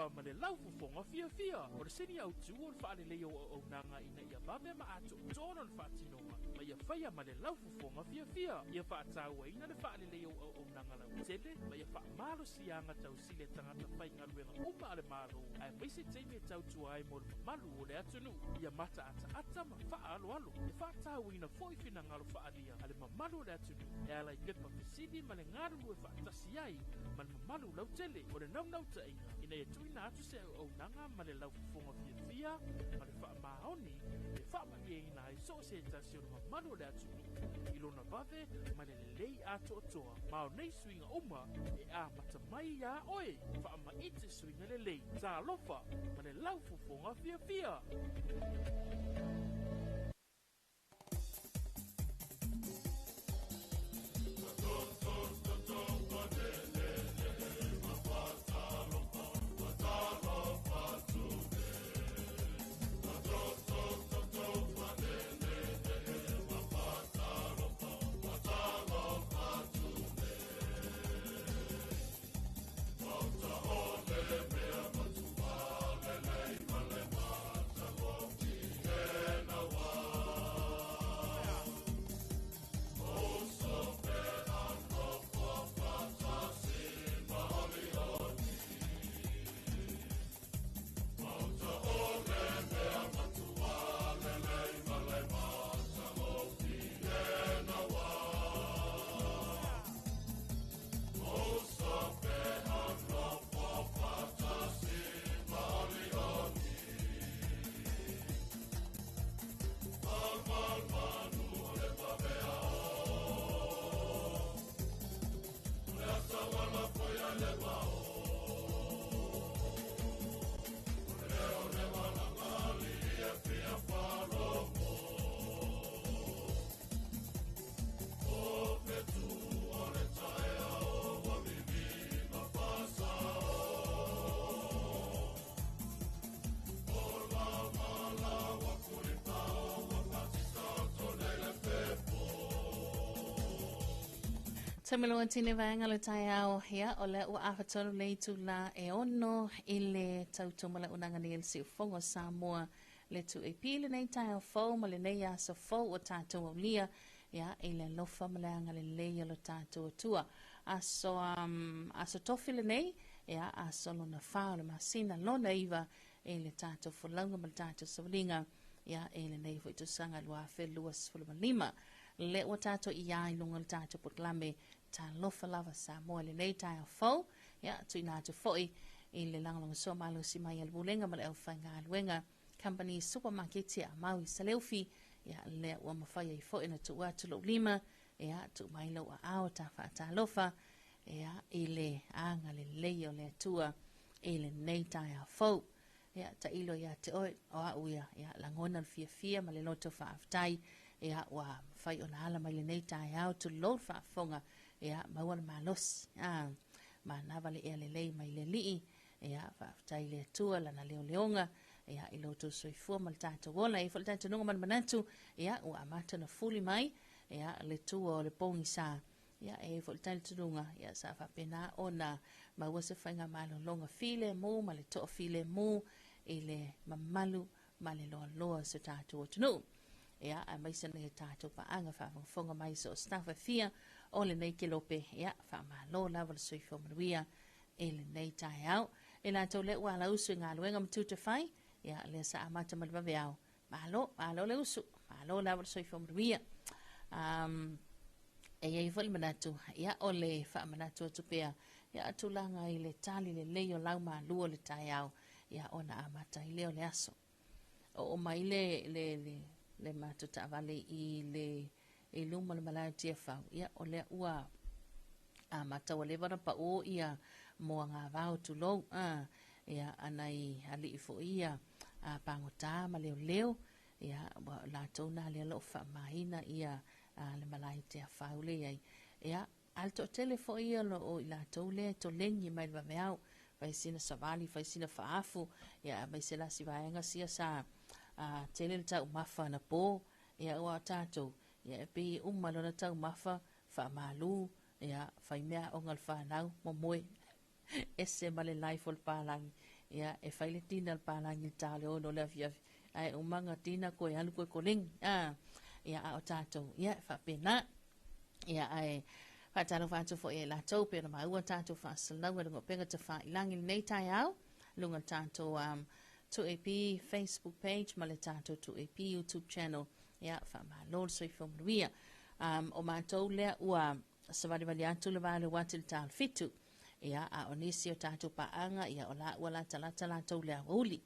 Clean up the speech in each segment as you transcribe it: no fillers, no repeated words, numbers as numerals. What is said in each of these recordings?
lofa ma le lau fofonga fia. O le seni au tu o le whaale leo o nanga ina ia vave ma ato tōna le whaatinonga. Ma ia whaia ma le lau fofonga fia. Ia whaataua ina le whaale leo o nanga lau tele. Ma ia whaamalo sianga tau sile tangata whai ngaruenga uma ale malo. Ai maise teime tau tuai mo le malu o le atunu. Ia mata ata ma whaalo. Ia whaataua ina foi fina ngalo whaalia. Ale ma malu o le atunu. E ala i pepa fisidi ma le ngaru e whaatasi ai. Ma le malu lau tele. O le nau ta inga. Ina e tuina atu se au nanga ma le lau fofonga fia. Ma le whaamaoni. E whaamani e ina e so se tasi o le malu le atunu. Ilona vave ma le lei ato toa. Ma o nei suinga uma e a mata mai ya oe. Whaama ite suinga le lei. Ta alofa ma le lau fofonga fia. Tamilo tine vaenga le tai au hea o le ua awhatonu leitu la e ono i le tautumala unanga ni ilsi ufongo Samoa le tu e pili nei tai au fau ma le nei aso fau o tātou au lia ia i le lofa ma le anga le leia lo tātou tua aso tofi le nei ia aso lona whao le masina lona iwa i le tātou fulanga ma le tātou sawalinga ia i le nei fwoi tu sanga lua whelua sfulu malima le o tātou i ai lunga le tātou putlame ta lofa lava Samoa le nei tai au fau ia tu ina tu foi i le langalonga so malu si mai al bulenga ma le au whainga aluenga company supermarket ia maui saleufi ia le ua mawhai i foi na tu atu lo lima ia tu mai lo a ao ta wha ta lofa ia i le anga le leo le tua i le nei tai au fau ia ta ilo ia te oi o a uia ia langona le fia ma le loto wha aftai ia ua whai o na ala mai le nei tai au tu lo wha fonga ia maua na malos ma navale e le lei mai le lii ia wha aftai le tua lana leo leonga ia i loto soifua ma le tātou wola i whale tātou nunga manatu ia ua amata na fuli mai ia le tua o le pongi sa ia e whale tātou nunga ia sa whapena o na maua se whainga malo longa file mu ma le toa file mu i le mamalu ma le loa se tātou o tunu ia a maisa ne tātou pa anga whafonga mai so staff fia o le nei ke lope ia whamalo lava le soifua manuia e le nei tai au e la tau le ua la usu ngā luenga mtuta whai ia le sa amata malvawe au malo le usu malo lava le soifua manuia e iei whali manatu ia o le wha manatu atupea ia atulanga i le tali le leo lau maa lua le tai au ia ona amata i leo le aso o mai le matuta vale i le luma le malai tia whau ia o le ua amata wa le vana pa o ia moa ngā vau tu lou ia anai ali i fo ia pangota ma leo ia la tona le lo fa mahina ia le malai tia whau le ia alto telefo ia lo o la tole to lengi mai va veau vai sina savali vai sina faafu ia mai se la si vaenga sia sa tele ta mafa na po ia o tato ia pe umalo na ta mafa fa malu ia fa mea ongal fa nau mo moe ese male life ol palang ia e faile tina palangi tale ono le fia ai o manga tina ko alu ko koling ia a o tatou ia fa pena ia ai fatalo fatu fo e la tau pe ma ua tatou fa sala ngo penga te fa ilangi nei tai au lunga tatou to AP Facebook page ma le tatou to AP YouTube channel ia fa ma lol so fo mruia o ma tau le ua savali vali atu le vale watil tal fitu ia a onisi o tatou paanga ia o la ua la tala tau le uli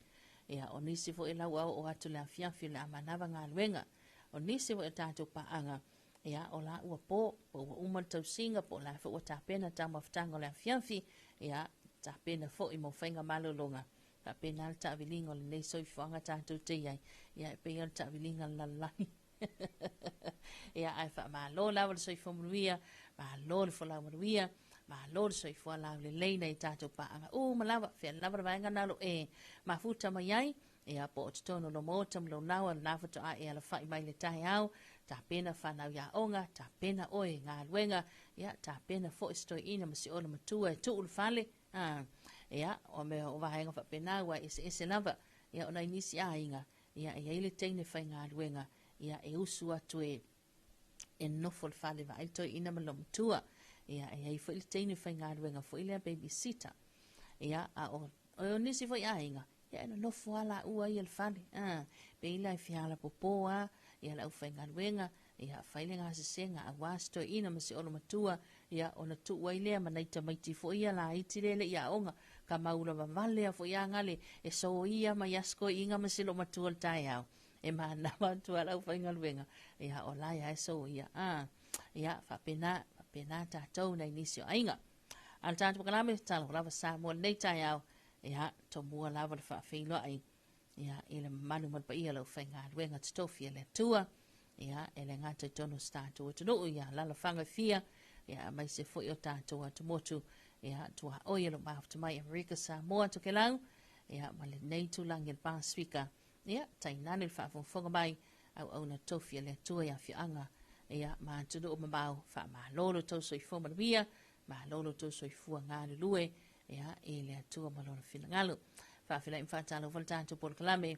ia onisi fo e la ua o atu le afiafi le amanava ngā luenga onisi fo e tatou paanga ia o la ua po uma tau singa po la fo o tapena ta maftanga le afiafi ia tapena fo i mo fainga malolonga tapena al tavilinga le nei soi fanga tatou te ia pe al tavilinga lalani ia ai fa ma lo la soi fo mruia ma lo fo la mruia ma lo soi fo la le leina i tatou paanga ma lava fe lava vainga nalo ma futa mai ai ia po tono lo motam lo nawa na foto a ia la fai mai le tai au ta pena fana ya onga ta pena oi nga luenga ia ta pena fo stoi ina masi ola matua tu ul fale ia o me o vahenga fa pena wa ese lava ia ona inisi a inga ia ile teine fai nga luenga ia e usu atu e nofol fale va ito ina malo matua ia ia fo ile teine fai nga luenga fo ile babysitter ia a o nisi fo ia inga ia no fuala ua ia le fale pe ila fiala popoa ia la ufainga luenga ia failinga sesenga a wasto ina masi olo matua ia ona tu wailea manaita maiti fo ia la itirele ia onga ka maula vavale fo ia ngale e so ia mayasko inga masi lo matua tai au e mana matua la ufainga luenga ia ola ia so ia ia fa pena ta tau na inisio ainga al tanto kalame talo lava sa mo nei tai au ia to mua lava le fa filo ai ia ele manu mal pa ia lo fainga luenga stofia le tua ia ele ngata tono statu to ia la fanga fia ia mai se fo yo tato atu motu ia tua oia lo mafu mai America sa mo to kelau ia male nei tu lang el pasifika ia tainani le fa fonga mai au na tofia le tua ia fianga ia ma tudo mabau fa ma lolo to so ifo mabia ma lolo to so ifua ngale lue ia ele tua malolo fina ngalo fa fila infata lo volta to por kalame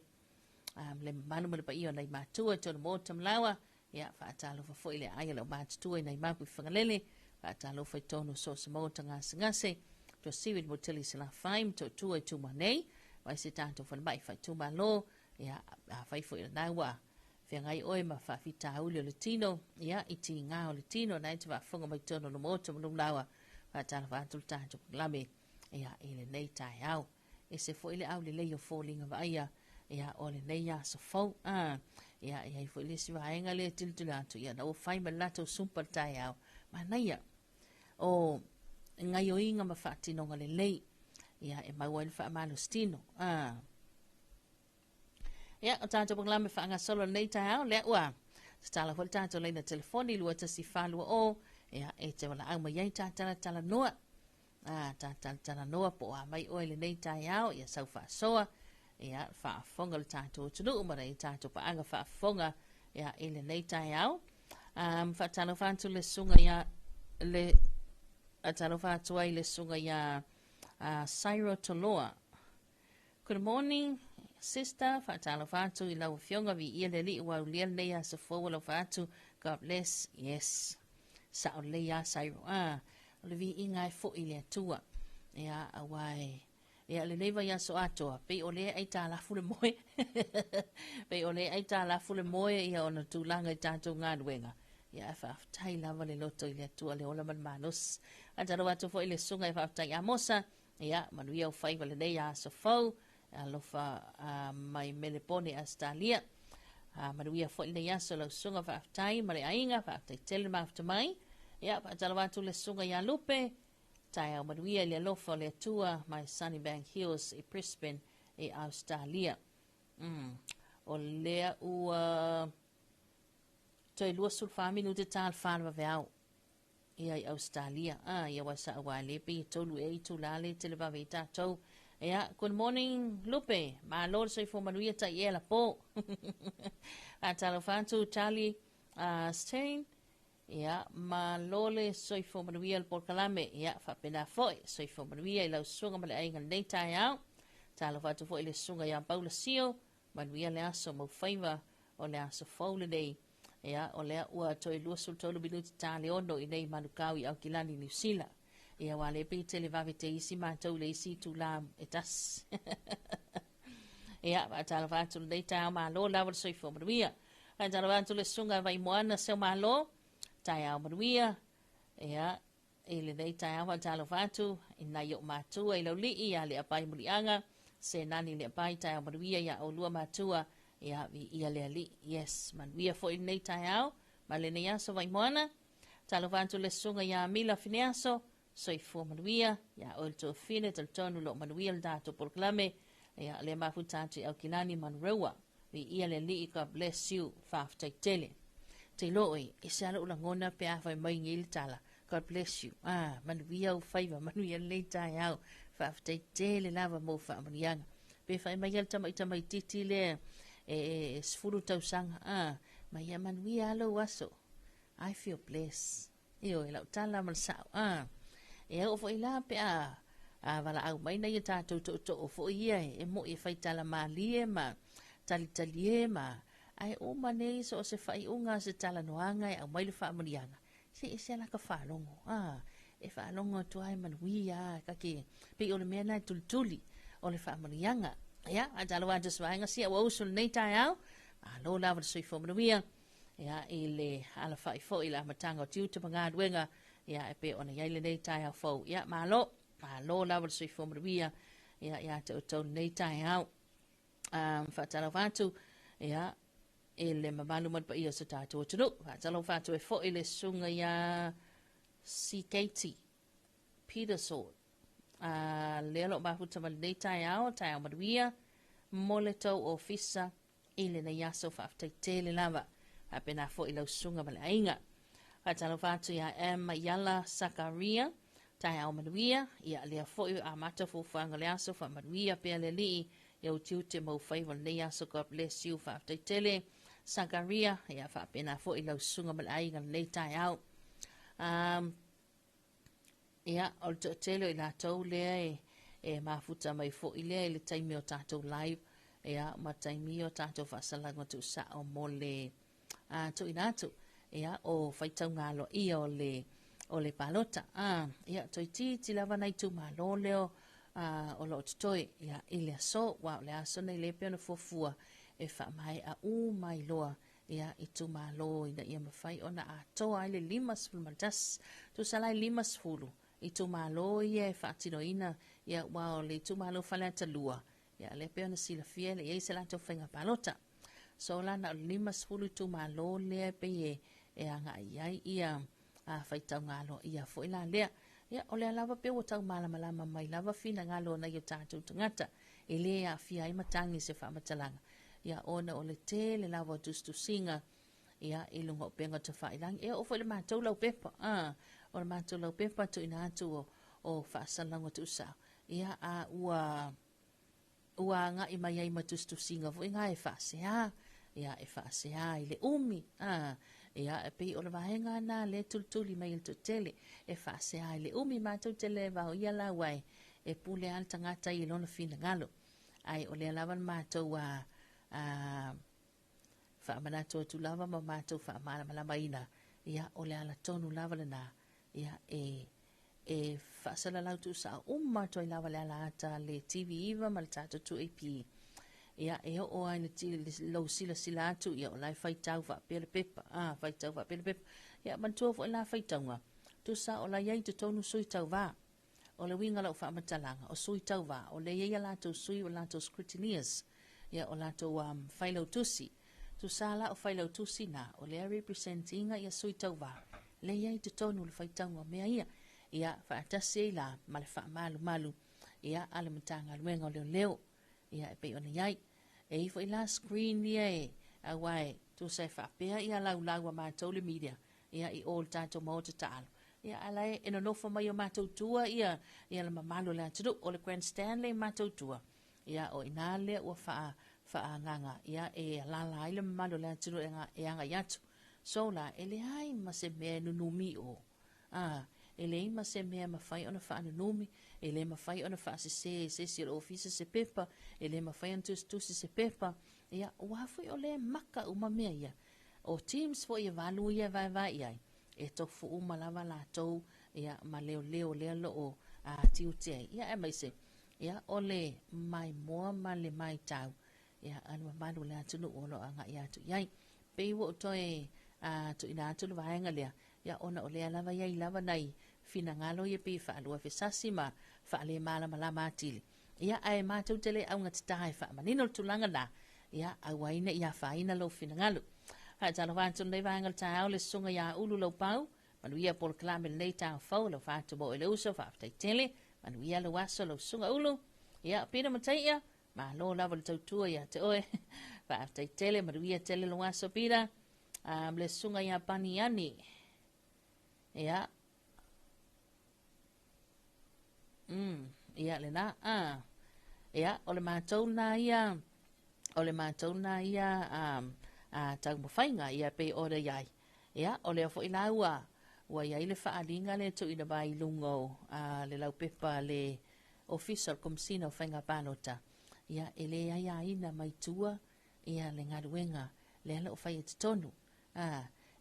le manu le pa io nei matua to mo tam lawa ia fa talo fo ile ai lo matua nei mapu fangalele fa talo fa tono so mo tanga ngase to siwit moteli sala faim to tu manei vai se tanto fa bai fa tu malo ia fa fo ile nawa fe ngai oi ma fa fita uli le tino ia iti nga le tino nei te va fonga mai tono lo mo tam lawa fa talo fa tanto kalame ia ile nei tai au e se fo ile au le leio falling of aya ia ole nei ya so fo ia fo ile si vaenga le tiltulatu ia no fai malato super tai au manaya o ngai o inga ma fati no ngale lei ia e mai wan fa malustino ia o tanto bangla me fa nga solo nei tai au le wa stala fo tanto le na telefoni lu ta si fa lu o ia e te wala au mai tala noa tala noa po a mai oile nei tai au ia saufa soa ia fa fonga le tato tunu mara i tato pa anga fa fonga ia ile nei tai au fa talo fantu le sunga ia le atalo fa tua ile sunga ia Sairo Toloa. Good morning sister fa talo fantu ila ufionga vi ile li wa ulia nei a sofo lo fatu God bless yes sa o le ia Sairo le vi inga fo ile tua ia awai ia le leva ia so ato pe ole ai ta la fule moe pe ole ai ta la fule moe ia ona tulanga tanto ngadwenga ia fa tai lava le loto ile tua le ola manus ata ro ato fo ile sunga fa tai amosa ia manuia o fai vale nei a so fo alofa mai melepone astalia manuia fo ile ia so lo sunga fa tai mare ainga fa tai tele ma after mai ia pa talawatu le sunga ya lupe tai au manuia le lofa le tua mai Sunnybank Hills e Brisbane e Australia o lea ua toi lua sulfa minuti tal whanwa veau ia i Australia ia wasa awa lepe tolu e tu lale tele vawe tatou ia good morning lupe ma lor soi fo manuia tai e la po a talawatu Charlie Stein ia ma lole soi fo manuia por kalame ia fa pena foi soi fo manuia ila sunga male ai ngal nei tai au talo fatu fo ile sunga ya Paula Sio manuia le aso mo favor o le aso faule nei ia o le ua toi lua sultolo minuti tale ono i nei manukawi au kilani New Zealand ia wale pe tele vave te isi mātou le isi tu la etas ia va talo fatu nei tau malo lava soi fo manuia talo fatu le sunga vai moana seu malo tau manuia ia ele nei tau va talo fatu ina yo matua i lau li ia le apai mulianga se nani le apai tau manuia ia o lua matua ia vi ia le ali yes man via fo nei tau ma le nei aso vai moana talo vantu le sunga ia mila fineaso soi fo manuia ia o to fine tal tonu lo manuia da to proclame ia le mafutati au kilani manrewa vi ia le li ka bless you faf tele te loi isa lo ngona pe a vai mai ngil tala God bless you manuia o favor manuia le tau faf tele lava mo fa manianga pe fai mai al tamai titi le sfuru tau sanga mai ia manuia lo waso I feel blessed io ila tala mal sao e o foi la pe vala au mai nei ta to fo ia e mo e fai tala malie ma tali ma ai o mane so se fai unga se tala noanga au mai le fa manianga se la ka fa longo e fa longo to ai manuia ka ki pe o le mena tultuli o le fa manianga ya ajalo wa just wanga sia wa usul nei tau lo lava soi fo manuia ya ile ala fai fo ila matanga tiu te manga duenga ya e pe ona yaile nei tau fo ya malo lava soi fo manuia ya to nei tau fa tala vatu ya ile mamalu mat pa ia se tatu tulu fa tala vatu e fo ile sunga ya CKT Peterson lelo mafuta nei tau manuia moleto ofisa ile na yaso fafta tele lava apena fo ilo sunga male ainga atalo fatu ya yala sakaria tau manuia ia le fo a mata fo fanga le aso fa manuia pe le li ya utiute mo favor ne yaso God bless you fafta tele sakaria ya fa apena fo ilo sunga male ainga nei tau ia o tele ila tau le mafuta mai fo ile le taimi o tatou live ia ma taimi o tatou faasalaga tu sa o mole tu inatu ia o faitau ngalo ia o le palota ia toi ti lava nai tu malo leo o lo toi ia ile so wa le aso nei le pe no fofua e fa mai a mai loa ia i tu malo ina ia mafai ona a to ai le limas fulmatas tu salai limas fulu i tu malo ia e fatino ina ia wa le tu malo falata lua ia le pe ona sila fie le ia se la to fenga palota so la na limas fulu tu malo le pe e anga ia ia a faitau ngalo ia fo ila le ia o le lava pe o tau mala mai lava fina ngalo na ia tatu tangata ele a fia i matangi se fa matalanga ia ona o le tele lava tustu singa ia ilungo penga te fa ilang ia o fo le matou lau pepa o le matou lau pepa tu ina atu o fa salanga tu sa ia a ua nga i mai ai matustu singa fo inga e fa se ia e fa se ile umi ia e pe o le vahenga na le tultuli mai il tele e fa se ile umi matou tele va ia la wai e pule al tangata i lona fina ngalo ai o le lavan matou fa manato tu lava ma matou fa mala maina ia o le ala tonu lava lana ia e fa sala lau tu sa matou lava le ala ata le TV iva mal tato tu AP ia e o ai le lo sila atu ia o lai fai tau fa pele pepa fai tau fa pele pepa ia mantua fo la fai tau tu sa o la yai te tonu sui tau va o le winga lau fa matalanga o sui tau va o le yai la tu sui o la tu scrutineers ia o la tu fai lau tusi tu sa la o fai lau tusi na o le representinga ia sui tau va le yai te tonu le fai tau mea ia fa atasi la male fa malu ia ale matanga luenga o leo ia e pe ona yai e fo ila screen ia awai tu se fa pe ia la ma tole media ia i all tato mo te talo ia ala e no fo mai o matou tua ia le mamalo la tudu o le Grand Stanley matou tua ia o inale o fa nganga ia e la ile mamalo la tudu e anga yatu so la ele ai ma se me nunumi o e le ima se mea mawhai ona whaananumi, e le mawhai ona whaasese se si o ofisa se pepa, e le mawhai ona tusi se pepa, ia wafui o le maka umamea ia, o Teams fo ia valu ia vai iai, e tofu umalawa la tau, ia ma leo lea lo o tiu te, ia e mai se, ia o le mai moa ma le mai tau, ia anu malu le atunu ono anga ia tu iai, pei wo toi tu ina atu le vaenga lea, ia ona o lea lava iai lava nai, fina ngalo ia pei wha alua fesasi ma wha ale mala malama atili. Ia ai mātou tele au ngati tae wha manino tulanga na, ia au aina ia wha ina lo fina ngalo. Hai talo wātu nei vaenga le tae au le sunga ia ulu lau pau, manu ia pol klame le nei tau fau, lau whātu mo ele uso, whaafitai tele, manu ia le waso lau sunga ulu, ia pina matai ia, ma lo lava le tautua ia te oe, whaafitai tele, manu ia tele le waso pira, le sunga ia paniani, ia, ia le na, ia, o le mātou na ia, tau mawhainga ia pe ora iai. Ia, o le afo ila ua iai le whaalinga le tu ina bai lungo, le lau pepa le official komsina o whainga pānota. Ia, ele ia ina mai tua, ia le ngaruenga, le ala o whai e tonu.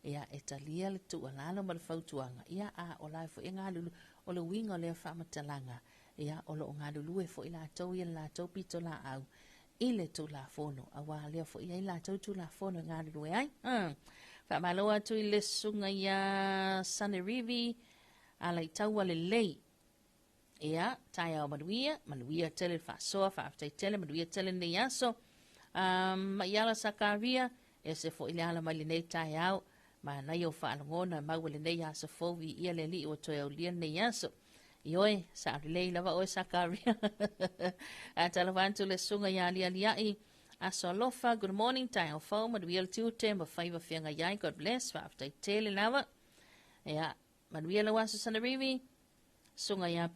Ia, e talia le tu alalo ma le whautuanga. Ia, o lai fo e ngalulu, o le winga o le whaamatalanga. Ia, o lo ngalulu e fo ila tau ia la tau pito la au. Ile tu la fono, awa lea fo ia ila tau tu la fono ngalulu e ai. Whaamaloa tu i le sunga ia Sanerivi, ala i taua le lei. Ia, tai au manuia tele whaasoa, whaafitai tele, manuia tele nei aso. Ma iala Sakaria, e se fo ile ala mai le nei tai au, ma nai o whaalongona, maua le nei aso fowi, ia le li o toi au lia nei aso. Ioi, sa lei lava oe Sakaria. Talawantu le sunga ia aliai. Aso alofa, good morning, tai au whau, manuia le tiute, ma whaiva whianga iai, God bless, whaafitai tele lava. Ia, manuia le waso Sanerivi, sunga ia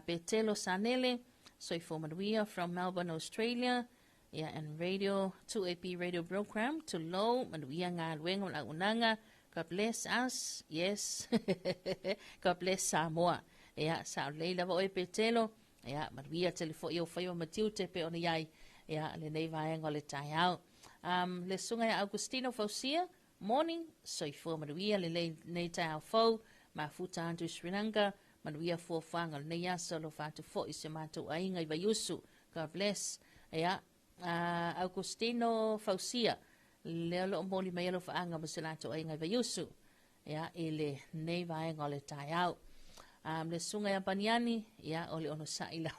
Betelo Sanele, soifo manuia from Melbourne, Australia, ia and radio, 2AP radio program, to low, manuia ngā luenga la unanga, God bless us, yes, God bless Samoa. Ia, sa leila va oe Betelo, ia, manuia telefo i o whaiva matiute pe ona iai, ia, le nei vaenga le tai au. Le sunga ia Augustino Fausia, morning, soifo manuia le nei tai au fau, ma futa antu Sri Lanka, manuia fuafanga le nei asa lo fatu fo i se mātou ainga i vaiusu, God bless. Ia, Augustino Fausia, leo lo moli mai alo faanga ma se lato ainga i vaiusu. Ia, le nei vaenga le tai au. Le sunga ia Paniani, ia, ole ono saila.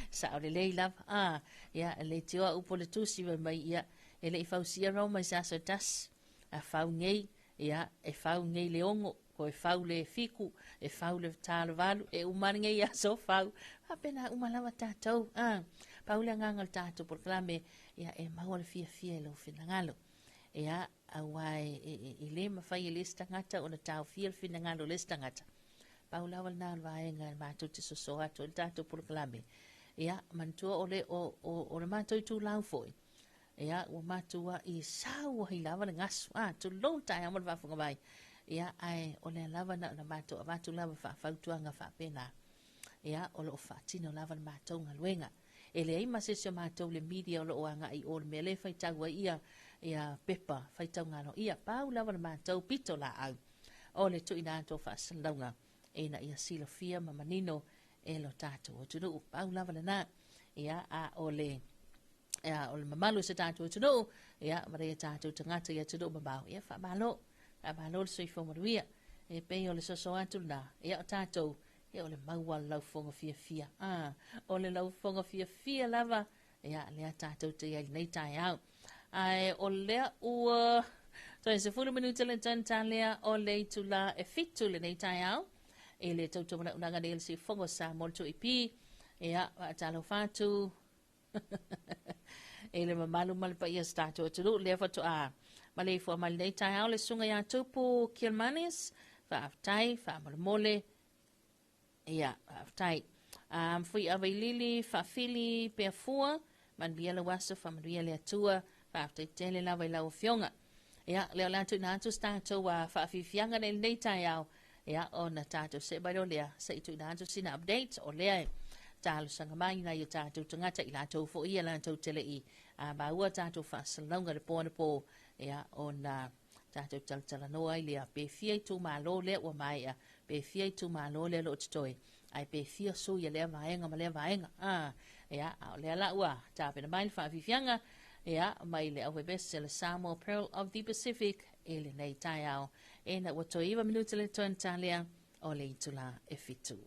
Sa ole leila. Ia, le tioa upo le tusi mai ia, ele i Fausia rau mai saso tas, a fau ngei, ia, e fau ngei le ongo, ko e fau le fiku, e fau le tala valu, e umani ngei aso fau, apena umalawa tātou, paule ngangal tātou por klame, ia, e maua le fia lo fina ngalo. Ia, awai, i le mawhai le stangata, o na tau fia le fina ngalo le stangata. Paula wal na vaenga mātou te soso atu, le tātou por klame. Ia, mantua o le mātou tu lau foi. Ia, o mātua i saua hi lava le ngasu, tu lou tai amal wafunga vai. Ia, ai, o le lava na mātou, a mātou lava whafautuanga whapena. Ia, o lo whaatino lava na mātou ngaluenga. E le ai masesio mātou le media o lo oanga i o le mele whaitaua ia pepa, whaitau ngano. Ia, pau lava na mātou pito la au. O le tu ina ato whaasandaunga. E na ia sila fia ma manino e lo tātou o tunu. Pau lava na na. Ia, o le mamalu se tātou o tunu. Ia, maria tātou tangata ia tunu mabau. Ia, whamalo. Whamalo le soifo maruia. E pei o le soso atu na. Ia, o tātou. Ia, o le maua lau fonga fia. O le lau fonga fia lava. Ia, lea tātou te ia nei tai au. O lea ua... Toi se fulu minuta le tanta lea o le tula e fitu le nei tai au. E le tautou mana unanga le si fongo sa molto ipi. Ia, talo fatu. E le mamalu malpa ia stato tulu le fatu a. Male fo mal nei tai au le sunga ia tupu Kilmanis. Whaaftai, whaamalmole. Ia, whaaftai. Fui awa lili, whaafili, pea fua. Man biela wasa, whamaria le atua. Whaaftai tele lawa i lau fionga. Ia, leo latu na atu stato wa whaafifianga nei tai au. ia ona tātou se bairo lea sa i tui nātou sina update o lea e tālu sanga mai na i tātou tangata i lātou fo ia lātou tele i ba ua tātou whaasalaunga le pōna pō ia ona tātou talatala noa i lea pe fia i tū mālo lea ua mai pe fia i tū mālo lea lo titoi ai pe fia su ia lea vaenga ma lea vaenga ia o lea la ua tāpena mai le whaafifianga ia mai le awe bestseller Samoa Pearl of the Pacific e le nei tai au e na ua toiwa minuta le toan tālea o le itula e fitu.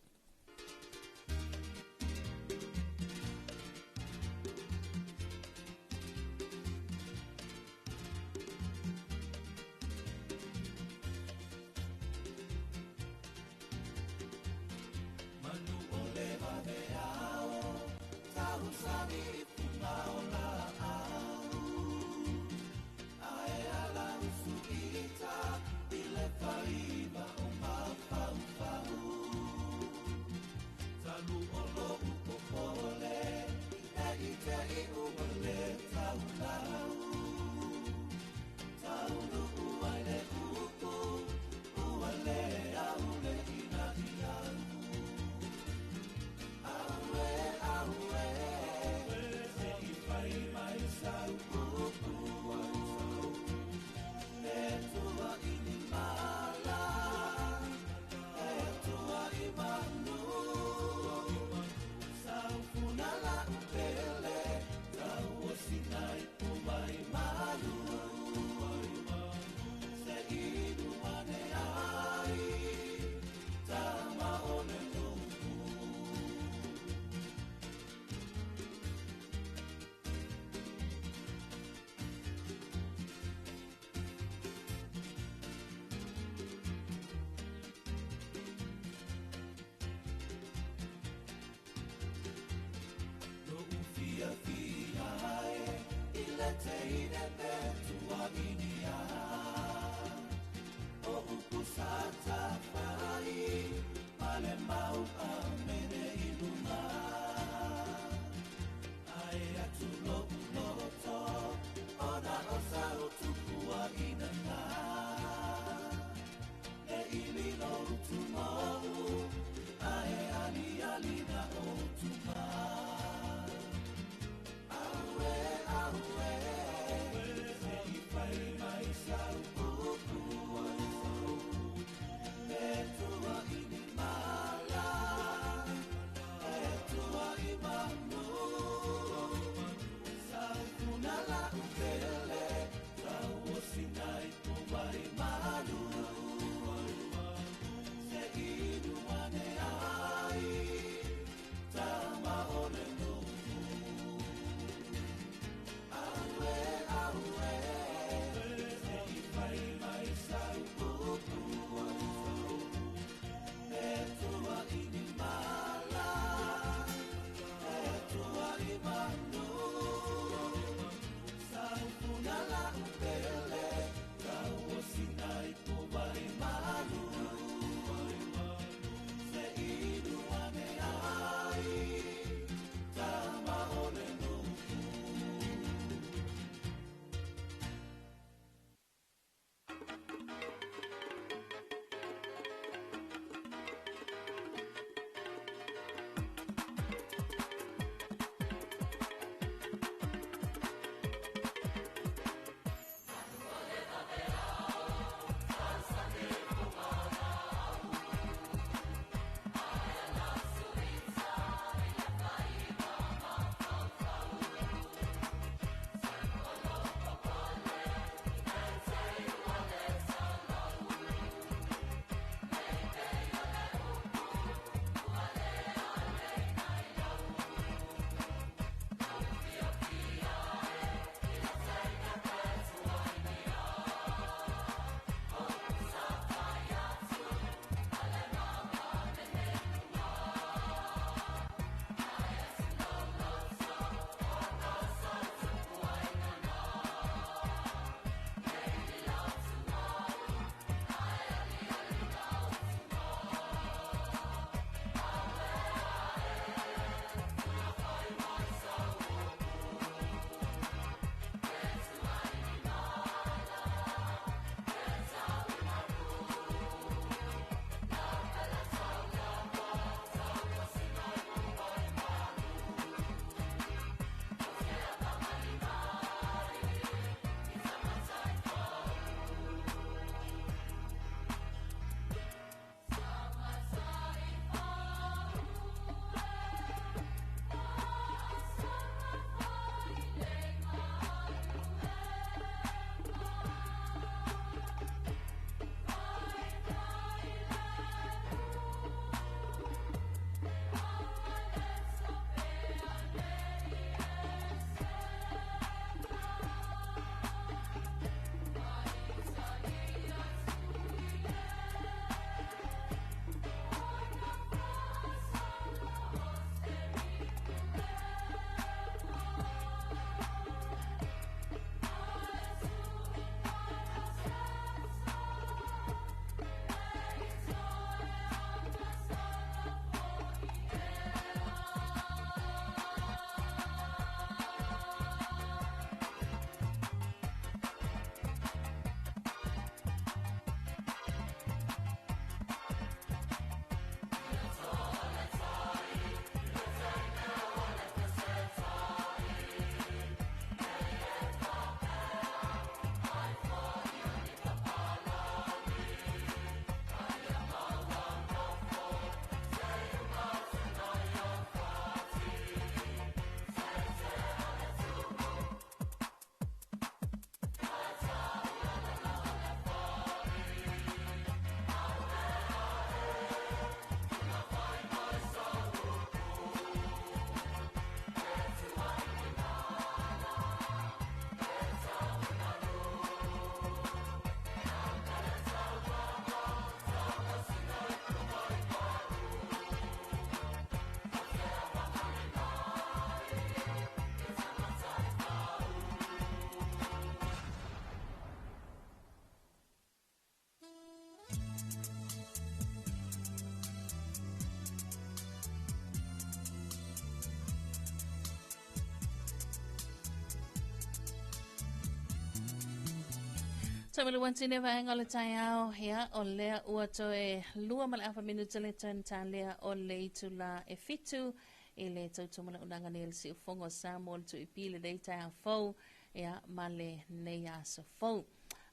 Tamalu wantine vaenga le taiao hea o lea ua toe lua male afa minuta le tan lea o le itula e fitu i le tautomala unanga ni si ufongo Samuel tu ipile le taiao fau ea male nei aso fau.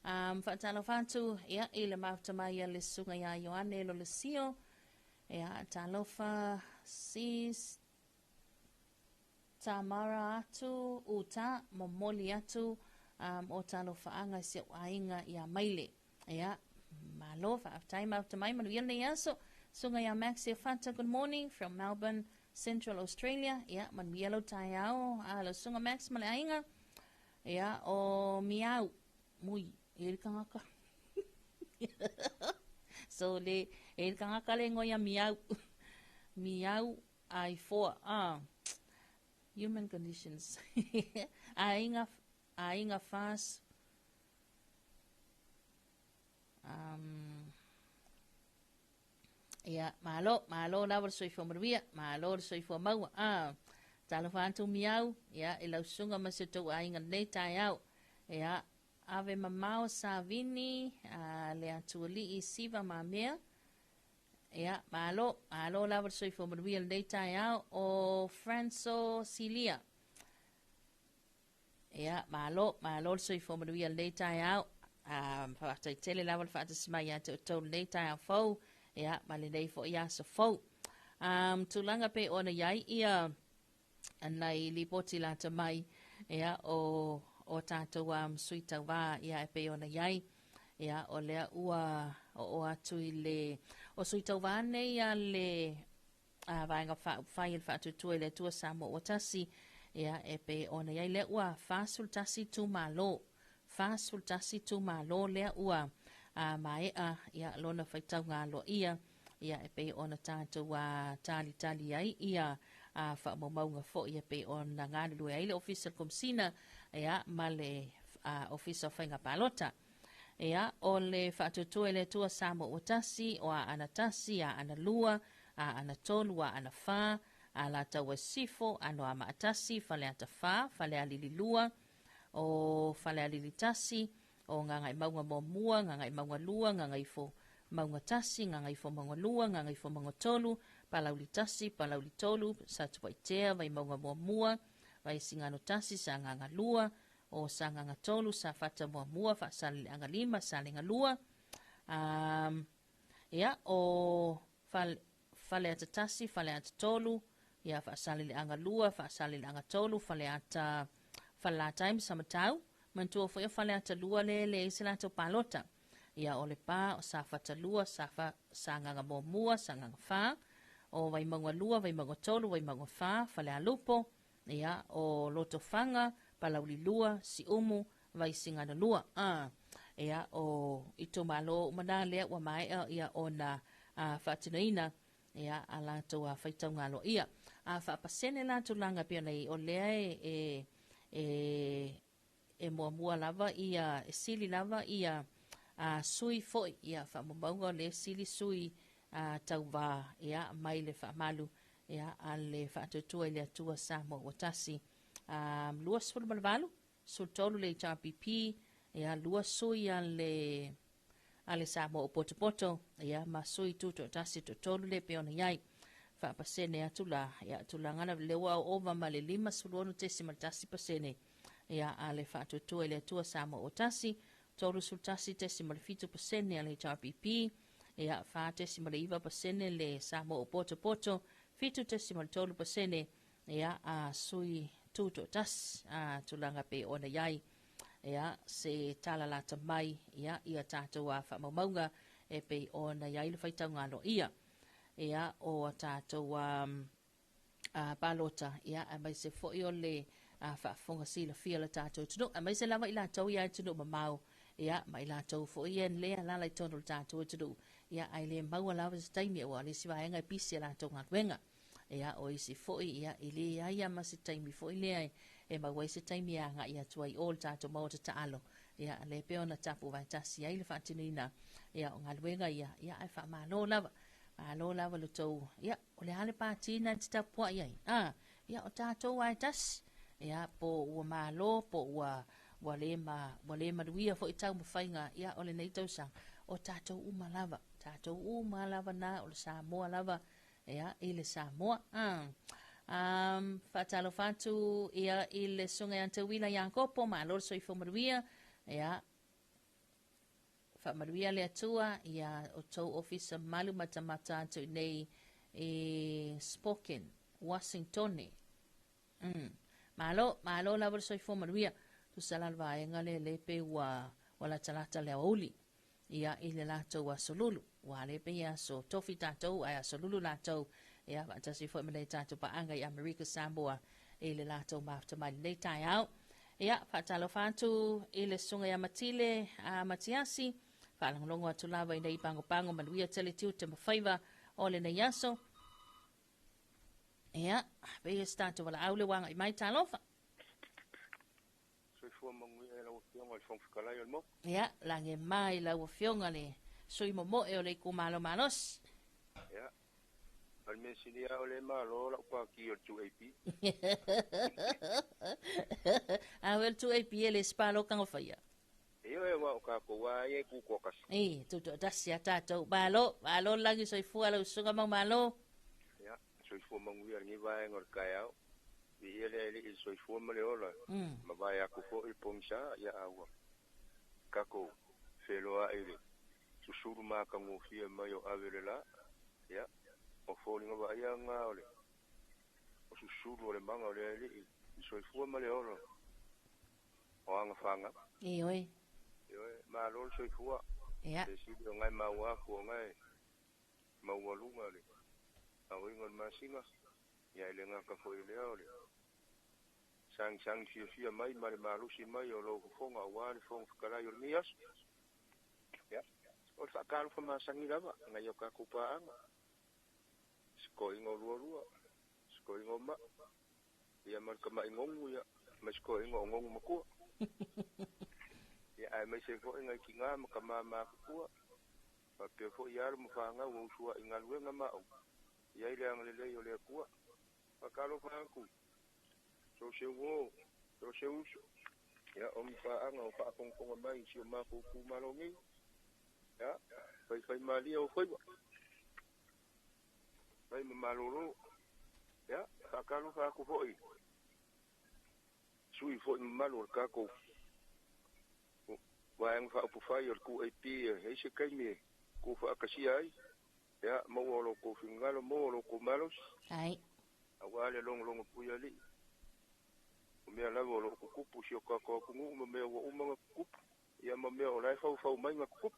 Whaatalo whātu ea i le maftamai le sunga ia Ioane lo le sio ea talofa sis tamara atu uta momoli atu o talo whaanga se ainga ia maile. Ea, malo, time after my manu yelne yaso. Sunga ya Maxi Fanta, good morning from Melbourne, Central Australia. Ea, man yellow tai ao. Alo, sunga Max male ainga. Ea, o miau. Mui, kangaka. So, le, kangaka le ngoya miau. Miau, ai for, human conditions. Ainga fast. Malo la soy for Maria, malo soy for mau. Talo fantu miau, ila sunga maseto ainga nei tai au. Ave mamao Savini, le atuali I siva mamea. Malo la soy for Maria nei tai au o Franco Cilia. Malo soy for Maria nei tai au. Whata I tele lawa whata simaya te o tau nei tai au fau. Male nei fo ia sa fau. Tulanga pe ona iai ia anai li poti la ta mai o tātou sui tau wā ia e pe ona iai o lea ua o atu I le o sui tau wā nei a le vaenga whai il whatu tua le tua samo o tasi e pe ona iai lea ua whasul tasi tu malo whasul tasi tu malo lea ua maea ia lona whaitau ngā lo ia e pe ona tātou tali ai ia whaamaunga fo ia pe ona ngā lue ai le official komsina ma le official whainga palota o le whaatutua le tua samo o tasi o ana tasi ana lua ana tolu ana wha la taua sifo ano ama atasi whale ata wha whale alili lua o whale alili tasi o ngangai maunga mo mua, ngangai maunga lua, ngangai fo maunga tasi, ngangai fo maunga lua, ngangai fo maunga tolu, palauli tasi, palauli tolu, sa tupa itea, vai maunga mo mua, vai singano tasi, sa nganga lua, o sa nganga tolu, sa fata mo mua, fa sali anga lima, sali nga lua. O fale ata tasi, fale ata tolu, fa sali anga lua, fa sali anga tolu, fale ata time sama tau. Mantua fo ia fale ata lua le sila to palota. Ia ole pa o sa fata lua sa nganga mo mua sa nganga fa o vai mangwa lua vai mangwa tolu vai mangwa fa fale alupo ia o loto fanga palauli lua si umu vai singana lua ia o ito malo mana le wa mai ia ona fatinaina ia ala to faitau ngalo ia fa pasene la to langa pe nei o le e mua lava ia e sili lava ia sui foi ia fa mabanga le sili sui tau va ia mai le fa malu ia ale fa tutua le tua samo o tasi lua sul malvalu sul tolu le HRPP ia lua sui ale samo o poto ia ma sui tuto tasi to tolu le peona iai fa pasene atula ia tulangana le wa over male lima sulonu tesi maltasi pasene ia ale whaatutua le tua samo o tasi, tolu sul tasi tesimal fitu pasene ale HRPP, ia wha tesimal iwa pasene le samo o poto, fitu tesimal tolu pasene, ia sui tuto tas, tulanga pe ona iai, ia se tala lata mai, ia tātua whamaumaunga, e pe ona iai le whaitau ngalo ia o tātua palota, ia mai se foi o le whaafonga sila fia la tātou tunu. A mai se lava I la tau ia tunu mamau. Ia, mai la tau fo ia lea la lai tonu tātou tunu. Ia, ai le maua lava se taimi o ale si vaenga pisi la tau ngatuenga. Ia, o isi fo ia, ile ia ma se taimi fo lea e maua se taimi a nga ia tuai o tātou mau ta taalo. Ia, le peona tapu vai tasi ia ile whaatinina. Ia, o ngatuenga ia, ai wha malo lava. Malo lava lo tau. Ia, o le hale pātina titapua ia. Ia, o tātou vai tasi. Ia po ua malo po ua wale ma duia fo itau mawhainga ia ole nei tausang o tātou uma lava na o le Samoa lava ia i le Samoa whaatalo whatu ia i le sunga ante wila Iankopo ma lor soi whamaruia ia whamaruia le atua ia o tau ofisa malu matamata atu nei i Spokane, Washington malo lava soi whamaruia tu salalva e ngale le pe wala talata le auli ia i le latou a solulu wa le pe ia so tofi tatou a solulu latou ia vatasi fo me tatou paanga i America Samoa i le latou maftamai nei tai au ia fatalo fatu i le sunga ia matile a matiasi falongo atu lava i nei pango manuia tele tiu te mawhaiva o le nei aso ia pe ia statu wala aule wanga i mai talofa ia lange mai la o fionga le soi momo e o le kumalo malos ia al mesilia o le malo la pa ki o 2AP a wel 2AP le spalo kan o faia io e wa ka ko wa e ku ko kas tu tasia tatou balo lagi soi fu ala usunga malo ia soi fu mangu ia ni va ngor kaya i ele soi fu mo le ola ma va ya ku fo il pomsa ya awa kako feloa ele susuru ma ka ngofia mai o avelela ya o foli ngova ia nga ole o susuru ole manga ole ele i soi fu mo le ola o anga fanga oi ma lo soi fu ya si do ngai ma wa ko ngai ma wa lu ngale a wi ngon ma singa ya ile nga ka fo ile ole sang fia mai ma lu si mai o lo fonga wa ni fong kala yo nias ya o sa kal fo ma sangi lava nga yo ka kupa anga sko ingo lu sko ingo ma ya mar ka ma ingo ya ma sko ingo ngong ma ko ya ai mai se fo inga kinga ma ka ma ku pa pe fo ya mo fa nga wo suwa inga lu nga ma ya ile ang le yo le ku pa kalo fa ku so se uso ya om fa anga fa kong mai si ma ku malongi ya fai mali o foi fai malolo ya fa kalo fa ku foi sui foi malo ka ko wa ang fa pu fa yo ku ai pi e se kai me ku fa ka si ai ya mo lo ko fingalo mo lo ko malos ai awale long pu ya li me la lo ko ku si ka ko ku mo me wo mo ku ya mo me o lai fa mai ma ku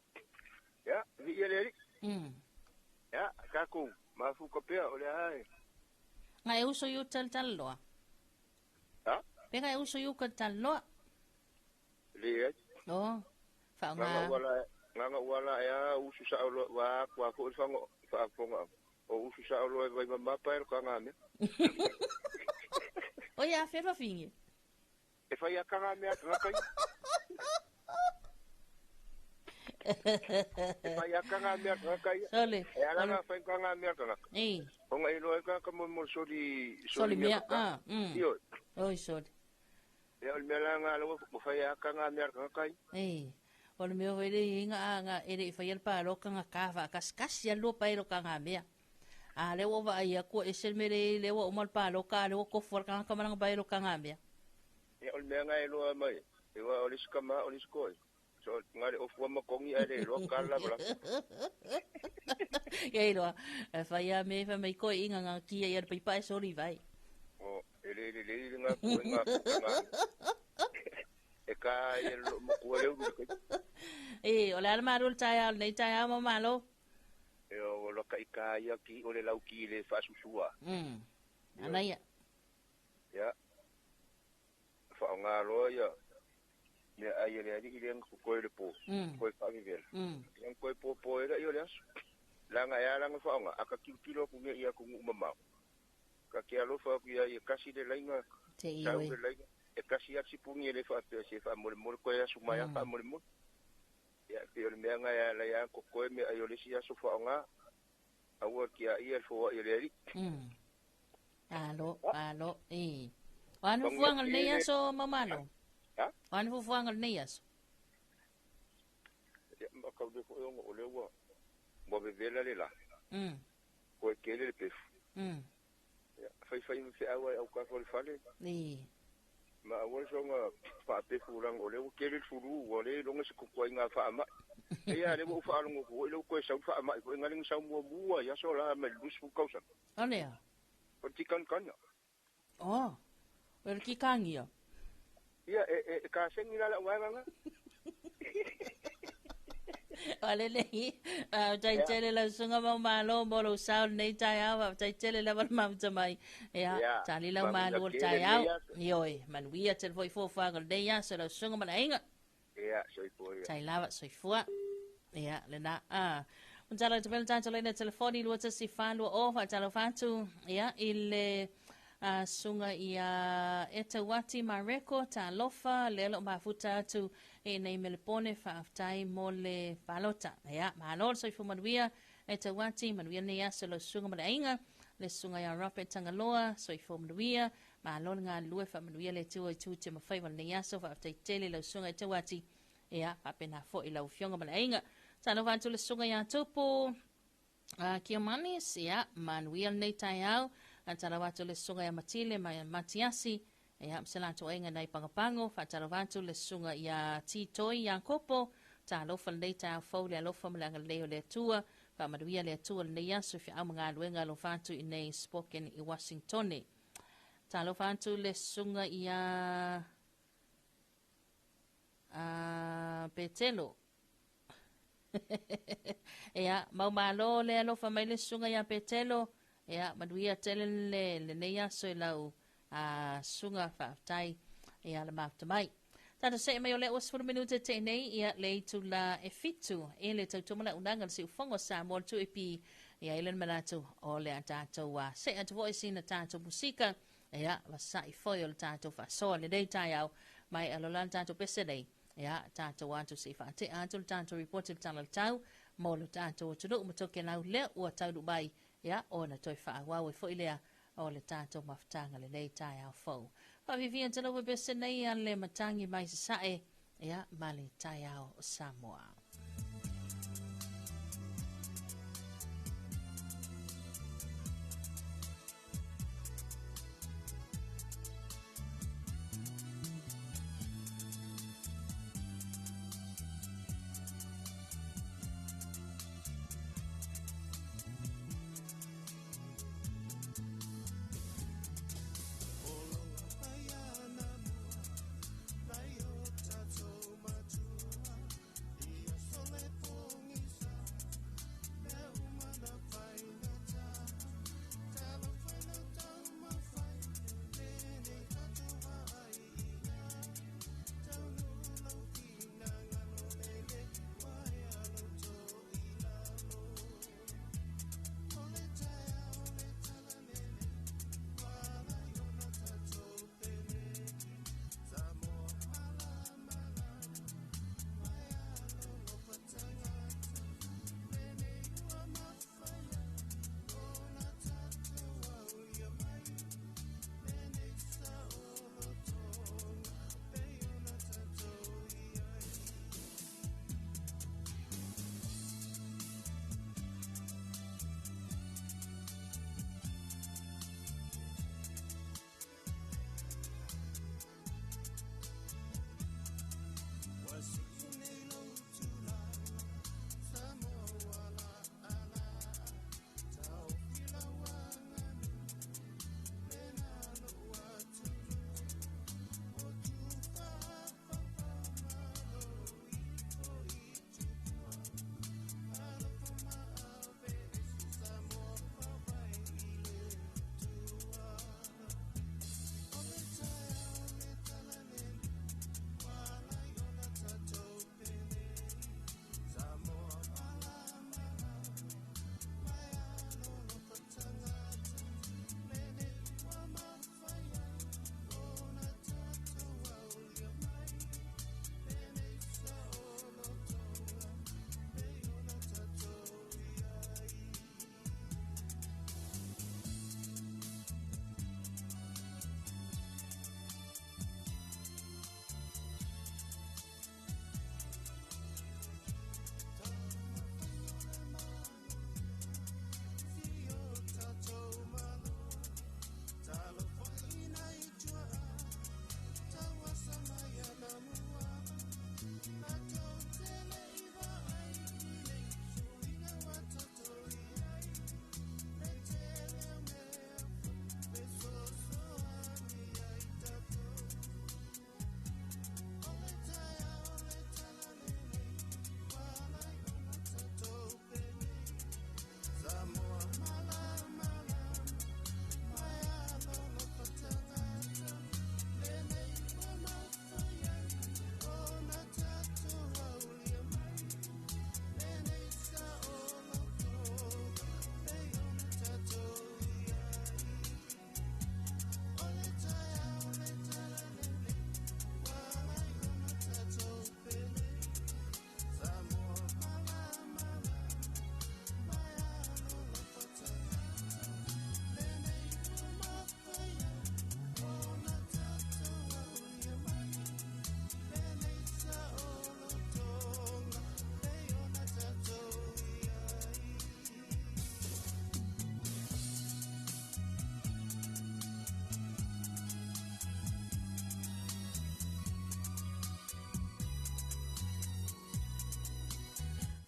ya vi ya le ya ka ku ma fu ko pe o le ai ngai uso yu tal lo ha pe ngai uso yu ka tal lo le oh fa nga wala ya usu sa lo wa kwa ko fa fonga o usu sa lo vai ma pa ka ngame o ya fe fa fingi e fa ya ka ngame ka kai e fa ya ka ngame ka kai sole e ala na fa ka ngame ka o ngai lo ka mo soli me yo oi sole e o me la nga lo fa ya ka ngame ka kai o le meo vele inga ere fa yel pa lo kanga kava kas ya lo pa lo kanga mea a le wo va ia ko esel mere le wo mal pa lo ka le wo ko for kanga kamanga ba lo kanga mea e o me nga lo mai e wa o liskama o liskoi so ngare of wa makongi ale lo kala bla ye lo fa ya me fa mai ko inga nga kia ya pa so ri vai o ele nga ko nga e ka e lo mo ko le o le almarul taya nei taya mo malo e o lo ka ya ki o le lau ki le fa susua anaya ya fa nga lo ya me ai le ari ile ko le po ko fa vivel yang ko po era yo le la nga ya la nga fa nga aka kilo ku nge ia ku mama ka ki alo fa ku ya kasi de lainga te iwe e kasi ya sipungi le fa pe se fa mo ko ya sumaya fa mo ya pe me nga ya la ya ko me ayo le sia so fa nga awo ki ya ia fo ya le ri alo anu fuang le ya so mamalo Ha? Ane fufuanga le nei aso. Ma ka de ko o le wa. Mo be vela le la. Ko ke le pe. Fai se awa au ka fo fale. Ni. Ma wa so nga fa pe fulang o le o ke le furu o le lo nga se ko nga fa ma. Ia le mo fa lo ko le ko sa fa ma ko nga le sa mo ya so la me lu su ko sa. Anea. O ti kan. Oh. Wel ki kangia. Ia ka sengi la wa nga. Ole nei, tai tele la sunga malo molo sao nei tai au, tai tele la mal mai. Ya, tali la malo tai au. Yoi, man wia tel foi fo fa gal dei ya so la sunga mal ainga. Ya, soi foi. Tai lava soi fua. Ya, le na Unjala te belta to le telefoni lu ta si fa lu o fa talo fatu. Ya, ile sunga ia Etawati Mareko ta lofa lelo mafuta tu nei melepone fa aftai mole palota ya malol so fu manuia Etawati manuia ne ya selo sunga malainga le sunga ya rape tangaloa so fu manuia malol nga lue fa manuia le tu te mafai wan ne ya so fa aftai tele le sunga Etawati ya papena fo ila ufionga malainga talo vantu le sunga ya topo Kiamanis ya manuia nei tayau antara watu le sunga ya Matile Matiasi ya msela to enga nai pangapango fatara watu le sunga ya Titoi ya Kopo ta lofa le ta fo le lofa mlanga leo le tua fa maduia le tua le yasu fi amanga luenga lo fatu in spoken i Washington ta lofa watu le sunga ya Petelo ya maumalo le lofa mai le sunga ya Petelo ya maduia tele le neia so lau sunga fa tai ya le maftamai tata se mai ole os 4 minute te nei ya le tu la efitu ele tu tumala unanga se fongo sa mo tu epi ya ele malatu ole ata wa se at voice in ata musika ya wasai foil ata fa so le dei tai au mai alolan ata pese dei ya ata wa tu se fa te ata ata reported channel tau mo lo ata tu no mtoke na le o tau dubai ya ona toi fa wa we fo ilea o le tato maftanga le nei tai au fo pa vivia telo we bese nei an le matangi mai sae ya mali tai au Samoa.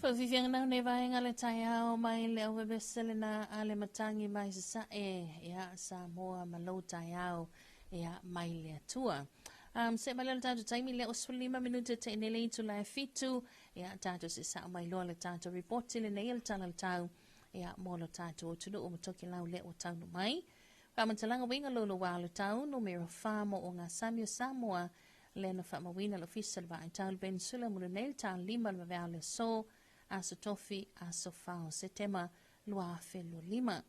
Whawhiwhianga nau ne vaenga le tai ao mai le au webesele na ale matangi mai sa ia Samoa malo tai ao ia mai le atua. Se mai le tātou taimi le osulima minuta te inele itu lai fitu ia tātou se sa mai loa le tātou reporti le neil tala le tau ia molo tātou o tunu o matoki lau le o taunu mai. Whamantalanga winga lolo wā le tau numero whamo o ngā Samuel Samoa le na whamawina le fisa le wa ai tau le Peninsula mulu neil tau lima le vea le so aso tofi aso fao se tema lua felu lima.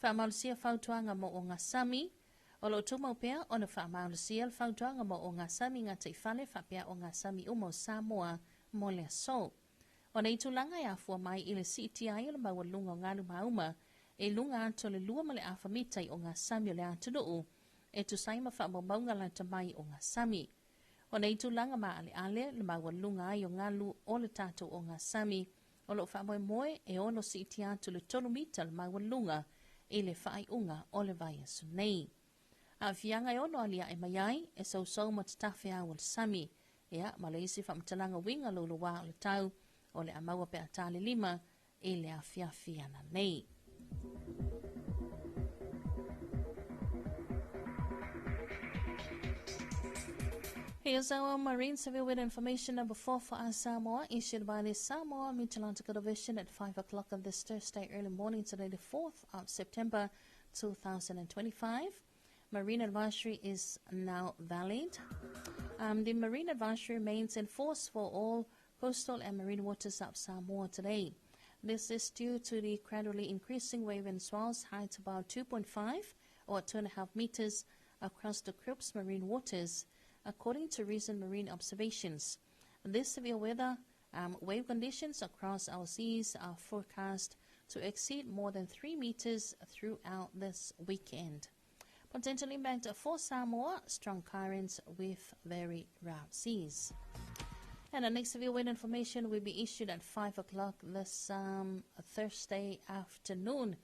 Whaamalusia fautuanga mo o ngā Sami o lo tuma upea o na whaamalusia le fautuanga mo o ngā Sami ngā teifale whapea o ngā Sami umo Samoa mo le so. O na itulanga e afua mai i le CTI o le maua lunga o ngālu mauma e lunga ato le lua ma le awhamitai o ngā Sami o le atunuu e tu saima whaamaunga la tamai o ngā Sami. O na itulanga ma ale le maua lunga ai o ngālu o le tātou o ngā Sami o lo whaamoe moe e ono si iti atu le tonu mita le maua lunga e le whaai unga o le vai asu nei. A fianga e ono alia e maiai e sau matatafe au le Sami ea ma le isi whamtalanga winga lolo wā o le tau o le amaua pe atale lima e le a fiafiana nei. Here's our Marine Civil Weather Information number 4 for our Samoa, issued by the Samoa Meteorological Division at 5 o'clock on this Thursday early morning, today the 4th of September 2025. Marine advisory is now valid. The marine advisory remains in force for all coastal and marine waters of Samoa today. This is due to the gradually increasing wave and swells, height about 2.5 or 2.5 meters across the Krups marine waters, according to recent marine observations. This severe weather wave conditions across our seas are forecast to exceed more than 3 meters throughout this weekend. Potential impact for Samoa, strong currents with very rough seas. And the next severe weather information will be issued at 5 o'clock this Thursday afternoon.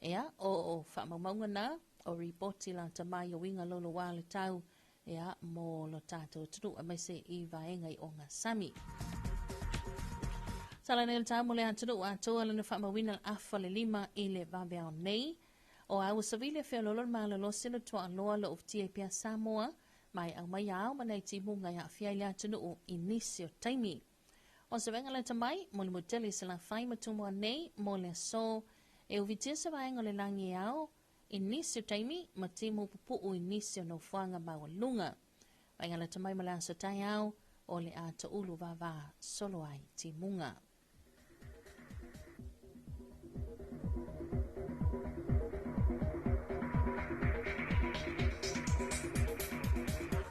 Ea, o whamaunga na, o ripoti la tamai o winga lolo wā le tau, ea, mo lo tātou tunu a mai se I vaengai o ngā Sami. Tala nei le tau mo le atunu a toa le na whamawina afa le lima I le vabeao nei. O au savile whea lolo ma le losi le toa loa le oftia pia Samoa, mai au mai au ma nei timunga ia whia le atunu I nisi o taimi. O se venga le tamai, mo le muteli se la whai matumua nei, mo le so, e uvitia se vaenga le langi au, I nisi o taimi, ma timu pupu I nisi o no whanga maua lunga. Venga le tamai ma le aso tai au, o le ata ulu vava solo ai timunga.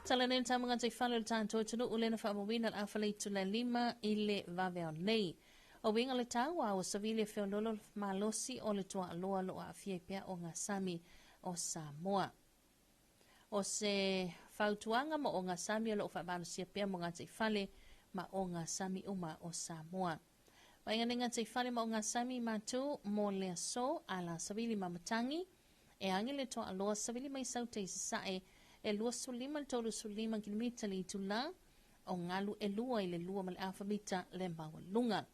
Tala nei ta mga te whale le tātou tunu ule na whamawina al awhale tu le lima I le vaveo nei. O winga le tau o savile whio lolo malosi o le tua aloa lo a fiepea o ngā Sami o Samoa. O se whautuanga mo o ngā Sami o lo whamalosia pea mo ngā te whale ma o ngā Sami uma o Samoa. Wainga nei ngā te whale ma o ngā Sami mātu mo le so a la savili mamatangi e angi le tua aloa savili mai saute sae e lua sulima le tolu sulima kilimita li tula o ngalu e lua I le lua ma le awhamita le maua lunga.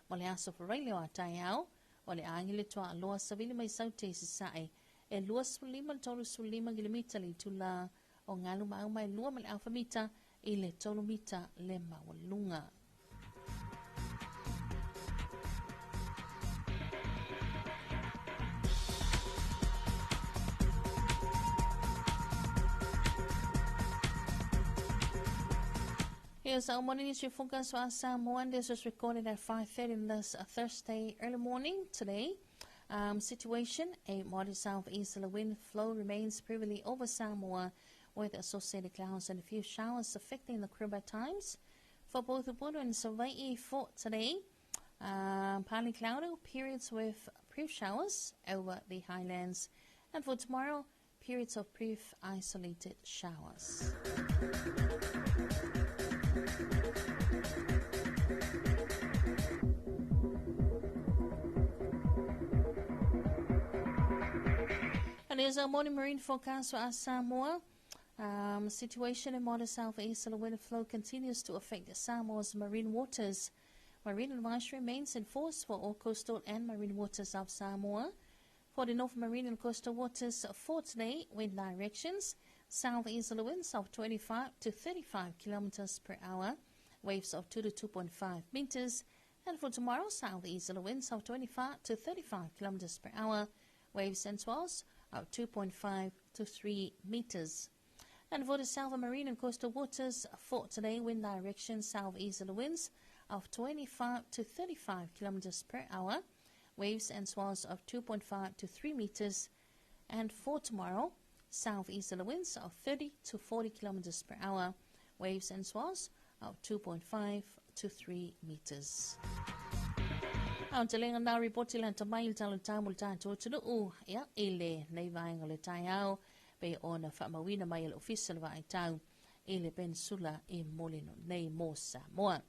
Mo le aso wharai leo a tai au, o le angi le toa aloa savili mai saute si sae e lua sulima le tolu sulima kilimita li tula o ngalu mau mai lua ma le awhamita I le tolu mita le maua lunga. Here's our morning issue focus for Samoa. This was recorded at 5:30 on this Thursday early morning today. Situation, a moderate southeasterly wind flow remains previously over Samoa with associated clouds and a few showers affecting the Kruba times. For both Ubuntu and Hawaii for today, partly cloudy, periods with brief showers over the highlands. And for tomorrow, periods of brief isolated showers. And here's our morning marine forecast for Samoa. Situation in moderate southeasterly wind flow continues to affect Samoa's marine waters, Marine advisory remains in force for all coastal and marine waters of Samoa. For the North Marine and coastal waters for today, wind directions, southeasterly winds of 25 to 35 kilometers per hour, waves of 2 to 2.5 meters. And for tomorrow, southeasterly winds of 25 to 35 kilometers per hour, waves and swells of 2.5 to 3 meters. And for the southern marine and coastal waters for today, wind direction southeasterly winds of 25 to 35 kilometers per hour, waves and swells of 2.5 to 3 meters. And for tomorrow, southeasterly winds of 30 to 40 kilometers per hour, waves and swells of 2.5 to 3 meters. Ang talingan na report sila tamay talong tamol tato tulu ya ile nei vai ngale tayao pe ona fa mawina mai official vai tau ile pensula e molino nei mosa moa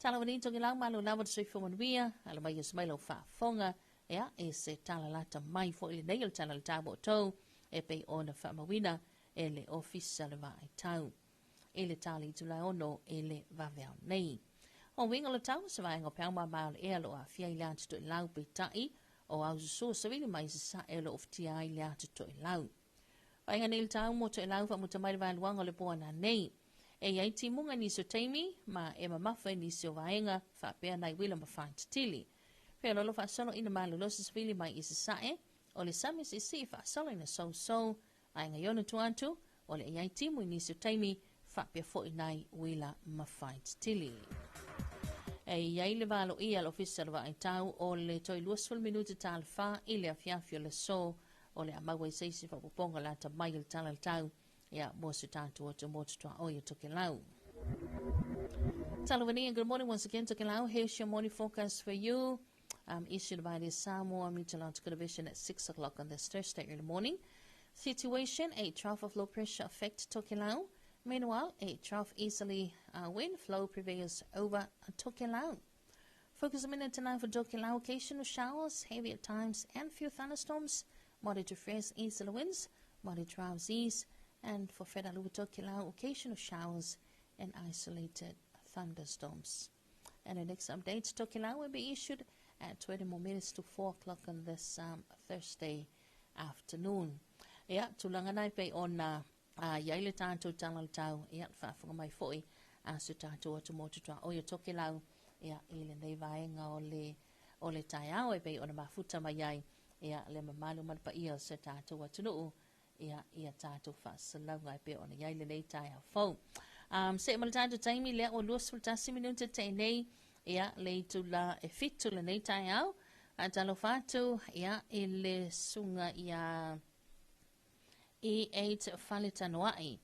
talawani to gilang malu lawat sui fo monwia ala mai smilo fa fonga ya e se talalata mai fo ile nei talal tabo to e pe ona fa mawina ele official vai tau ile tali tula ono ele vavel nei o winga le tau se vai ngopang ma mal e lo a fia ila to lau pe tai o au so se vile mai sa e lo of ti ila to lau vai nga nil tau mo to lau fa mo te mai vai luanga le pona nei e ai ti munga ni so taimi ma e ma mafa ni so vai nga fa pe nai wila ma fa tili pe lo fa solo ina mal lo se vile mai is sa e o le sami se si fa solo ina so ai nga yonu tuantu o le ai ti mo ni so taimi fa pe fo nai wila ma fa tili e iai le valo ia l'official va tau o le toi luasful minuti tal fa ile afiafio le so o le amawa seisi fa poponga la ta mai tal tau ia mo su tanto o te motu tua o ia toke lau. Talavani, good morning once again toke lau. Here's your morning forecast for you. Issued by the Samoa Meteorological Division at 6 o'clock on this Thursday early morning. Situation, a trough of low pressure affect Tokelau. Meanwhile, a trough easterly wind flow prevails over Tokelau. Focus a minute tonight for Tokelau. Occasional showers, heavy at times, and few thunderstorms. Moderate to fresh easterly winds, moderate troughs east. And for Fedalu Tokelau, occasional showers and isolated thunderstorms. And the next update, Tokelau will be issued at 20 more minutes to 4 o'clock on this Thursday afternoon. Yeah, tulanganay pe on yaile tanto tangal tau ya fa mai foi asu tanto to moto to o Tokelau ya ile nei vai nga ole taiao e pe on mafuta mai ai ya le mamalu man pa ia se tanto wa tunu ya tanto fa salanga pe on yaile nei taiao fo se mal tanto taimi le o los fultasi minuto te nei ya le tu la e fitu le nei taiao atalo fatu ya ile sunga ya E8 Whaletanoai.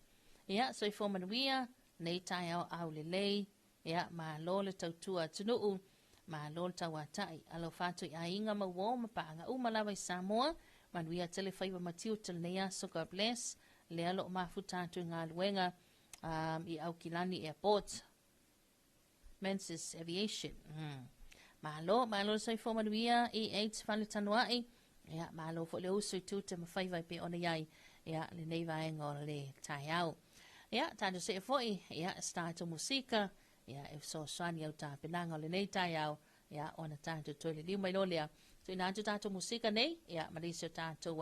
Ia, so I forman wia, nei tai au lelei, ia, ma lole tautua tunuu, ma lole tawatai, alo fatu I inga ma wo ma panga umalawa I Samoa, man wia telefaiwa matiu tel nea, so God bless, le alo mafutatu ngā luenga, I au Kilani Airport, Menzies Aviation. Ma lo so I forman wia, E8 Whaletanoai, ia, ma lo fo le usu tu te mawhaiwai pe ona iai, ia le nei vai ngol le taiao ia tanto se foi ia starto musika ia e so swani au ta penanga le nei taiao ia ona tanto to le mai lolia so ina tanto musika nei ia malisio tanto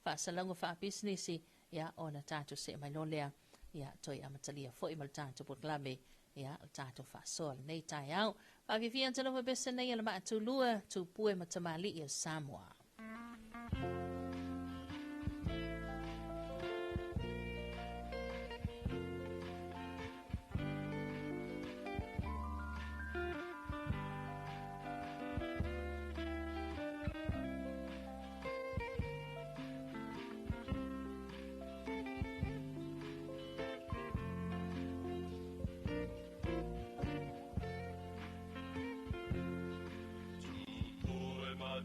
fa salongo fa business ia ona tanto se mai lolia ia to ia matalia foi mal tanto por clave ia tanto fa sol nei taiao pa vivian tano fa bese nei ala ma tu lua tu pue matamali ia Samoa.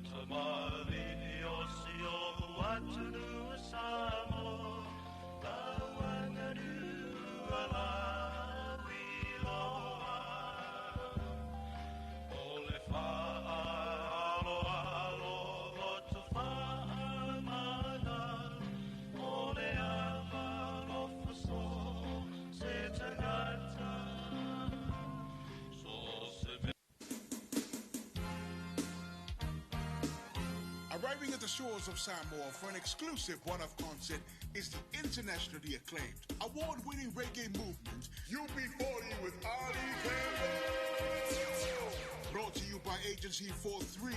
Tomorrow Arriving at the shores of Samoa for an exclusive one-off concert is the internationally acclaimed, award-winning reggae movement, UB40 with Ali Campbell. Brought to you by Agency 43,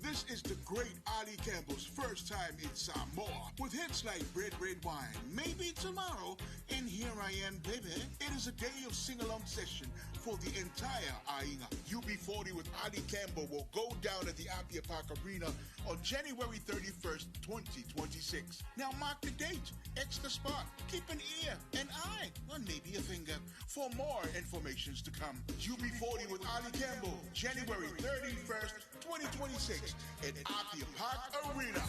this is the great Ali Campbell's first time in Samoa. With hits like Red Red Wine, Maybe Tomorrow, and Here I Am Baby, it is a day of sing-along session for the entire Ainga. UB40 with Ali Campbell will go down at the Apia Park Arena on January 31st, 2026. Now mark the date, extra spot, keep an ear, an eye, or maybe a finger for more informations to come. UB40 with Ali Campbell, January 31st, 2026 at Apia Park Arena.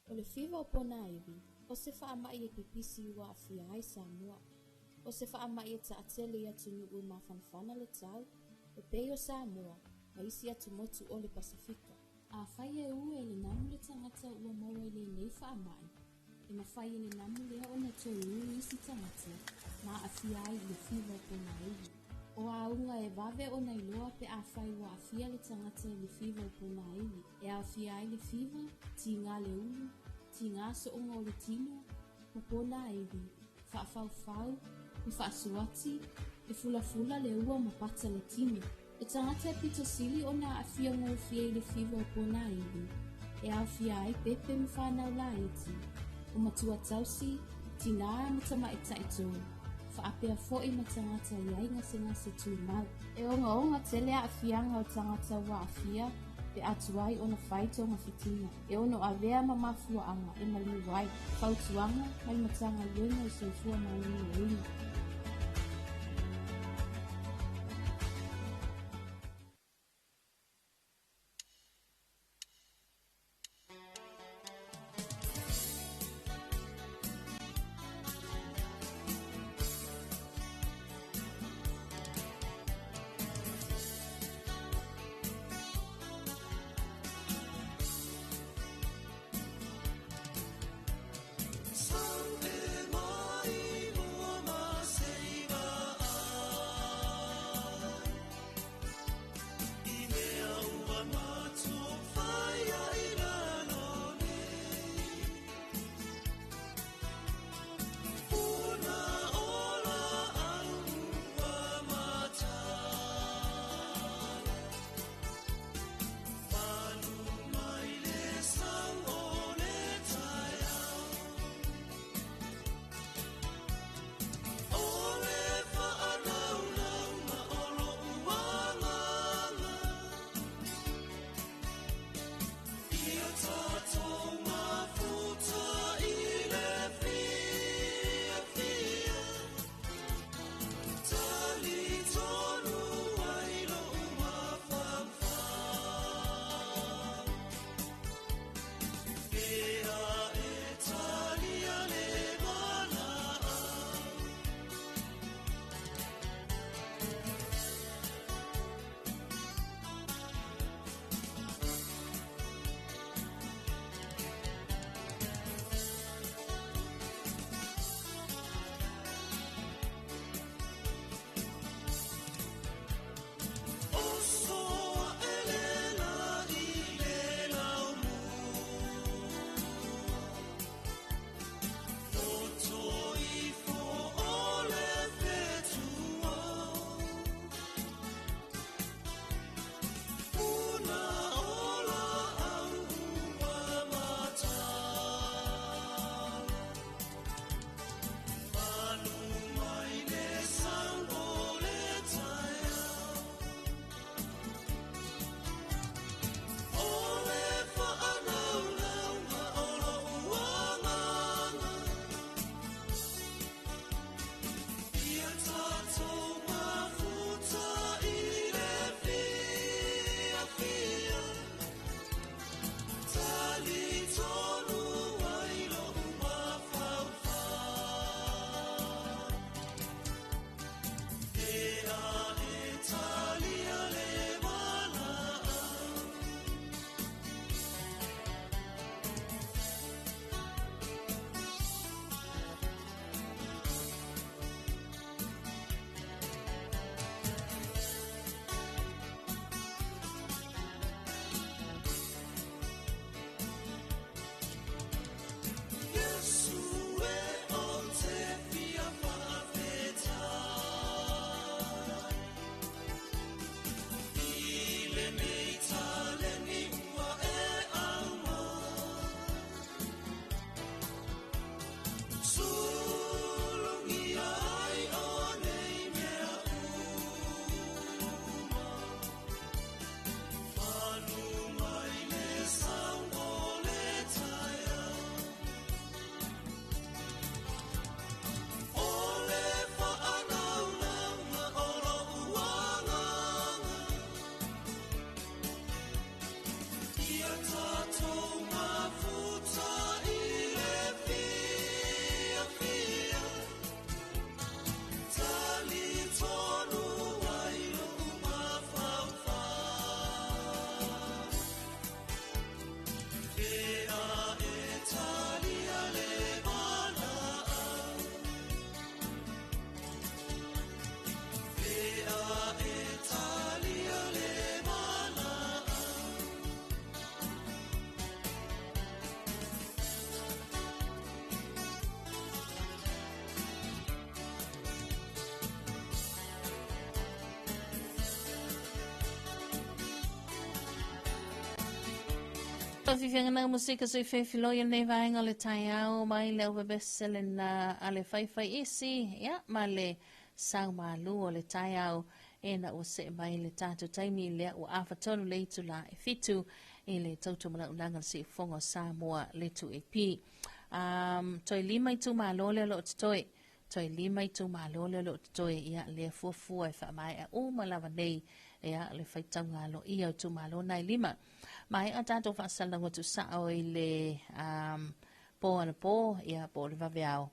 O le fiva o pona iwi, o se whaamai e pipisi ua awhia ai Samoa. O se whaamai e taatele i atu nuu ma whanwhana le tau, e pei o Samoa, ma isi atu motu o le Pasifika. A whai e ue le namu le tangata ua maua i le nei whaamai. E ma whai e le namu lea o na tō ui isi tangata, ma awhia ai le fiva o pona iwi. O a unga e vave o nei loa pe a whai wa awhia le tangata le fiva o pona iwi. E a awhia ai le fiva, ti ngā le ulu, ti ngā so unga o le tino, ma pona iwi, whaafau-fau, i whaasuati, e fula-fula le ua ma pata le tino. E tangata e pito sili o na awhia ngō fia i le fiva o pona iwi. E a awhia ai pepe mi whanau la eti, o matua tausi, ti ngā matama e taito. Whaapea fo i matangata i ai ngase tui mau. E onga tele a awhianga o tangata wa awhia, pe atuai o na whaito ngā whitina. E ono a vea ma mafua anga e mali wai. Whautuanga mai matanga ienga i soifua mai ui. Fifianga na musika so fefilo ya ne vaenga le taiao mai le ovebesele na ale fai isi ya male sau malu o le taiao e na o se mai le tatu taimi le o afatonu le itu la e fitu e le tautu mana unanga si fonga Samoa le tu e pi. Toi lima i tu malo le lo toi. Toi lima i tu malo le lo toi ia le fuafua e wha mai a umalawa nei ia le whaitanga lo ia tu malo nai lima. Mai a tato whaasala ngotu sao i le po ana po ia po le vaveao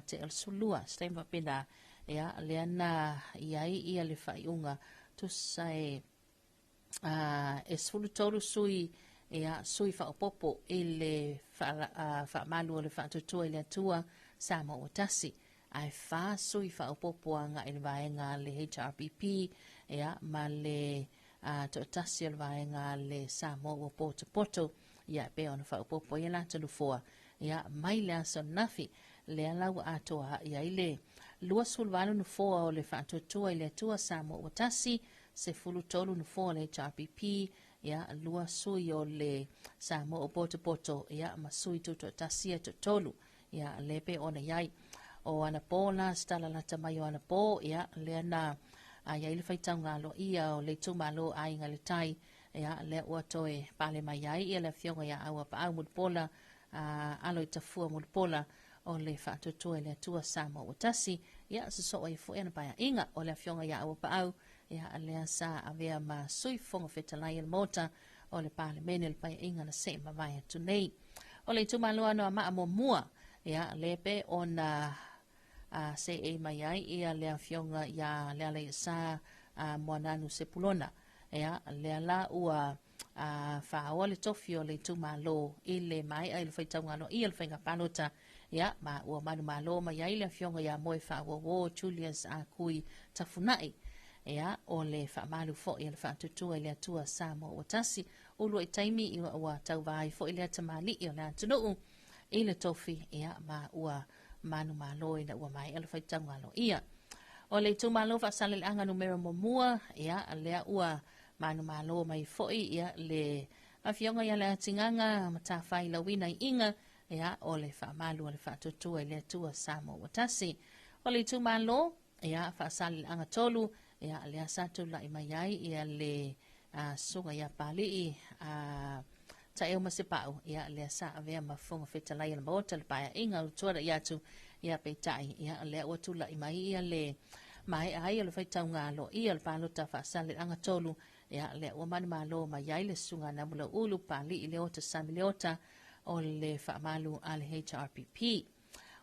te el sulua stemma pina ia le ana ia le whaiunga tu sai e sulu toru sui ia sui whaopopo i le whaamalu o le whaatutua i le atua Samoa Tasi ai wha sui whaopopo anga i le vaenga le HRPP ia ma le to tasi al vaenga le Samoa poto ia pe ona whaopopo ia la talufua ia mai le aso nafi le alau atoa ia ile lua sulvalu no foa o le whaatutua i le atua Samoa Tasi se fulu tolu no foa le HRPP ia lua sui o le Samoa poto ia ma sui tuto tasi to tolu ia lepe ona iai o ana po la stala la tamai o ana po ia le ana ia ile faitanga lo ia o le tumalo ai nga le tai ia le ua toe pale mai ai ia le fionga ia au pa au mulpola alo itafua mulpola o le whaatutua le atua Samoa Tasi ia so ai fo ena pa inga o le fionga ia au pa au ia le asa avea ma sui fonga fetalai el mota o le pale menel pa inga na se ma vai tu nei o le tumalo ano ama mo mua ia lepe ona se e mai ai ia le fionga ia le ale sa monanu sepulona ia le ala ua fa o le tofio le tumalo ile mai ai le faitanga no ia le fainga palota ia ma ua manu malo mai ai le fionga ia moi fa wo Julius kui tafunai ia o le whaamalu fo i le whaatutua i le atua Samoa Tasi ulu i taimi i ua tau vai fo i le atamali i o le atunuu i le tofi ia ma ua manu malo i na ua mai ele whaitanga alo ia. O le tu malo whaasale le anga numero momua ia lea ua manu malo mai fo i ia le awhionga ia le atinganga mata whai la wina i inga ia o le whaamalu o le whaatutua i le atua Samoa Tasi. O le tu malo ia whaasale le anga tolu ia le asatu la imayai ia le sunga ia pali i ta eo masipau ia le asa avea mafunga fetalai ala maota le paia inga utuara ia tu ia peitai ia le watula imai ia le mai ai le faitau ngalo ia le palota whaasale anga tolu ia le wamani malo mai ai le sunga na mula ulu pali i le ota sami le ota o le whaamalu a le HRPP.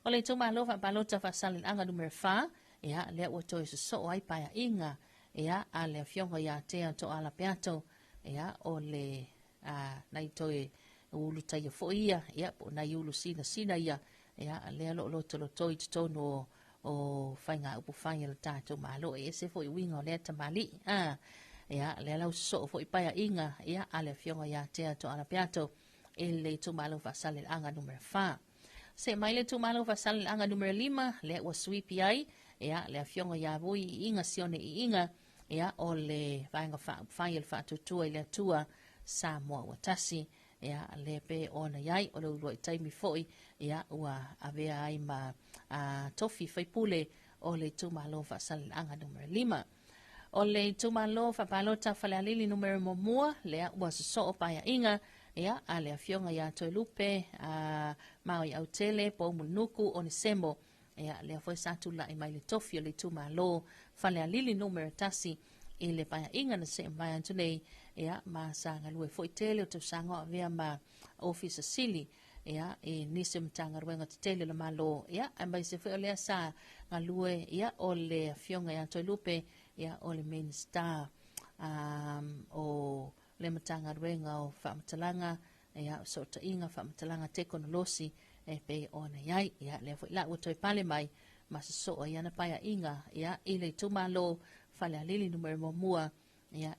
O le tumalo whapalota whaasale anga numero 4 ia le wato isu so ai paia inga ia a le fionga ia tea to ala peato ia o le nai toe ulu tai fo ia po nai ulu sina ia le lo toi tono o fainga upu fainga le tato malo se fo i winga le tamali le lau so fo i paia inga ale fionga ia te to ana piato le tu malo fasale anga numero 5 se mai le tu malo fasale anga numero 5 le wa sweep ai le fionga ia voi inga sione i inga o le fainga fa tutua ile tua Samoa Tasi lepe ona yai o lo taimi foi ua avea ai ma tofi faipule o le tumalo fasal anga numero 5 o le tumalo fa palota falalili numero momua le ua so paia inga ale afionga ya to lupe mai autele po munuku on sembo le foi satu la mai le tofi o le tumalo falalili numero tasi ile paia inga na se mai antune ma sanga lue foi tele o te sanga vea ma office sili e nise mtanga ruenga te tele le malo ambai se foi ole sa ngalue o le fionga ya to lupe o le main star o le mtanga ruenga o famtalanga so ta inga famtalanga tekonolosi pe ona yai le foi la o to pale mai ma so na paia inga ile tumalo fale alili numero mua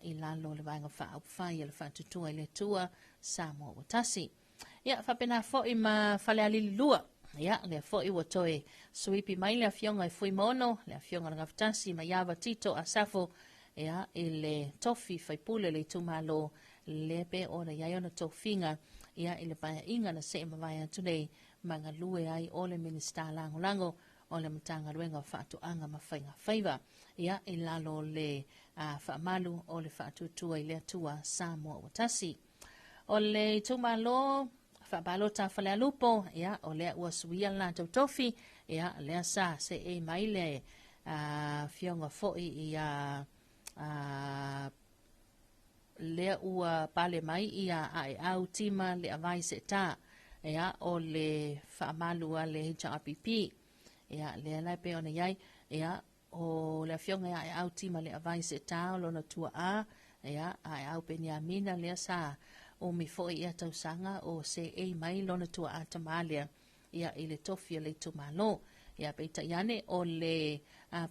ilalo le vanga fa le fa tutua ile tua Samoa Tasi fa pena fo i ma fale alili lua le fo i wotoe suipi mai le fionga i fui mono le fionga nga ftasi ma yava tito asafo ile tofi fai pule le tumalo lepe ona yayona tofinga ia ile paia inga na se mawai today manga lue ai ole minista lango ole mtanga ruenga fatu anga mafainga favor ia ilalo le faamalu ole fatu tua ile tua Samoa Watasi ole tumalo fabalota fale lupo ia ole wasuia la tofi ia le sa se e maile fionga foi ia le ua pale mai ia ai au tima le avai se ta ia o le faamalu a le HRPP ia le lai pe ona iai ia o le fionga ia ai au tima le avai se ta o lona tua a ia ai au pe ni amina le sa o mi foi ia tausanga o se e mai lona tua a tamalia ia ile tofia le tumalo ia pe taiane o le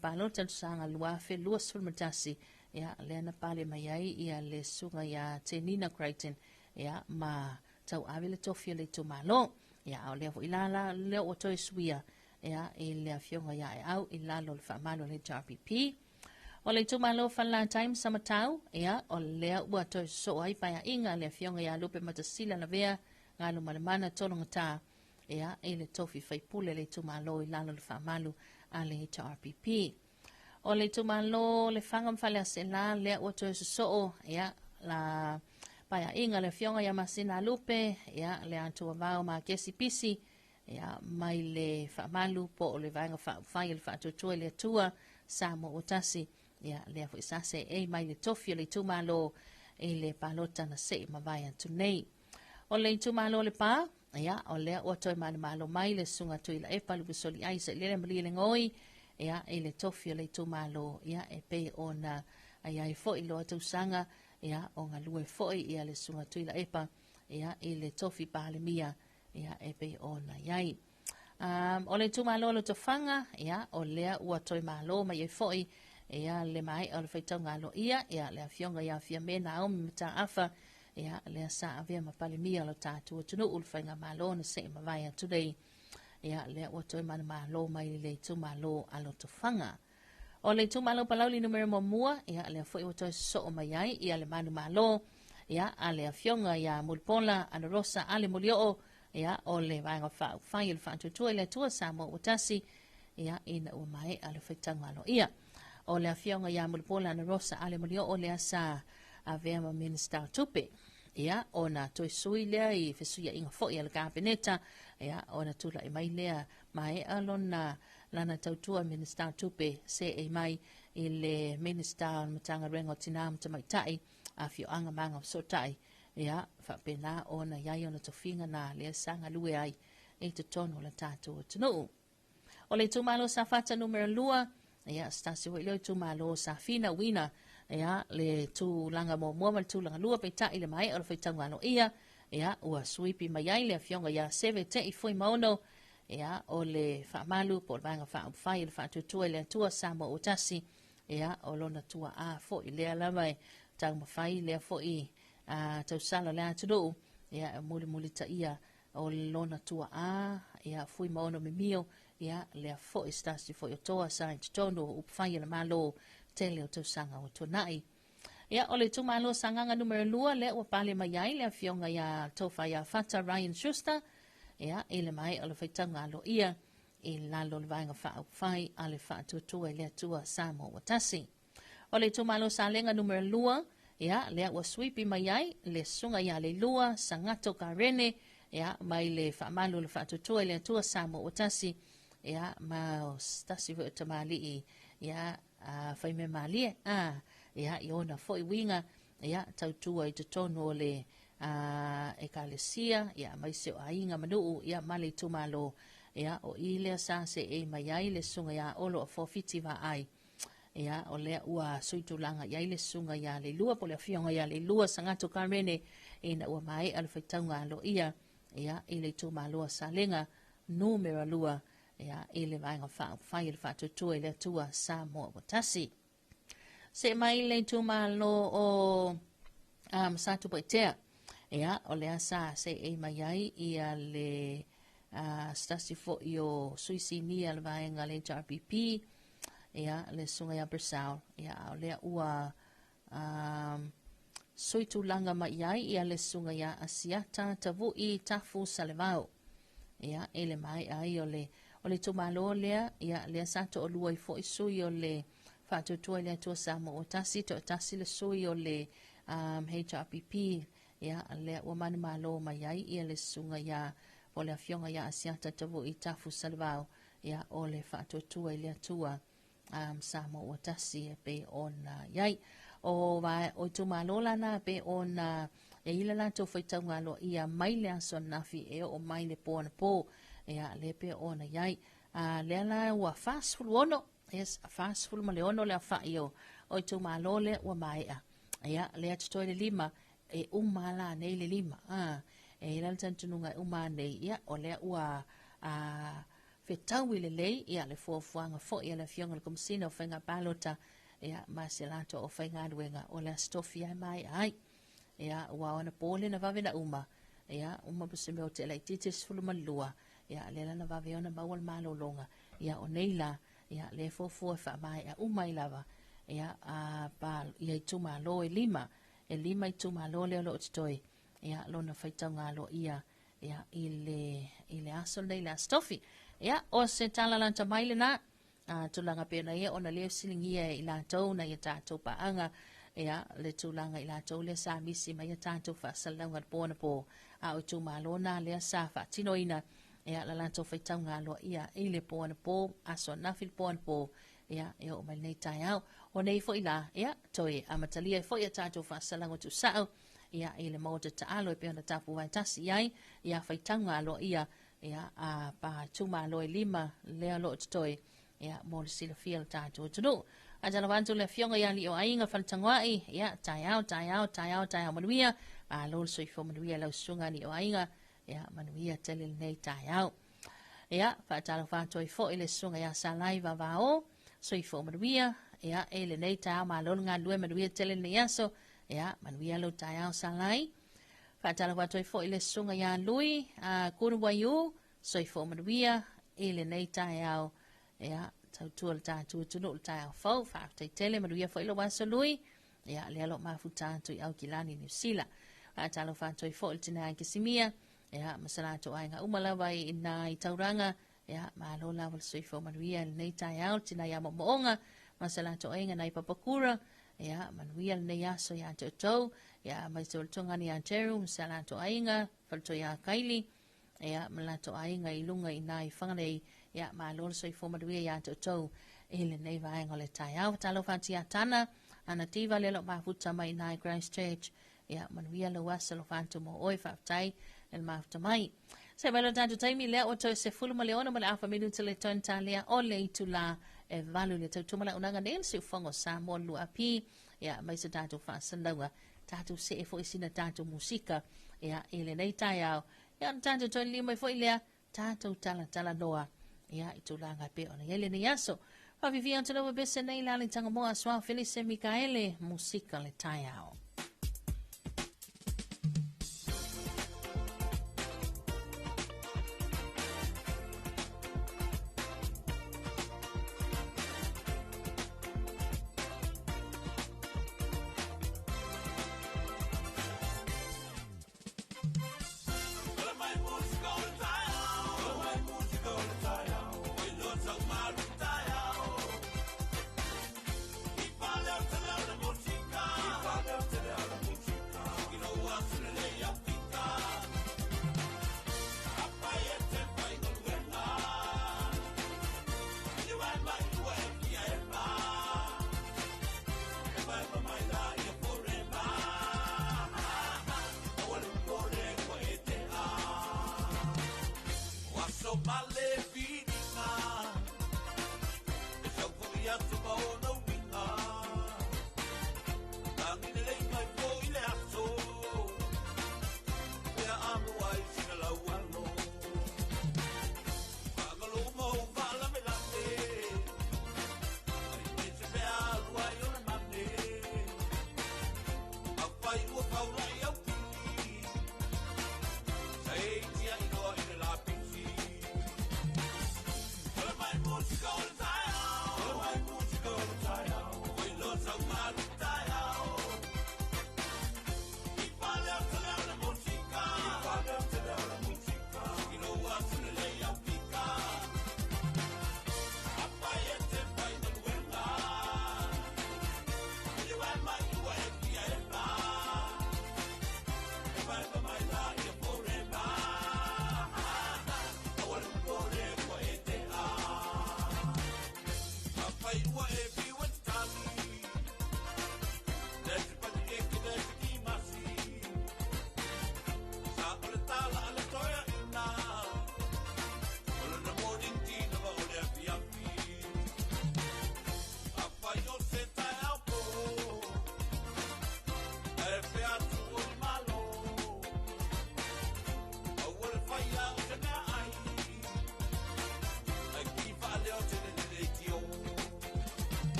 palota tausanga luafe luas fulmatasi ia le na pale mai ai ia le sunga ia Tenina Creighton ia ma tau avile tofia le tumalo ia o le vo ilala le o toi suia ia ile fionga ia au ilalo le famalo le JRPP o le tumalo fala time samatau ia o le ua toi so ai pa inga le fionga ia lupe matasila na vea ngalo malemana tolongata ia ile tofi faipule le tumalo ilalo le famalo ale JRPP o le tumalo le fanga mfale asela le ua toi so ia la paya inga le fionga ya masina lupe ya le antua vao ma kesi pisi ya mai le faamalu po le vanga fai le fatutua le tua Samoa Watasi ya le afu isase e mai le tofi le tumalo e le palota na se mavaya tunei o le tumalo le pa ya o le otoi malo mai le sunga tuila e palu bisoli aisa le mali le ngoi ya e le tofi le tumalo ya e pe ona ai fo ilo tusanga ia o ngā lue foi ia le sunga tuila epa ia i le tofi pahalemia ia e pei ona iai. O le tumalolo tofanga ia o lea ua toi malo mai e foi ia le mai o le whaitau ngalo ia le afionga ia fia mena au mi mata afa ia le sa avia mapalemia lo tātua tunu ulwhainga malo na se mawai today ia le ua toi mana malo mai le tumalo alo tofanga. O le tumalo palauli numero mamua ia le foi o toi so mai ai ia le manu malo ia ale afionga ia mulpola ana rosa ale mulio ia o le vanga fa fai le fantu tu le tua Samoa Watasi ia ina o mai ale faitangalo ia o le afionga ia mulpola ana rosa ale mulio o le asa avema minister tupe ia ona toi sui lea i fesuia inga foi ia le kabineta ia ona tula i mai lea mai alona lana tautua minister tupe se e mai i le minister matanga rengo tina mtamaitai a fio anga manga sotai ia whapena ona iai ona tofinga na le sanga lue ai e te tono la tātua tunu. O le tumalo sa fata numero lua ia stasi wa ilo tumalo sa fina wina ia le tu langa mo mua tu langa lua pe tai le mai o le whaitangano ia ua swipi mai ai le fionga ia seve te i fui maono ia o le faamalu po le vanga faamafai le faatutua le atua Samoa Watasi ia o lona tua a fo'i lea lava e taumafai lea fo'i tausala le atunuu ia muli taia o lona tua a ia fui maono mimio ia lea fo'i stasi fo'i o toa sa i tonu o upafai le malo tele o tausanga o tuanai. Ia o le tumalo sanganga numero lua le ua pale mai ai le fionga ia tofa ia fata Ryan Schuster ia ele mai o le whaitanga alo ia i lalo le vaenga whaupawhai a le whaatutua i lea tua Samoa Watasi. O le tumalo sa lenga numero lua ia lea ua swipi mai ai le sunga ia le lua sangato ka rene ia mai le whaamalu le whaatutua i lea tua Samoa Watasi ia ma o stasi vio tamali i ia whaime malie ia i ona foi winga ia tautua i te tono o le ekalesia ia mai se o ainga manuu ia male tumalo ia o ile sa se e mai ai le sunga ia olo o fofiti va ai ia o le ua suitulanga ia le sunga ia le lua po le fionga ia le lua sangato karmene ina ua mai al faitanga alo ia ile tumalo salenga numero lua ia ile vanga fa il fatutua ile tua Samoa Watasi se mai le tumalo o satu poitea ia o le asa se e mai ai ia le stasi fo io suisinia le vaenga le JRPP ia le sunga ia Bresau ia o le ua soitulanga mai iai ia le sunga ia asiata tavu I tafu salevau. Ia ele mai ai o le tumalo lea ia le sato o lua I fo isui o le whatutua lea tua sama o tasi to tasi le sui o le HRPP ia lea ua mani malo mai ai ia le sunga ia o le afionga ia asiata tavu I tafu salevau ia o le whatutua lea tua sama o tasi e pe ona iai. O vai o tu malola na pe ona e ila la to foi tanga lo ia mai le aso nafi e o mai le pona po ia le pe ona iai le la wa fast food ono es fast food ma le ono le fa io o tu malole wa mai ia le to le lima e umala nei le lima e ila tantunga uma nei ia o le ua fetau le lei ia le fuanga fo ia le fionga le komsina fenga balota ia maselato o fainga duenga o le stofia mai ai ia wa ona pole na vave na uma ia uma busime o te lai titis fulu malua ia le na vave ona mawal malo longa ia o neila ia le fofo fa mai a uma ilava ia pa ia tuma lo e lima I tuma lo le lo toi ia lo na faitanga lo ia ile aso nei la stofi ia o se tala lanta mai le na tulanga pena ia ona le silingia I la tau na ia tātou paanga ia le tulanga I la tau le sa misi mai ia tātou whasalanga pōna pō o tūmalona le sa whatinoina ia la lantou whaitanga loa ia I le pōna pō aso nafil pōna pō ia o mai nei tai au o nei fo ila ia toi amatalia fo ia tātou whasalanga tu sao ia I le mauta taalo pe ona tapu vai tasi iai ia whaitanga loa ia pa tūmalo lima lea lo toi ia mo le sila fia le tātou tunu. A jala wantu le fionga ia li o ainga whantangoai, ia tai au manuia, lo le soifo manuia lau sunga ni o ainga, ia manuia tele le nei tai au. Ia, whaatalo whaatoi fo le sunga ia salai vavao, soifo manuia, ia le nei tai au ma lo ngā lue manuia tele le iaso, ia manuia lau tai au salai. Whaatalo whaatoi fo le sunga ia lui, kuru waiu, soifo manuia, le nei tai au, ia tautua le tātua tunu le tai au fau, whaaftai tele manuia fo ilo waso lui, ia le alo mafu tātu I au kilani New Zealand. Talo whātoi fo le tina kisimia, ia masalato ainga umalawa I na I tauranga, ia malo lawa le soifo manuia le nei tai au, tina ia moonga, masalato ainga na I papakura, ia manuia le nei aso ia tautou, ia maiso le tonga ni Anteru, masalato ainga, falto ia kaili, ia malato ainga I lunga I na I whanganei, ia malo le soifo manuia ia tautou, le nei vaenga le tai au, talo whatia tana, ana tiva le lo mafuta mai na I Christchurch, ia manuia le wasa lo whantu mo oi whaftai, le mafuta mai. Se mai lo tantu taimi lea o tau se fulu ma leona ma le awha minuta le tonta lea o le itu la e valu le tau tumala unanga ne se ufongo sa mo lu api, ia mai se tatu whasandaunga, tatu se e fo isina tatu musika, ia ele nei tai au, ia tatu toi lima fo ilea, tatu tala noa, ia itu la ngape ona ele ni yaso. Wavivi antolo bese nei la le tanga moa swa Felice Mikaele, musika le tai au.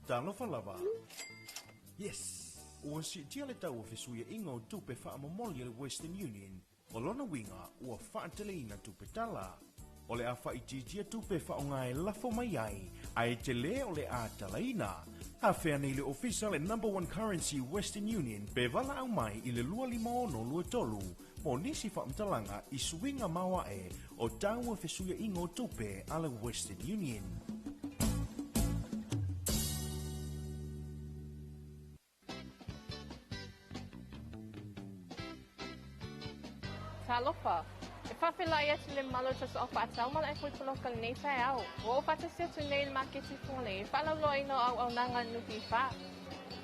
Talofa lava. Yes. Ua si tia le tau fesuia ingo tupe wha amamoli le Western Union. O lona winga ua whaateleina tupe tala. O le a whaititia tupe wha o ngai lafo mai ai. Ai te le o le a talaina. Hawhea nei le official and #1 currency Western Union. Pe wala au mai i le 250 mo nisi whaamtalanga i suinga mawa e o taua fesuia ingo tupe ala Western Union. Talofa. E whawhila ia te le malo tas o whaatau mala e whaipulokang nei tai au. O whaatasia tu nei marketi fune e whalalua ino au nanga nupi wha.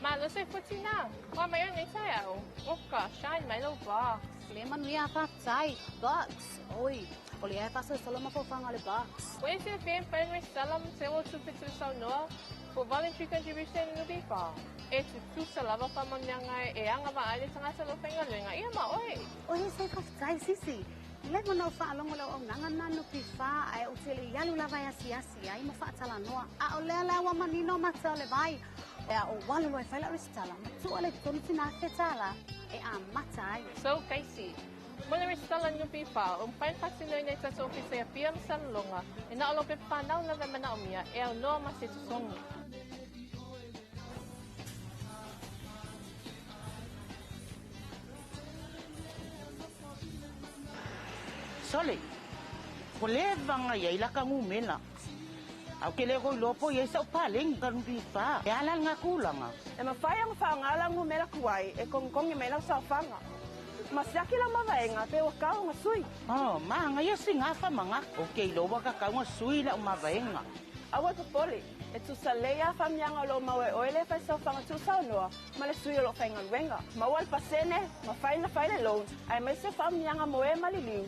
Malo se whatina. Wa mai nei tai au. Oka, shine Milo box. Le manuia whaatai, box. Oi, o le e pasa salama fofanga le box. Wei se when whenwe salam te o tupitu sau noa. For voluntary contribution nupi wha. E tu salava whamanyanga e anga wa aile tangata lo whenga luenga. Ia ma oi. Oi, se whaatai sisi. Le mana o whaalongo leo au nanga nanu pi wha ai o te le ialu lava ia siasi ai ma whaatala noa. A o lea lea wa manino mata o le vai. E a o walu e whaila ristala. Ma tua le tonu tina te tala. E a mata ai. So, Casey. Mula ristala nupi wha. Whain whatino nei tato ofisa pia msalonga. E na alo pe whanau na vemana o mia. E au noa ma se tusongu. Sole, ko le vanga ia ila ka ngumela. Au ke le ko lopo ia sa paling kan pipa. E ala nga kulanga. E mawhaiang whaangala ngumela kuai e kongkong i mela sa whanga. Masiaki la mawaenga te o kau nga sui. Oh, nga ia singa fa manga. O ke loba ka kau nga sui la mawaenga. Awa to poli, e tu sa leia whamianga lo mawe oile whai sa whanga tu sa noa, ma le sui o lo whainga luenga. Mawal pasene, ma whaina whaile loan, ai mai se whamianga moe maliliu.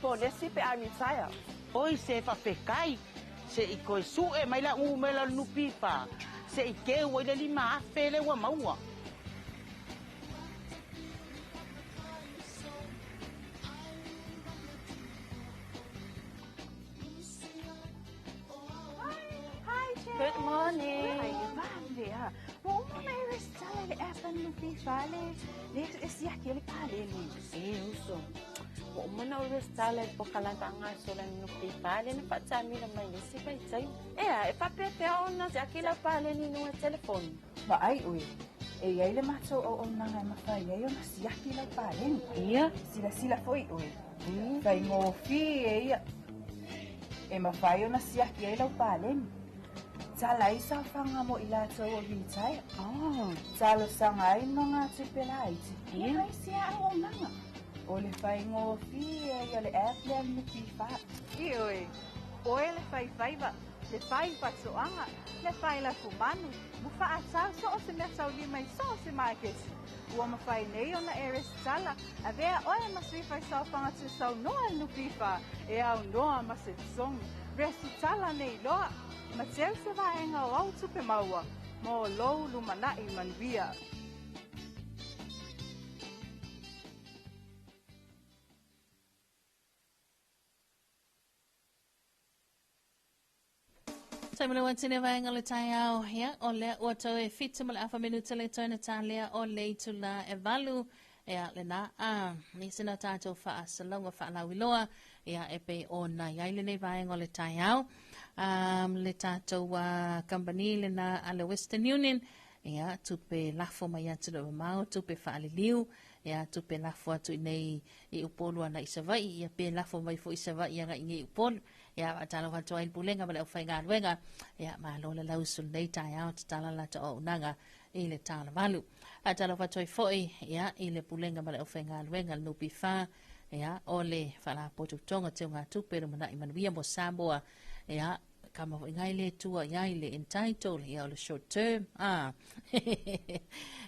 Po nesi pe a retire. Oi se fa pekai. Se i koe su e mai la umela nupi pa. Se i ke ua le lima afele wa maua. Good morning. Ay, vale. Mo may restala le apan nupi fale. Le siya kili pale ni. Uso. O mana o restala po kalantanga sola no pipale na patsami na may nisi pa itsay. E papepe ona si akila pale ni no telefon. Ba ay uy. E ay le macho o na nga mafaya yo na siya kila pale. Iya. Sila foi uy. Kay ngofi e mafayo na siya kila pale. Salay sa fanga mo ila to o bitay. Oh. Salo sa ngay mga tsipelay. Iya. Siya ang nga. Ole fai ngofi e le aple al mukifa. Ioi. Oe le fai ba. Le fai patsoanga. Le fai la fumanu. Mufa asal so o se mesa o limai so o se maikes. Ua mafai nei o na eres tala. A vea oe masui fai sao panga tu sao noa al nukifa. E au noa masit song. Resi tala nei loa. Ma teu se vaenga o au tupe maua. Mo lou lumanai manvia. Taimula watine vaenga le tai au ya o le ua tau e fitu ma le afa minuta le toina talia o le itula e valu ya le na ni sina tātou wha asalonga wha lauiloa ya e pe o na iaile nei vaenga o le tai au le tātou company le na a le Western Union ya tupe lafo mai atu le mau tupe wha aliliu ya tupe lafo atu nei i upolu ana isawai ya pe lafo mai fo isawai ya ngai upolu ya atala watu ai pulenga ma le whainga luenga ya ma lola lausul nei tai au tala la to nanga i le tala valu atala watu ai foi ya i le pulenga ma le whainga luenga nupi fa ya ole fala poto tonga te nga tupe no mana i manuia mo Samoa ya kama ngai le tua ya ile entitled ya le short term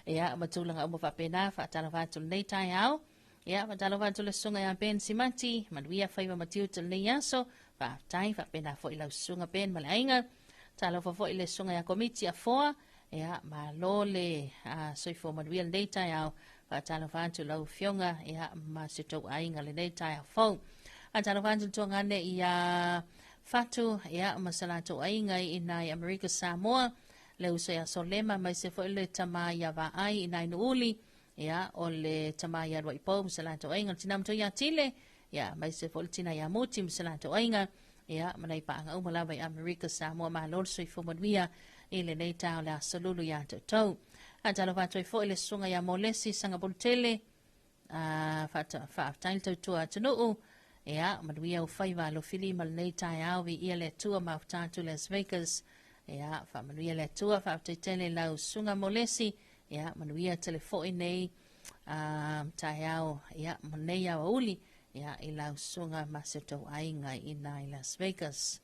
ya matulanga mo fa pena fa atala watu nei tai au ya matala watu le sunga ya ben simati manuia faiva matiu te nei yaso fa tai fa pena fo ila sunga ben malainga talo fo ile sunga ya komiti a foa ya ma lole soifo manuia nei tai au fa talo fantu lau fionga ya ma sito ainga le nei tai fo atalo fantu tonga ne ya fatu ya masala to ainga ina America Samoa le uso ya solema mai se foi le tama ya va ai ina no uli ya o le tama ya roi po msalato ainga tinam to ya tile ya mai se foi tina ya muti msalato ainga ya manai pa nga umala vai America Samoa ma lor soi fo modwia ile nei tau la solulu ya to atalo va toi foi le sunga ya molesi sanga boltele fa tain to atunu ya madwia o faiva lo fili mal nei tai au vi ile tua ma tu Las Vegas ya fa manuia le tua fa tele la sunga molesi ya manuia telefoni nei tayao ya moneia uli ya ila sunga maseto ainga ina Las Vegas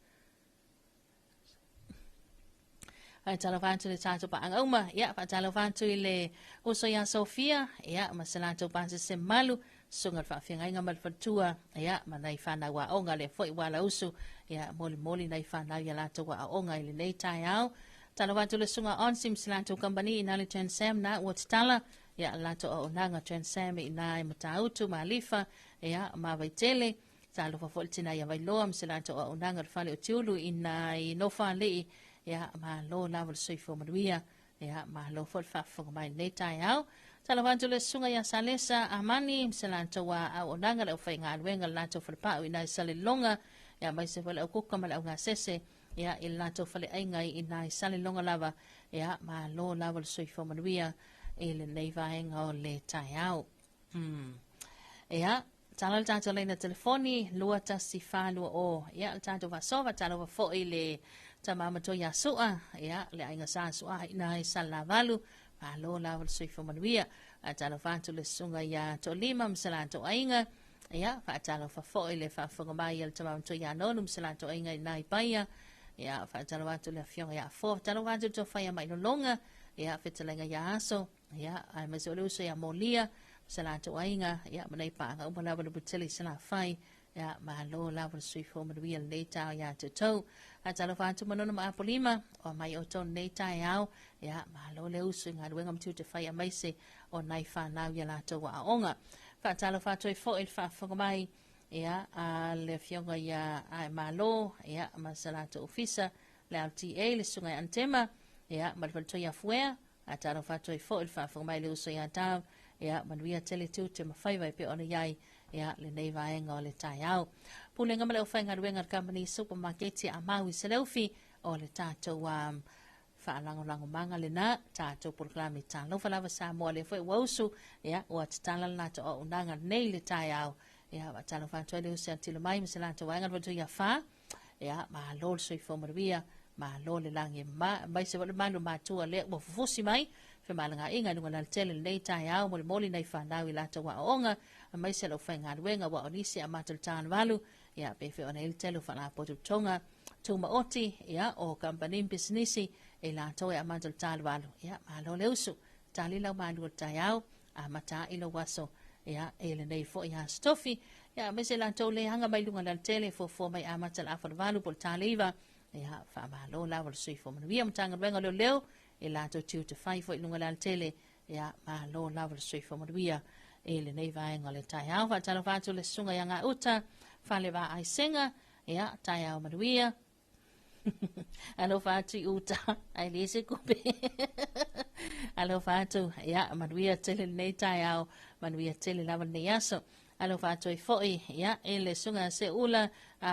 ai talavantu le tato pa angoma ya fa talavantu ile uso ya Sofia ya masalato pa se malu sunga fa finga nga mal fatua ya manai fana wa onga le foi wala usu ya moli nai fana ya lato wa onga ile nei tayao talavantu le sunga on sim slanto company inali ten sam na watala ya lato o nanga ten sam ina matautu malifa ya mawaitele talo fa foltina ya vailo am slanto o nanga fale utiulu ina inofa le ya ma lo lavel soifo madwia ya ma lo fol fa fo mai nei tayao talavantu le sunga ya salesa amani mselanto wa au onanga le ufainga alwenga lato falpa ina sale longa ya mai se fale okuka mala unga sese ya il lato fale ainga ina sale longa lava ya ma lo lava soifo manuia ile neiva enga o le tayao ya talal tato le na telefoni lua tasifalu o ya tato va sova talo va fo ile tamama to ya soa ya le ainga sa soa ina sala valu alo la soifo manuia atalo fantu le sunga ya to lima msalanto ainga ya fa atalo fa fo ile fa fo mai el tamam to ya no msalanto ainga nai paia ya fa atalo fantu le fiona ya fo atalo fantu to fa ya mai no longa ya fitalenga ya aso ya ai mesoluso ya molia msalanto ainga ya manai pa nga umala bulu buteli sala fai ya malo la soifo manuia leta ya to atalo fantu manono ma apolima o mai oton neta yao ya malo le usu ngadwenga mtu te fai amaise o nai fa na ya lato wa onga fa talo fa toi fo il fa fo mai ya le fionga ya ai malo ya masalato ofisa le LTA le sunga antema ya malfalto ya fuea atalo fa toi fo il fa fo mai le usu ya tav ya manuia tele tu te mafai vai pe ona yai ya le nei vaenga o le taiao pulenga male ofenga ruenga company supermarket ya amawi selfie o le tato faalango manga le na tato proklami talo falava sa mo le foi wausu ya o tala na to o nanga nei le taiao ya wa talo fa to le usa tilo mai misela to wanga to ya fa ya ma lol soi fo maria ma lol le langi ma mai se le manu ma tu le mo fusi mai fe malanga inga no na tele le taiao mo moli nei fa na wi la to wa onga mai se lo fenga ruenga wa onisi amatul tan valu ya pe fe ona il tele fa na potu tonga tuma oti ya o company businessi e la to ya amatul tan valu ya ma lo le usu tali la malu taiao amata ilo waso ya ele nei fo ya stofi ya mai se la to le hanga mai lunga la tele fo mai amatul afal valu pol taliva ya fa ma lo la vol sui fo vi am tanga venga lo leo e la to 2 to 5 fo lunga la tele ya ma lo la vol sui fo via ele nei vai ngale tai ha fa talo fa to le sunga yanga uta fa le va ai senga ya tai ha madwia alo fa tu uta ai lese kupe alo fa to ya madwia tele nei tai ha madwia tele la ne yaso alo fa to fo ya ele sunga se ula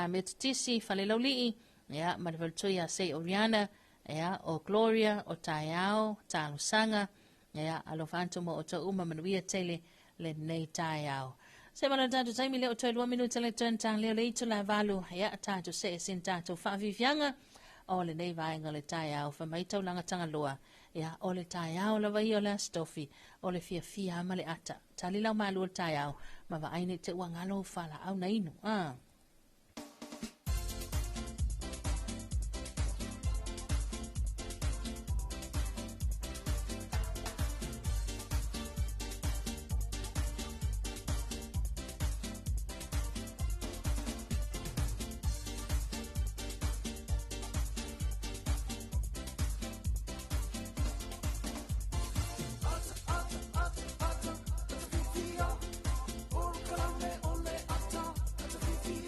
metisi fa le loli ya madvalto ya se Oriana ya o Gloria o Tayao Talusanga ya alofanto mo o to uma manuia tele le nei Tayao se mana tanto taimi le o to 2 minutos le tentang le leito la valu ya tanto se sintato fa vivianga o le nei vainga le Tayao fa mai tau langa tanga loa ya o le Tayao la vai o la stofi o le fia male ata talila malu o Tayao ma va aine te wangalo fala au na inu Ata, ata, ata, ata, ata, ata, ata, ata, ata, ata, ata,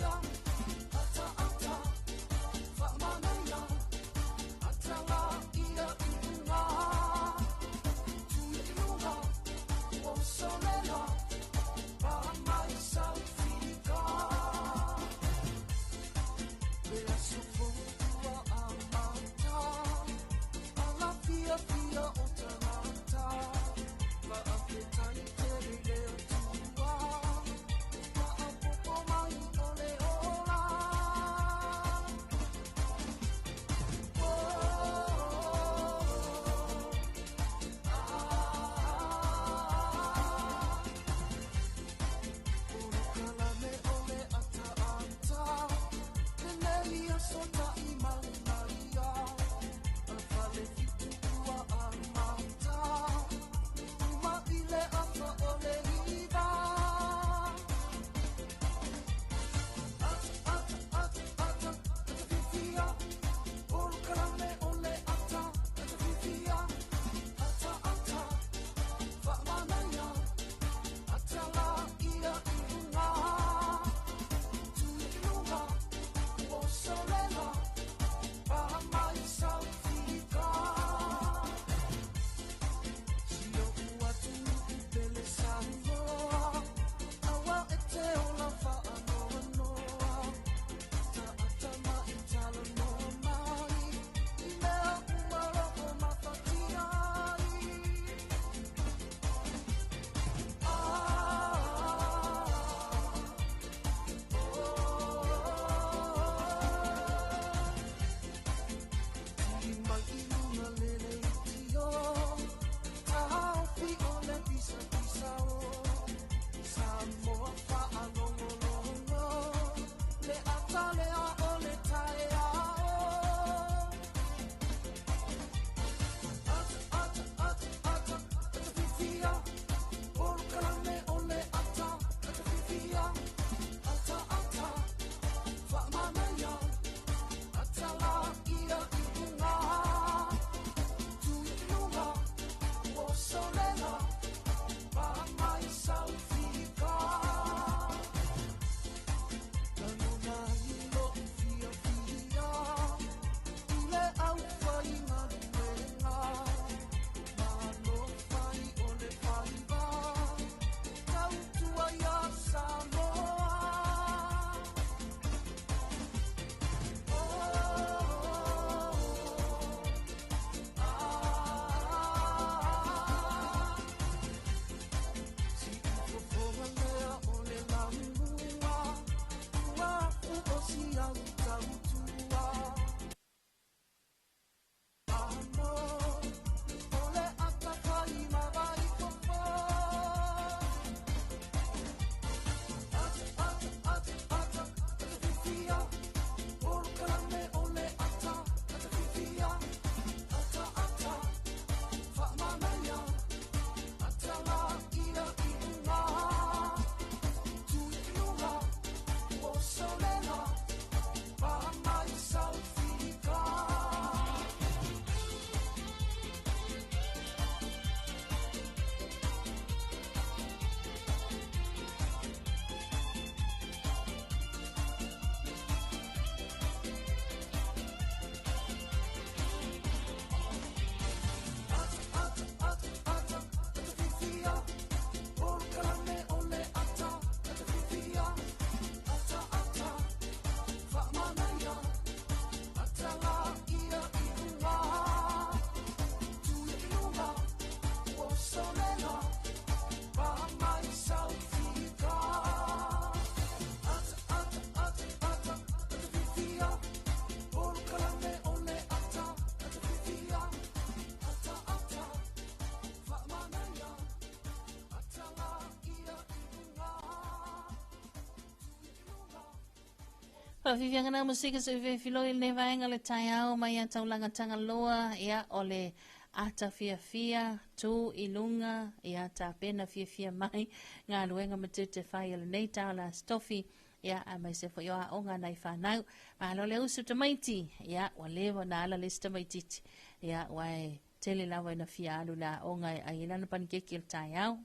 Whawhiwhianga na musika sa uwewhilo il ne vaenga le tai au mai a taulanga tanga loa ia o le ata fia tu ilunga ia ta pena fia mai ngā luenga matute whai le nei tau la stofi ia a mai se fo yo a onga nai whanau ma lo le usu tamaiti ia wa lewa na ala le tamaititi ia wai tele lawa ina fia alu la onga a ilana panikeki il tai au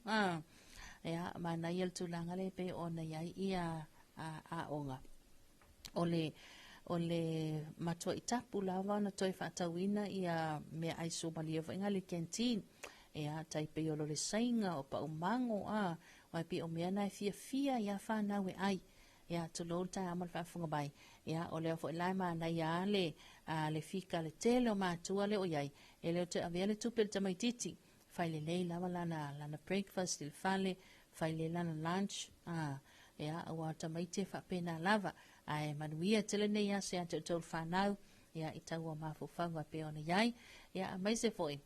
ia ma na il tulanga le pe ona iai ia a onga o le matua i tapu lava na toi whaatauina ia mea aiso malia whainga le kentin ia taipe o le sainga o pa umango wai pe o mea nai fia ia whanau e ai ia tulo tai amal whaafunga bai ia o leo fo ilai maa na ia le fika le tele o mātua le o iai e leo te avea le tupe le tamaititi whai le lei lava lana breakfast il fale whai le lana lunch ia awa tamaiti whapena lava ai manuia tele nei a se ate tol whanau ia i taua mawhawhanga pe ona iai ia mai se foi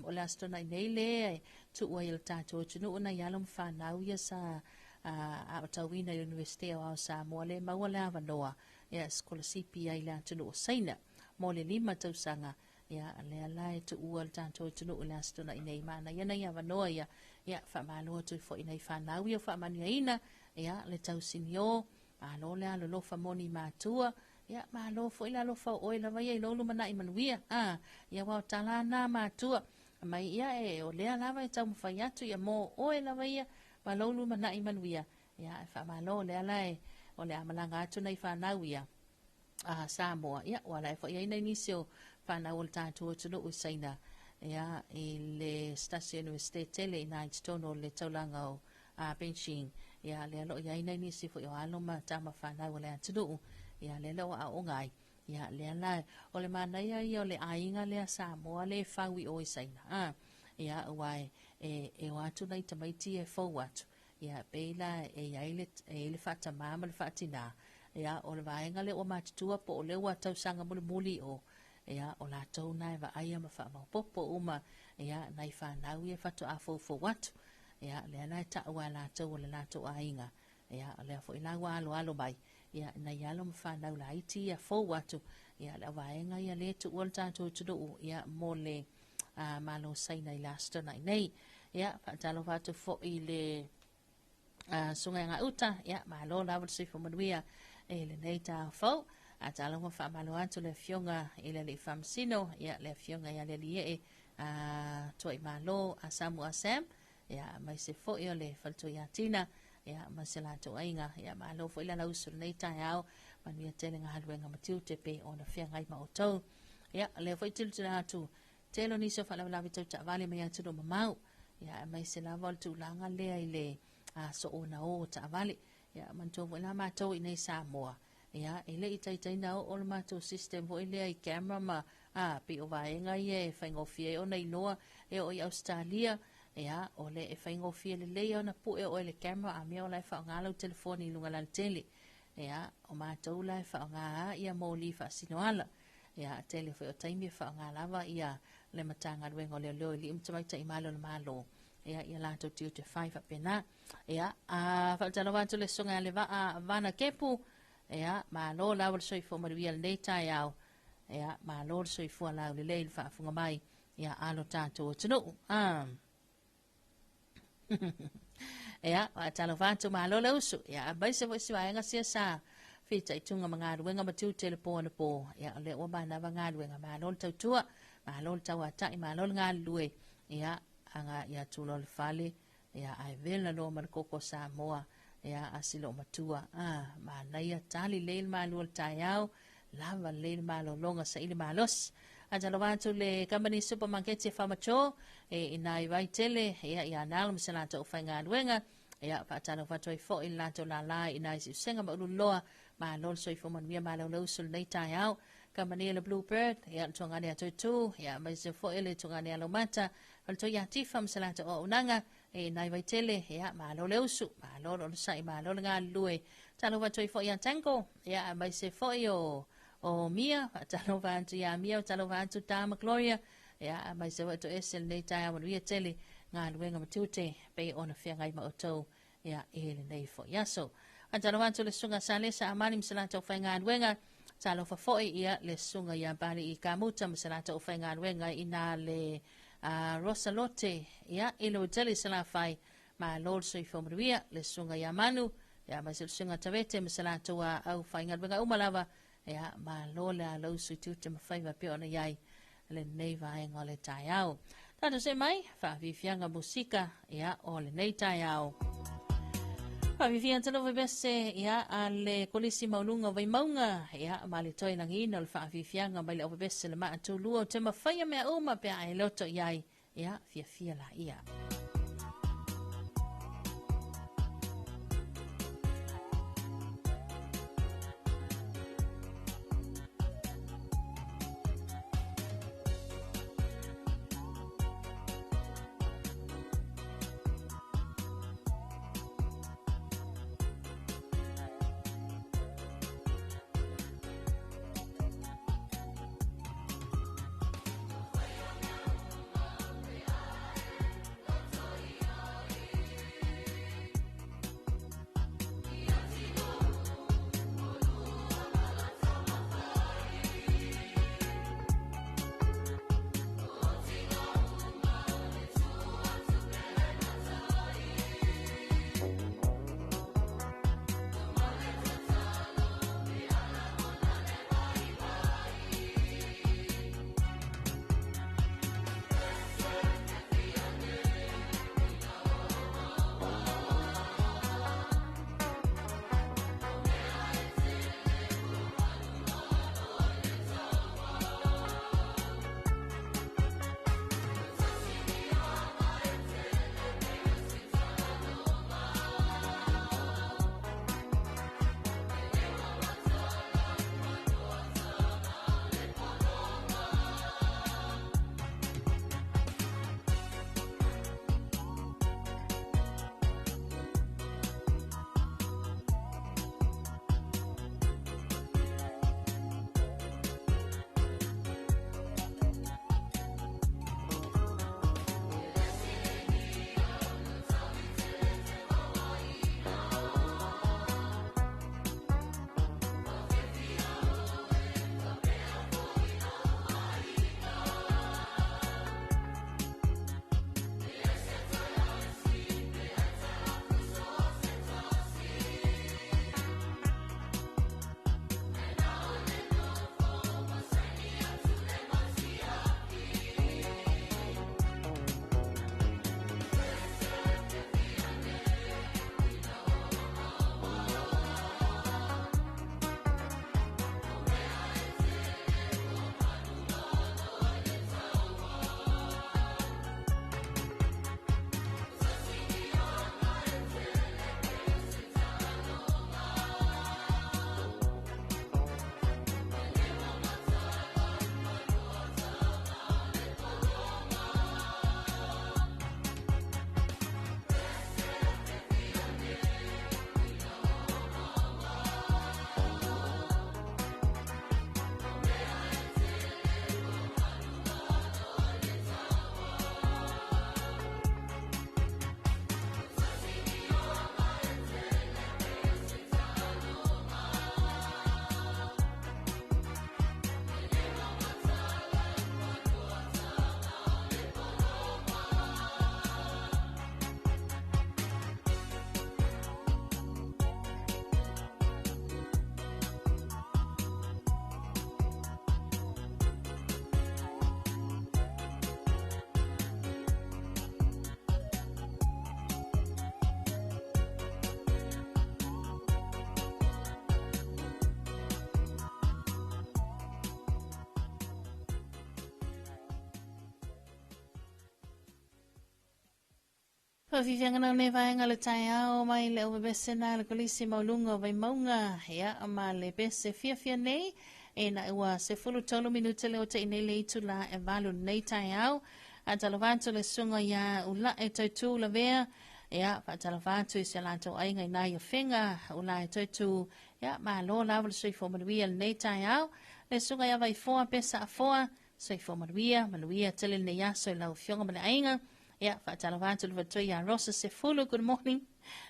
o le astona i nei le tu ua il tātou tunu una i alum whanau ia sa a tauina i University o Samoa le maua le awanoa ia skola sipi ai le tunu o saina mo le 5 tausanga ia le alai tu ua il tātou tunu o le astona i nei mana ia nei awanoa ia whamalua tu fo i nei whanau ia whamania ina ia le tausinio malo le alo lofa moni matua ia malo fo ila lofa o ila vai lo lu mana i manuia ia wa talana matua mai ia o le lava e tau mfai atu ia mo o ila vai malo lu mana i manuia ia fa malo le ala o le amalanga atu nei fa nau ia Samoa ia wala fo ia nei nisio fa nau le tatu tunu usaina ia le station university tele ina tono le taulanga o pension ia le lo ia ina ni sifo yo alo ma tama fana wala tunu ia le lo a ongai ia le la o le mana ia o le ainga le Samoa le fawi o isaina ia wai e watu nei tamaiti e fo watu ia pela ia ile fata mama le fatina ia o le vaenga le o matutua po o le watu sanga muli o ia o la tau nai va aia ma fa ma popo uma ia nai fana ia fatu a fo watu ia le ana ta wala tau le la tau ainga ia le fo ina wa alo bai ia na ia lo mfa na la iti ia fo watu ia le vaenga ia le tu ol tanto tu ia mole malo saina i lasta na nei ia fa talo watu fo i le sunga nga uta ia malo la watu fo manuia e le nei ta fo a talo mo fa malo atu le fionga ile le famsino ia le fionga ia le lie toi malo asamu asam ia mai se fo i le falto ia tina ia masela to ainga ia malo fo ila usul nei tai au manu tele nga halwenga matiu te pe ona fia ngai ma oto ia le fo til tira tu telo ni so fala la vitu ta vale mai atu do mamau ia mai se la vol tu langa le ile so ona o ta vale ia manto wala ma to i nei Samoa ia ile itai na o ma to system vo ile ai camera ma pe o vaenga ie faingo fie ona i noa e o i Australia ia o le e whaingo fia le lea ona pu e o le camera a mea o lai whaonga telefoni lunga lan tele ia o mātou lai whaonga ia mō li whaasinoala ia tele whai o taimi whaonga lava ia le matanga ruengo leo leo li umtamaita i malo le malo ia lato tiu te whai whapena ia whautalo watu le songa le vana kepu ia malo lau le soifo maruia le neitai au ia malo le soifo lau le lei le whaafunga mai ia alo tātou o tunu ia wa talo vatu malo le usu ia bai se voisi vaenga sia sa fita itunga mga ruenga matiu telepone po ia le o bana vanga ruenga malo tautua malo tawata i malo nga lue ia anga ia tulo le fale ia ai vela lo mar koko Samoa ia asilo matua mana ia tali leil malo tayau lava leil malo longa sa ile malos ajalo watu le company supermarket e famacho ina i tele ia nalo misala to fainga luenga ia patalo watu i fo i lato la la ina i senga ma loa ma lol so i fo man mia ma lo sul nei tai au company le bluebird ia tonga ne tu ia mai se fo ile tonga ne lo mata to ia tifam misala to unanga ina i tele ia ma lo usu ma lo sai ma lo nga lue talo watu i fo ia tango ia mai se fo io o mia talo vantu ya mia talo vantu tama gloria ya mai se wato esel nei tai mo ria tele nga luenga matute pe ona fia ngai ma oto ya ele nei fo ya so Atalo vantu le sunga sale sa amani msalata ufainga wenga talo fafoi ia le sunga ya bali i kamuta msalata ufainga wenga ina le Rosalote ia ilo jali salafai ma lord so ifomruia le sunga ya manu ya masil sunga tawete msalata wa au fainga wenga umalava ya ma lola lo sutu mafaiva pe ona yai le neiva ngole tayao tata se mai fa vifianga musika ya ole nei tayao Pavivia talo vebese ya ale kolisi maulunga vai maunga ya mali toi langina le favifianga mai le vebese le ma tulu te mafaya me uma pe ai loto yai ya fia la ia Pavivanga na ne vai ngale tai ao mai le o bese na le kolisi maulunga vai maunga ya ama le bese fia nei e na ua se fulu tolu minute le o te ine le itu la e valu nei tai ao a talovanto le sunga ya ula e toitu la vea ya fa talovanto i se lanto ainga ina ia whenga ula e toitu ya ma lo lawa sui fo manuia nei tai ao le sunga ya vai foa pesa a foa sui fo manuia tele ne ya sui lau fionga male ainga. Ja, fa talvantu le vatoi ya rosa se fulu good morning.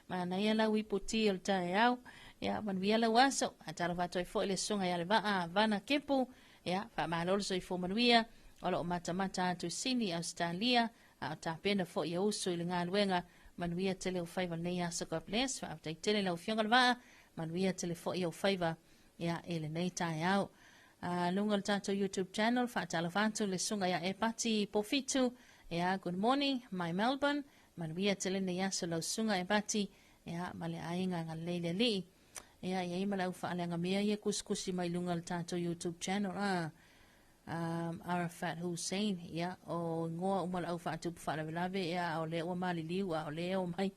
Mana ia lau iputi o le tae au. Ia, manuia lau aso. Atala whatoi fo ile sunga ia le waa vana kepu. Ia, wha mahalolo so i fo manuia. Olo o mata atu sini Australia. A ta pena fo ia usu ili ngā luenga. Manuia tele o whaiva nei aso God bless. Wha au tele lau fionga le waa. Manuia tele fo ia o whaiva. Ia, ele nei tae au. Lunga le tato YouTube channel. Wha atala whatu le sunga ia e pati pofitu. Ia, good morning, my Melbourne. Manuia tele nei aso lau sunga e pati. Ia, male ainga ngā leile li. Ia, ia ima lau wha alenga mea ia kuskusi mai lunga le tato YouTube channel. Arafat Hussein, ia, o ngoa umala au wha atupu wha lawe, ia, o lea ua mali liu, o lea o mai.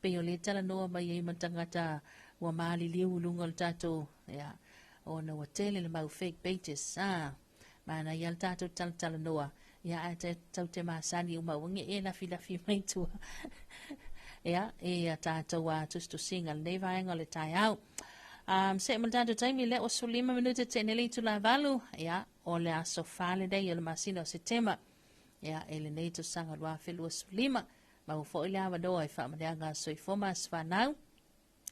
Pe o le tala noa mai ia ima tangata ua mali liu lunga le tato, ia, o na wa tele le mau fake pages, mana ia le tato tala noa, ia, a te tau te maasani uma wange e lafi mai tua. Ia, e a tato wa tustu singa le nevaenga le tai au. Se mo tanto taimi le o sulima minuta te neli tu la valu, ia, o le aso fale dei o le masina o setema, ia, e le neito sanga lua filu o sulima, ma ufo ile awa doa i whamadeanga so i foma swanau,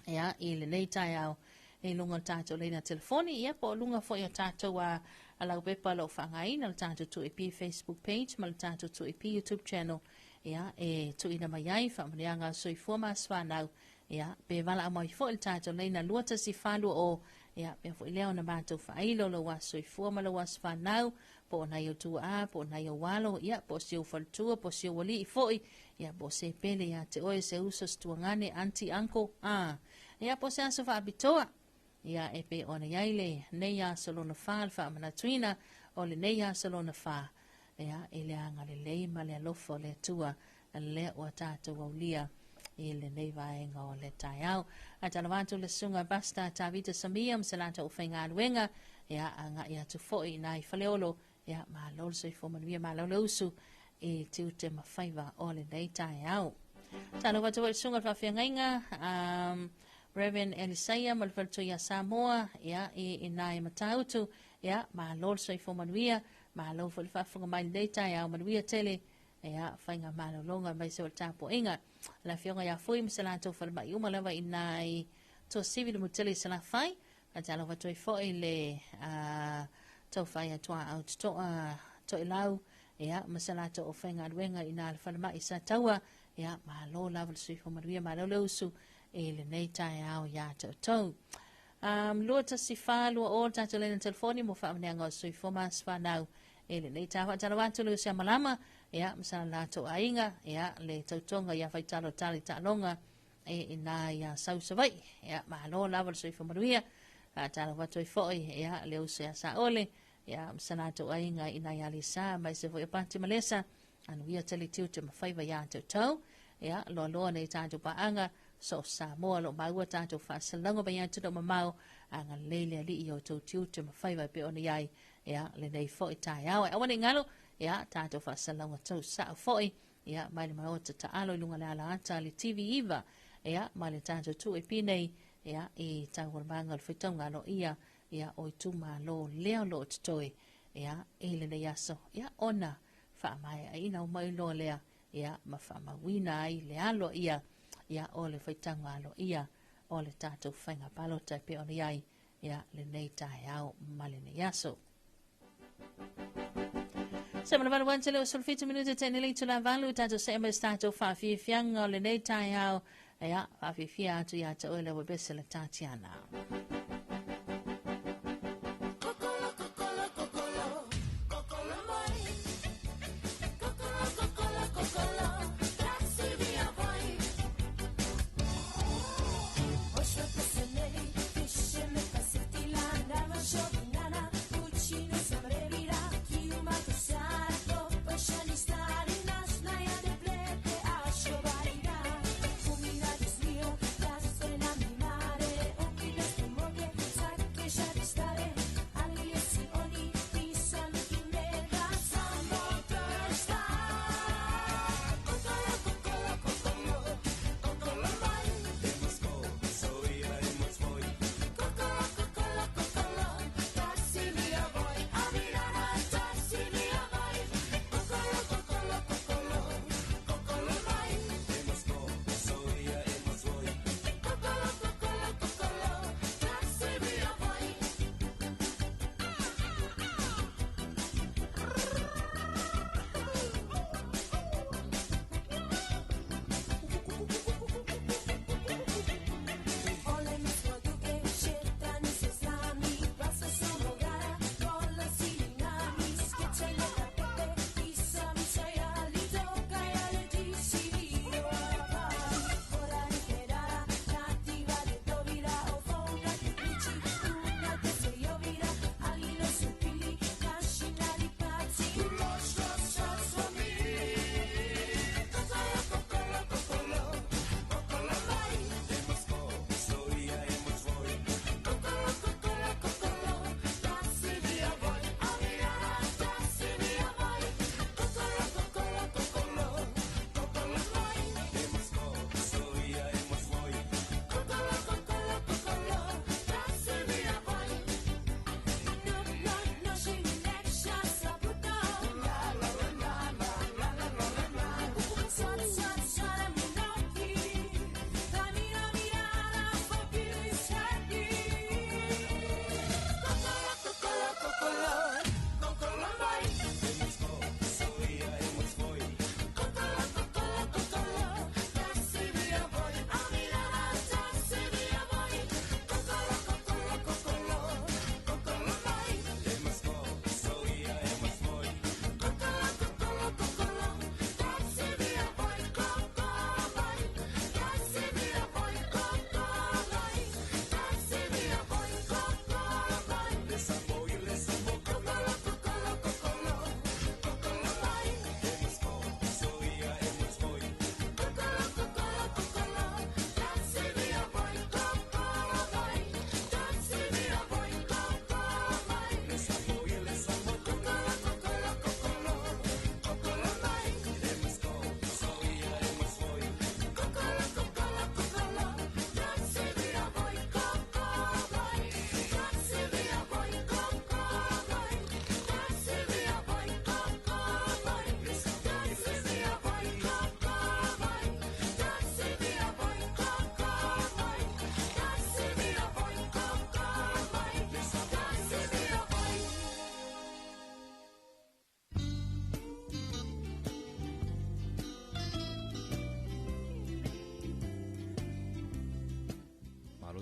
ia, e le neita au, e lunga tato le na telefoni, ia, po lunga fo i o tato wa alau pepa lo whangaina, le tato tu ipi Facebook page, ma le tato tu ipi YouTube channel, ia, e tu ina mai ai, whamadeanga so i foma swanau, ia, pe wala amai fo il tato leina luata si whalu o, ia, pe fo ileo na mātou whailo lo waso i fuama lo waso whanau, po na i tua a, po na i o walo, ia, po si o whaltua, po si o wali i foi, ia, po se pele, ia, te oe se usas tuangane, anti, anko, ia, po se aso whaabitoa, ia, e pe ona iaile, nei a salona wha, wha manatuina, o le nei a salona wha, ia, e le anga le leima, le alofo, le tua, le o tātou au lia, i le nei vaenga o le tai au. A tala watu le sunga basta ta vita samia msalata uwhainga aluenga, ia anga ia tu foi na i whaleolo, ia maa lolo so i fomanuia maa lolo usu, i tiu te mawhaiva o le nei tai au. Tala watu le sunga whawhia ngainga, Reverend Elisaya malwhalto ia Samoa, ia i nai matautu, ia maa lolo so i fomanuia, maa lolo whawhunga mai le nei tai au manuia tele, ia whainga maa lolonga mai se o tapo inga. La fionga ya fui msalato falma yuma lava inai to sivi muteli sala fai atala wa toi foi le to fai atwa out to ilau ya msalato ofenga wenga ina falma isa tawa ya malo lava sui fo maria malo lusu ele nei tai au ya to luata sifalu o tato le telefoni mo fa mnanga sui fo mas fa now ele nei tawa atala wa tu lu sia malama ia msala to ainga ia le tautonga ia faitalo tali talonga e ina ia sausavai ia malo lava so ifo maruia tala watu ifoi ia le usia sa ole ia msala to ainga ina ia lisa mai se foi panti malesa anu ia tali tiu te mafaiva ia to ia lo nei tanto paanga so sa mo lo maua tanto fa salango ba ia to mamau anga lele ali io to tiu te mafaiva pe ona ia ia le nei foi tai au e wani ngalo ia tato fa salanga tau sa foi ia mai le maota ta alo lunga le ala ata le TV iva ia mai le tato tu e pinei ia i tau manga le fitonga lo ia o tu ma lo leo lo toi ia ele le yaso ia ona fa mai ina mai lo lea ia ma fa ma wina ai le alo ia o le fitanga lo ia o le tato fainga palota pe ona ia le nei tai au mai le yaso. Semana valu wantele o sulfito minuto tenili tu la valu tato sema stato fa fi fianga le nei tai au ya fa fi fia tu ya to le webesela Tatiana. Mare,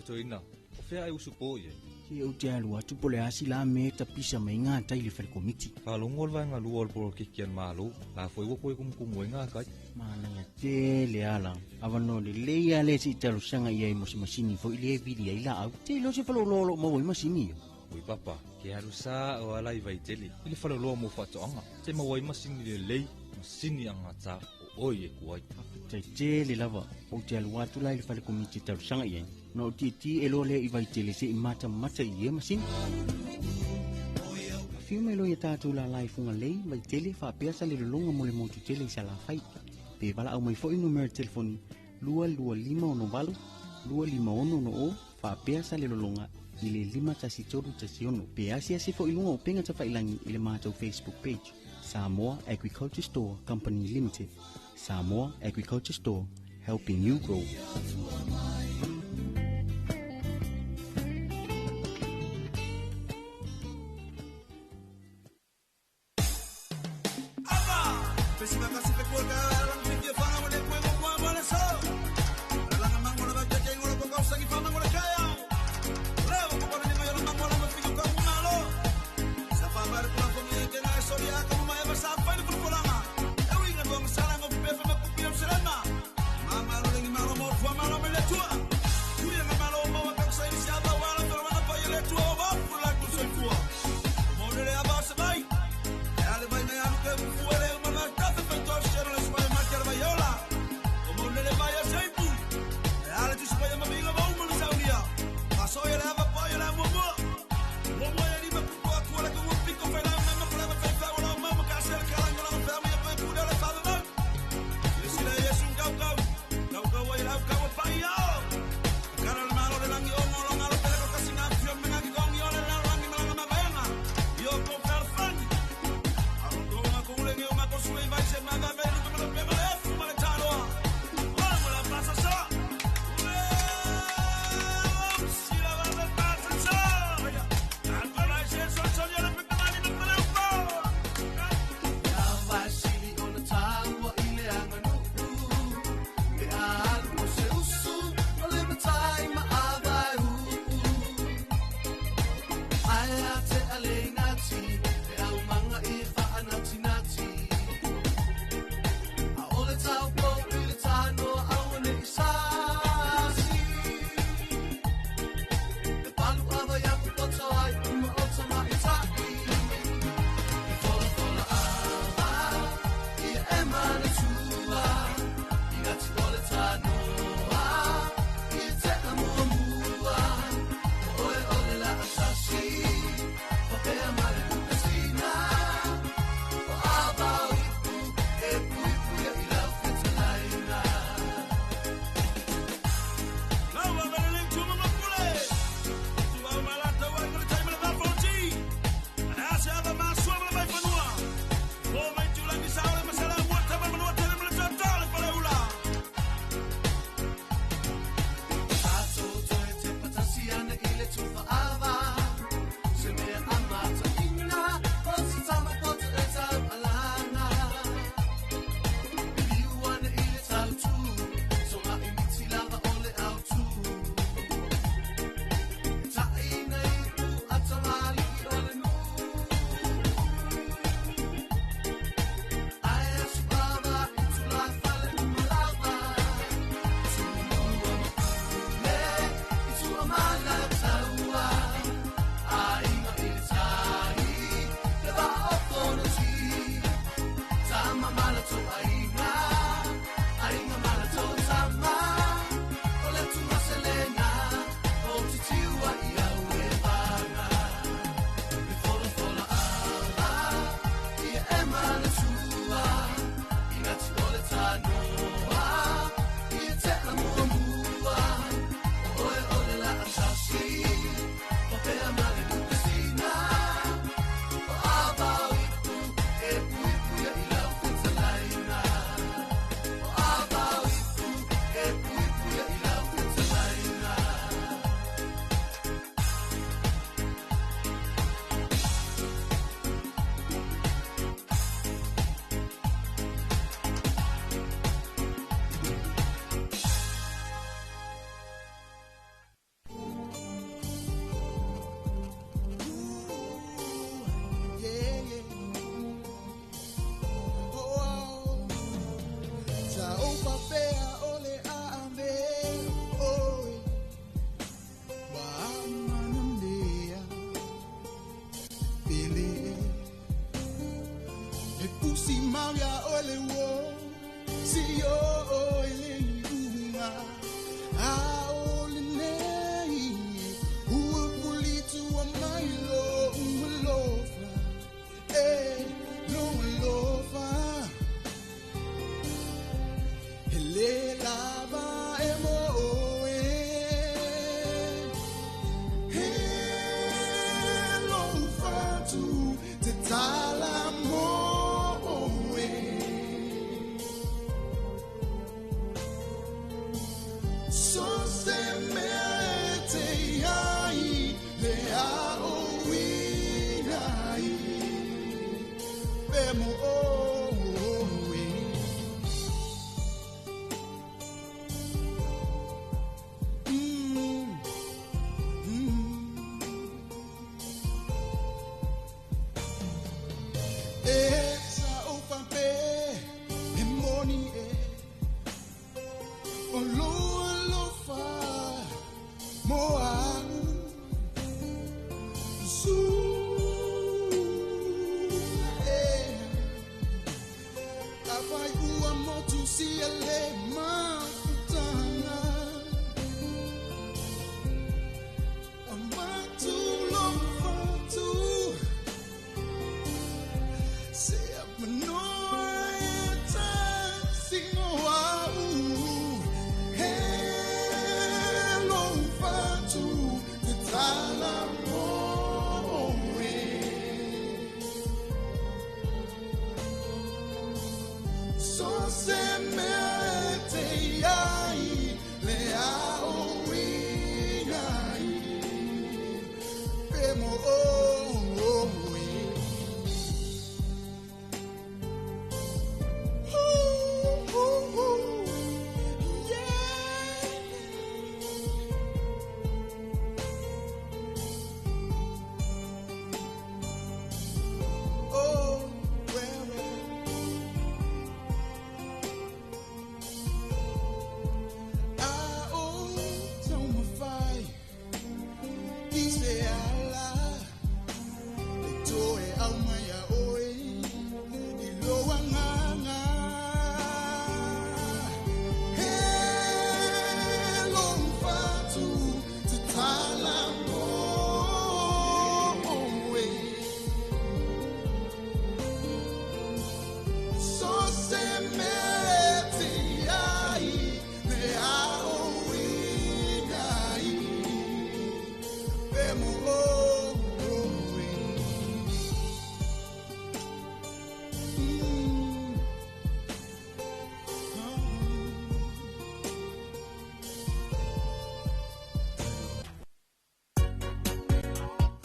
to ina. O fea e usupo ye. Ki o te alua tu pole asi la me ta pisa mai ngā tai le komiti. Ka longol vai ngā luol polo kikian malo. La foi wako e kumkumu e ngā kai. Mananga te le ala. Avano le leia le si talo sanga ia i mosi masini fo ile vidi ai la au. Te lo se falo lolo mo i masini. Ui papa, ke haru sa o ala i vai tele. Ile falo loa mo fatoanga. Te mawai masini le lei, masini anga ta o oi e kuai. Te le lava o te alua tu la ile fale komiti talo sanga ia. No ti e lo le i vai tele se i mata i e masini. Fiu me lo ia tātou la lai funga lei, vai tele wha peasa le longa mo le motu tele i sa la fai. Pe wala au mai fo inu numero telefoni 225 251 o wha peasa le longa i le 5-3-1. Pe asia se fo ilunga o penga ta whailangi i le mātou Facebook page. Samoa Agriculture Store Company Limited. Samoa Agriculture Store, helping you grow. Fire!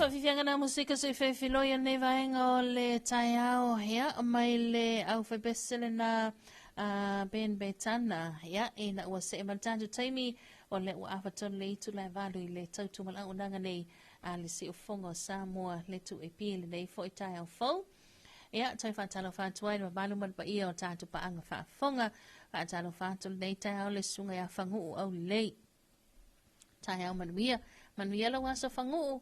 Whawhiwhianga na musika so I whewhiloia nei vaenga o le tai ao hea o mai le au whaibesele na Ben Betana hea e na ua se e maltantu taimi o le ua awhatonu le itu lai valu I le tautu malau nanga nei le si ufonga o Samoa le tu e pili nei fo I tai au fau. Ia, toi whaatalo whaatuai na malu man pa ia o tātu pa anga whaafonga whaatalo whaatulu nei tai au le sunga ia whangu au lei. Tai au manuia la waso whangu.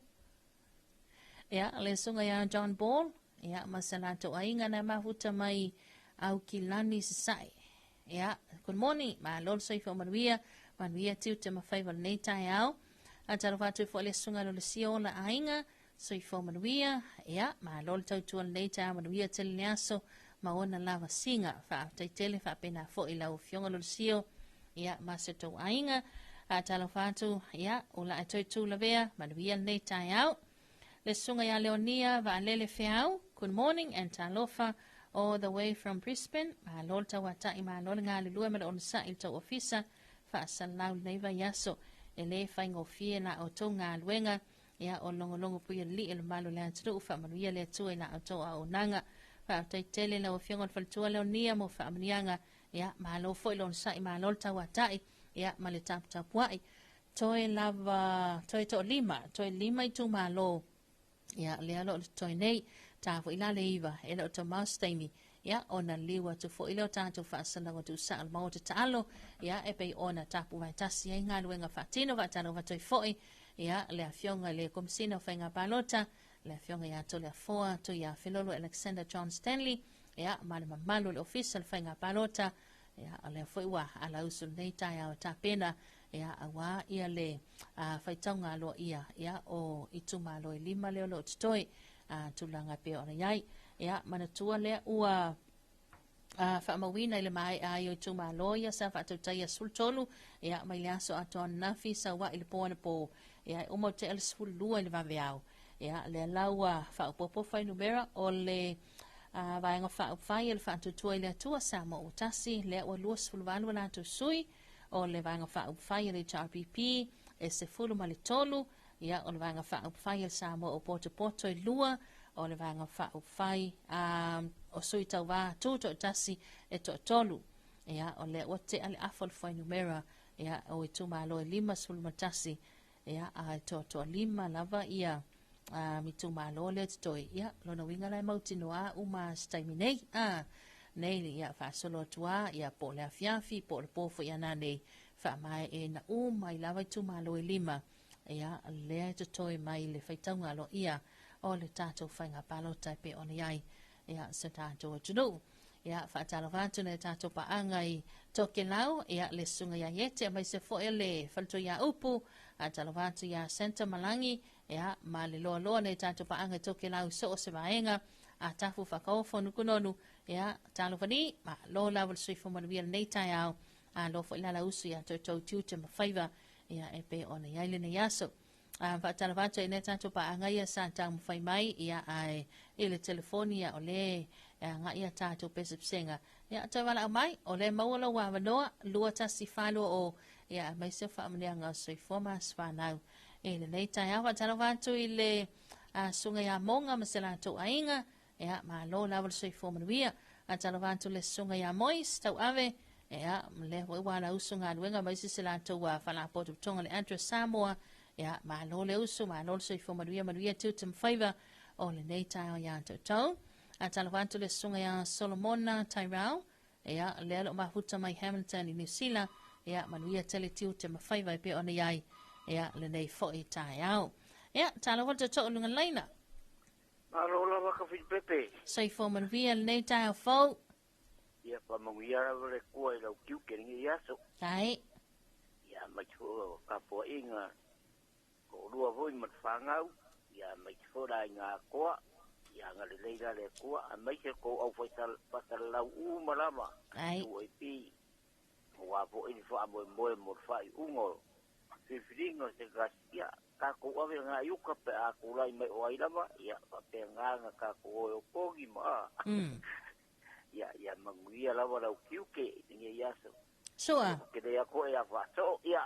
Ia, le sunga ia John Ball. Ia, masalato ainga na mahuta mai au kilani sasai. Ia, good morning. Ma lol soifo manuia tiu te mawhaiwa nei tai au. Atalo whaatu fo le sunga lo le sio la ainga. Soifo manuia. Ia, ma lol tautua nei tai au manuia tele neaso. Ma ona lava singa. Wha taitele wha pena fo I lau fionga lo le sio. Ia, ma se tau ainga. Atalo whaatu. Ia, ula e toitu la vea. Manuia nei tai au. Le sunga ya Leonia va lele feau. Good morning and talofa all the way from Brisbane. Ma lol tawata I ma lol ngā le lua mele on sa il tau ofisa. Fa salau neiva yaso. E le whaingo fie na o tau ngā luenga. Ia o longo puia li il malu le antru. Fa manuia le tue na o tau a o nanga. Fa taitele la o fiongon faltua Leonia mo fa amnianga. Ia ma lo fo ilon sa I ma lol tawata I. Ia ma le tapuai. Toi lava, toi to lima. Toi lima I tu ma lo. Ia lea lo toi nei ta fo ila leiva e lo to mastaimi ia ona liwa tu fo ilo tanto fa sana tu sa mo te talo ia e pe ona tapu vai tasi ai nga luenga fatino va tano va toi foi ia le afionga le komsino fenga palota le afionga ia to le foa to ia filolo Alexander John Stanley ia male malu le official fenga palota ia le foi wa ala usul nei tai au tapena ia awa ia le faitaunga lo ia o ituma lo lima leo lo tutoi tulanga pe ona iai ia manatua le ua whaamawina ile mai ai o ituma lo ia sa whaatautai sultolu ia mai le aso ato nafi sa wa ile po ana po ia umo te ele lua ile vaveau ia le laua whaapopo whai numera o le vaenga whaai ile whaatutua ile atua sa mo utasi le ua lua sfulvalu la tu sui o le vaenga whaai ile HRPP e se fulu mali tolu ia o le vaenga whaai ile sa mo o poto i lua o le vaenga whaai o sui tau wā tūto utasi e to tolu ia o le ua te ale afol whai numera ia o ituma lo e lima sfulmatasi ia a to lima lava ia mitu malo le toi ia lona winga lai mauti noa uma staimi nei nei ia fa solo tua ia po le afiafi po le pofo ia na nei fa mai e na uma i lava tu malo e lima ia le toi mai le faitanga lo ia o le tato fainga palo tai pe ona iai ia se tato tunu ia fa talo vatu ne tato pa angai toke lau ia le sunga ia yete mai se fo ele falto ia upu talo vatu ia Santa Malangi ia ma le loa loa nei tato pa angai toke lau so o se vaenga tafu whakaofo nukunonu ia talo vani ma lo lawa sui fo manuia nei tai au lo fo ilala usu ia tau tiute ma faiva ia e pe ona iai le nei aso fa talo vatu e nei tato pa angai ia sa tau mawhai mai ia ai ile telefonia o le nga ia tato pesipsenga ia tawala mai o le mauala wa vanoa lua tasi falo o ia mai se fa amnia nga soi forma sfanau ele nei tai awa talo vatu ile sunga ya monga masela to ainga ia ma lo lawa soi forma wia talo vatu le sunga ya mois tau ave ia le wala usunga wenga mai se la to wa fala poto tonga le Andrew Samoa ia ma lo le usu ma lo soi forma wia tutum favor o le nei tai ya to talo vantu le sunga ya Solomona Tyrell ia le lo mahuta mai Hamilton i New Zealand ia manuia tele tiu te mawhaiwai pe ona iai ia le nei foi tai au ia talo vantu to lunga laina alo la waka fit pepe sai fo manuia le nei tai au fo ia pa manguia le kua i lau kiu keringi iaso tai ia mai tō kapo inga ko lua voi matwhangau ia mai tō rai ngā koa ia ngale leila le kua a mai se ko au fatal lau malama ai o pi o apo i fa mo fai ungo se fringo se gasia ka ko ave nga yuka pe a ko lai mai o ailama ia pa pe nga ka ko o pogi ma ia manguia la wala kiuke ni ia so ke de ko ia fa so ia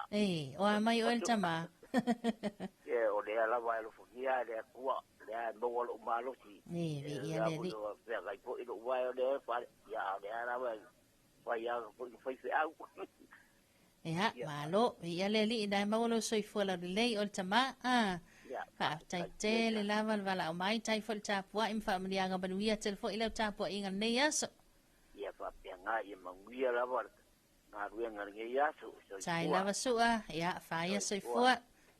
o mai o tama o le ala wa lo funia le kua le no lo malo si ia le ni ya ga po ilo wa le fa ya le ala wa ya po fi au ia malo ia le li dai ma lo soi fo la le o tama fa tai te le lava vala o mai tai fo tapua im fa mlia nga banuia telefo ilo tapua inga nei aso ia fa pe nga ia manguia la wa nga ruia nga nge aso tai lava sua ia fa ia soi fo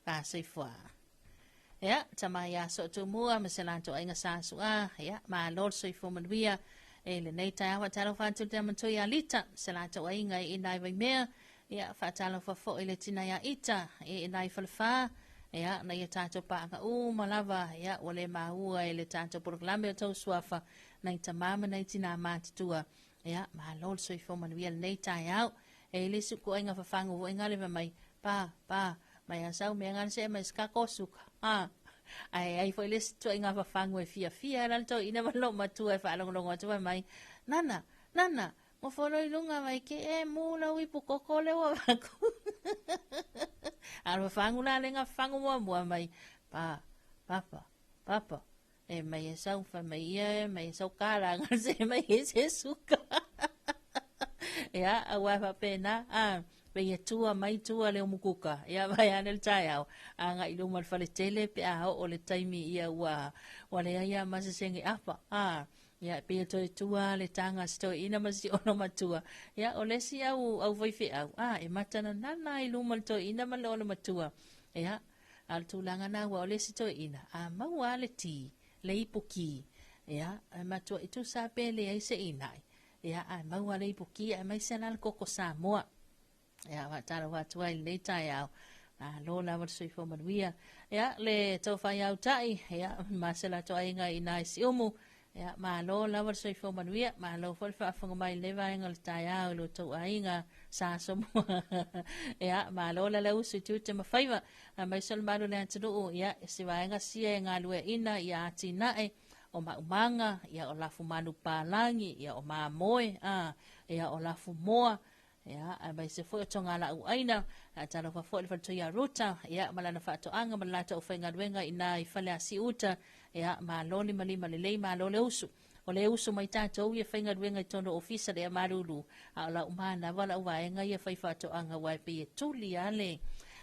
fa soi fo ia tama ia so tu mua maselanto inga sa sua ia ma lor soi fo manuia ele nei tai awa talo fa tu te manto ia lita selanto inga inai vai mea ia fa talo fa fo ele tina ia ita inai falfa ia na ia tato pa nga malava ia ole mahua ele tato programa tau suafa na ita mama na tina matitua ia ma lol soi fo manuia nei tai au ele su ko inga fa fango inga le mai pa mai asau me ngan se mai ska kosuka ai foi le tu inga fa fango e fia la to ina malo matu e fa longo tu mai nana mo folo ilunga mai ke mula wi pu kokole wa ku al fango la lenga fango mo mai papa e mai sau fa mai sau kala ngan se mai se suka ya awa fa pena pe tua mai tua le mukuka ia vai anel tai au anga i lumal fale tele pe a o le taimi ia wa le ia masesenge apa ia pe tua le tanga sto ina masi ono matua ia o le si au vai fe au e matana nana i lumal to ina malo ono matua ia al tulanga na wa o le si to ina maua le ti le ipuki ia matua itu sa pe le ai se inai ia maua le ipuki mai sanal koko Samoa Ia whatara watua i nei tai au. Lo la wat sui fo manuia. Ia le tau whai au tai. Ia masela toa inga i nai si umu. Ia ma lo la wat sui fo manuia. Ma lo fo whaafunga mai lewa inga le tai au lo tau inga sa somu. Ia ma lo la lau sui tu te mawhaiva. Mai sol maru le antanu. Ia si waenga sia ngā lue ina i ati nae. O maumanga. Ia o lafu manu pālangi. Ia o maa moe. Ia o lafu moa. Ya, mai se foi tonga la u aina, tala fa foi fa toya ruta, ya malana fa to anga malata o fenga wenga ina I fale asi uta, ya maloni mali malele malole usu. O le usu mai tato ia fenga wenga tono ofisa de marulu, ala umana wala uaenga ia fai fa to anga wai pe tuli ale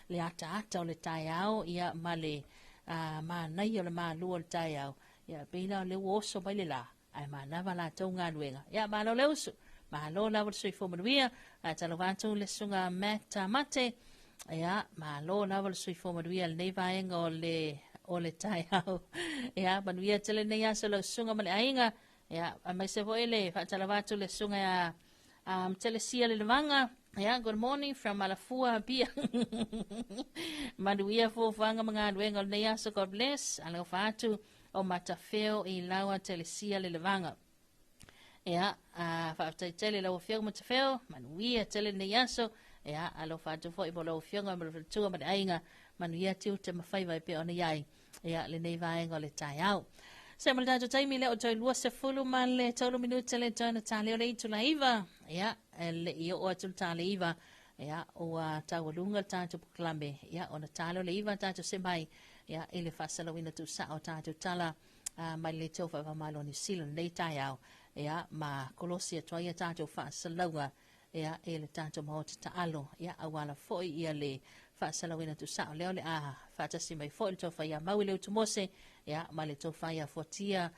le ata o le taiao ia male ma nai o le malu o le taiao. Ya pena le oso mai le la, ai mana wala tonga wenga. Ya malole usu. Mahalo la wat sui fo manuia, talo watu le sunga mata mate, ia mahalo la wat sui fo manuia le neivaenga o le tai au, ia manuia tele nei aso le sunga male ainga, ia mai se vo ele, talo watu le sunga ya tele sia le levanga, ia good morning from Malafua Pia, manuia fo vanga mga aduenga le nei aso, God bless, alo watu o matafeo I lawa tele sia le levanga. Ia, whaatai tele lau whionga matawheo, manuia tele ne yaso, ia, alo whātu fo I mo lau whionga, ma tua ma ainga, manuia tiu te mawhaiwai pe ona iai, ia, le nei vaenga le tai au. Se mo le tātou taimi le o toi lua se fulu ma le taulu minuta le toi na tāle o le itu la iwa, ia, le I o atu le tāle iwa, ia, o tau alunga tātou puklame, ia, o na tāle o le iwa tātou se mai, ia, ele whasalawina tu sa o tātou tala, mai le tau whawamalo ni silo nei tai au, ia ma kolosia toia tātou whaasalauga ia le tātou mahota taalo ia awala foi ia le whaasalauina tu sao leo le whaatasi mai foi le tau whaia maui leo tumose ia ma le tau whaia fuatia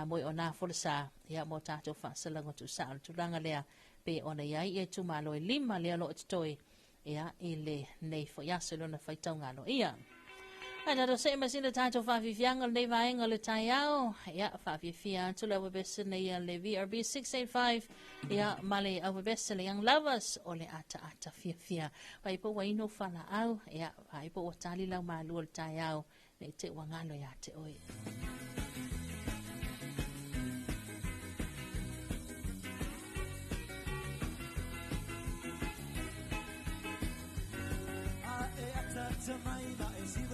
moi o nā wholesa ia mo tātou whaasalauga tu sao le tulanga lea pe ona iai ia tumalo e lima lea lo atitoi ia le nei foi aso lona whaitaunga lo ia. Ana do se masina tato fa vivianga le vaenga le taiao ya fa vivia to le best nei le VRB 685 ya male over best le young lovers o le ata fia vai po waino fala au ya vai po tali la malu le taiao le te wangalo ya te oi.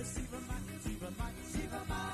Siva mai,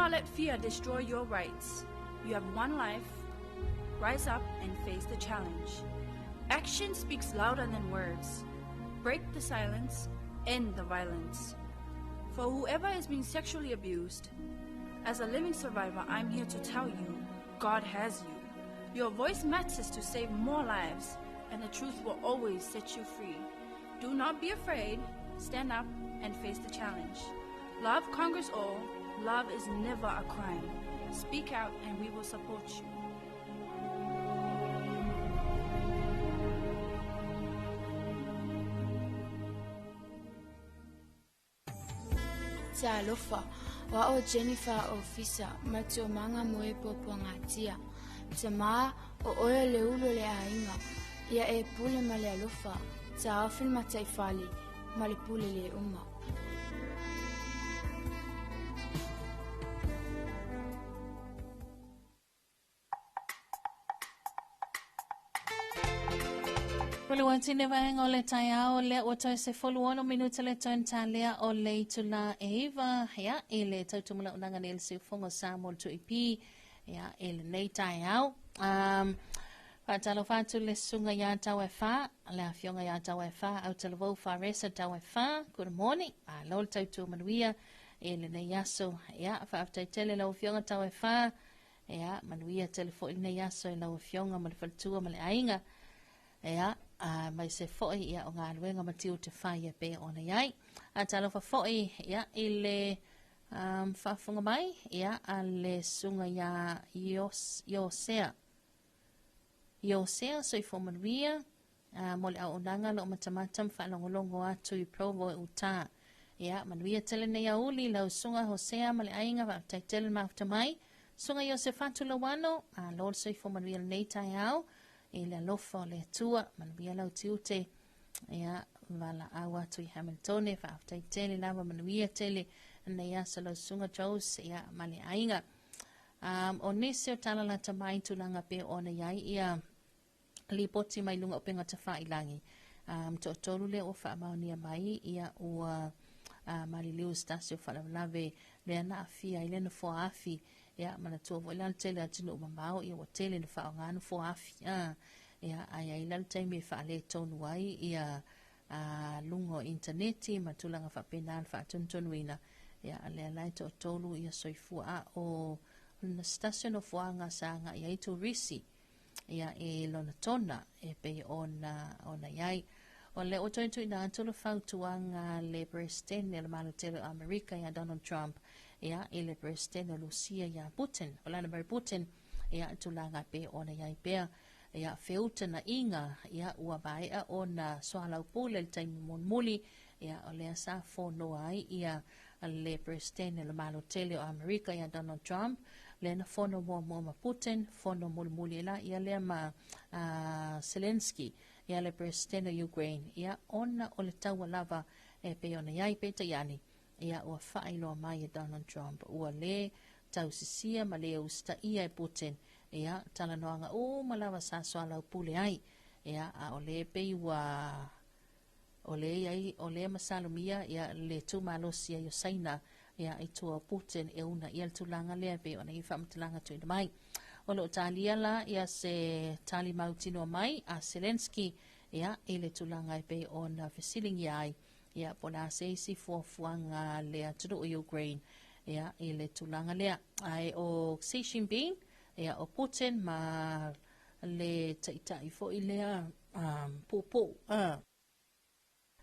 not let fear destroy your rights. You have one life. Rise up and face the challenge. Action speaks louder than words. Break the silence, end the violence. For whoever is being sexually abused, as a living survivor, I'm here to tell you, God has you. Your voice matters to save more lives, and the truth will always set you free. Do not be afraid. Stand up and face the challenge. Love conquers all. Love is never a crime. Speak out and we will support you. Talofa wa o Jennifer Officer matio manga moe popo ngatia. Tama o oya le ulo le ainga. Ia e pule male alofa. Ta filma taifali male pule le uma. Wale vaenga o le taiao le o toi se foluono minuta le toi ntalea o le itula Eva ya ele tautumula unanga le se fongo Samuel to ipi ya ele nei taiao Fatalo fatu le sunga ya tawe fa le afionga ya tawe fa au televo fa resa tawe fa good morning lol tautu manuia ele nei yaso ya fa after tele la afionga tawe fa ya manuia telefo nei yaso la afionga mal faltua mal ainga ya mai se foi ia o ngā luenga matiu te whai e pe ona iai. A talo fa foi ia ile whafunga mai ia a le sunga ia Iosea. Iosea so i whomanuia mo le au onanga lo matamatam whalongolongo atu i provo e uta. Ia manuia tele nei auli lau sunga Hosea ma le ainga wa tai tele mauta mai. Sunga Iosefatu la wano a lor so i whomanuia nei tai au. E le alofa le tua, manuia lau tiute, ia wala awa tui Hamiltone, whaaftai tele lawa manuia tele, nei asa lau sunga Jaus, ia male ainga. O nese o tala la tamai tulanga pe ona iai, ia li poti mai lunga o penga ta whailangi. To tolu le o whaamaunia mai, ia ua mali liu stasio whalawalawe, le ana afia, ile na fo afi, ia mana tua vo ilan tele atinu o mamau ia wa tele na whao ngānu fo afi ia ai ilan taimi wha le tonu ai ia lungo interneti matulanga wha penal wha tuntunuina ia le alai to tolu ia soifua o na station o fuanga sanga ia i risi ia e lona tona e pe ona iai o le o toitu ina antulu whautuanga le President le malutelo Amerika ia Donald Trump ia ele President Lucia ia Putin olana Mary Putin ia tulanga pe ona ia pe ia feuta na inga ia ua baia ona soalau pule le taimi monmuli ia ole sa fono ai ia le President le malutelo Amerika ia Donald Trump le na fono mo Putin fono mulmuli la ia le ma Zelensky ia le President Ukraine ia ona o le taua lava e pe ona iai pe taiani ia ua whaailoa mai e Donald Trump ua le tausisia ma le usta ia e Putin ia talanoanga o malawa sa soalau pule ai ia a o le pe ua o le masalumia ia le tumalosia i saina ia i tua Putin e una ia le tulanga lea pe ona i whaamtalanga tuina mai o lo talia la ia se tali mautino mai a Zelensky ia ele tulanga pe ona fesilingi ai ia pona se si fuanga le atu o Ukraine ia ele tulanga le ai o Xi Jinping ia o Putin ma le taitai fo ile popo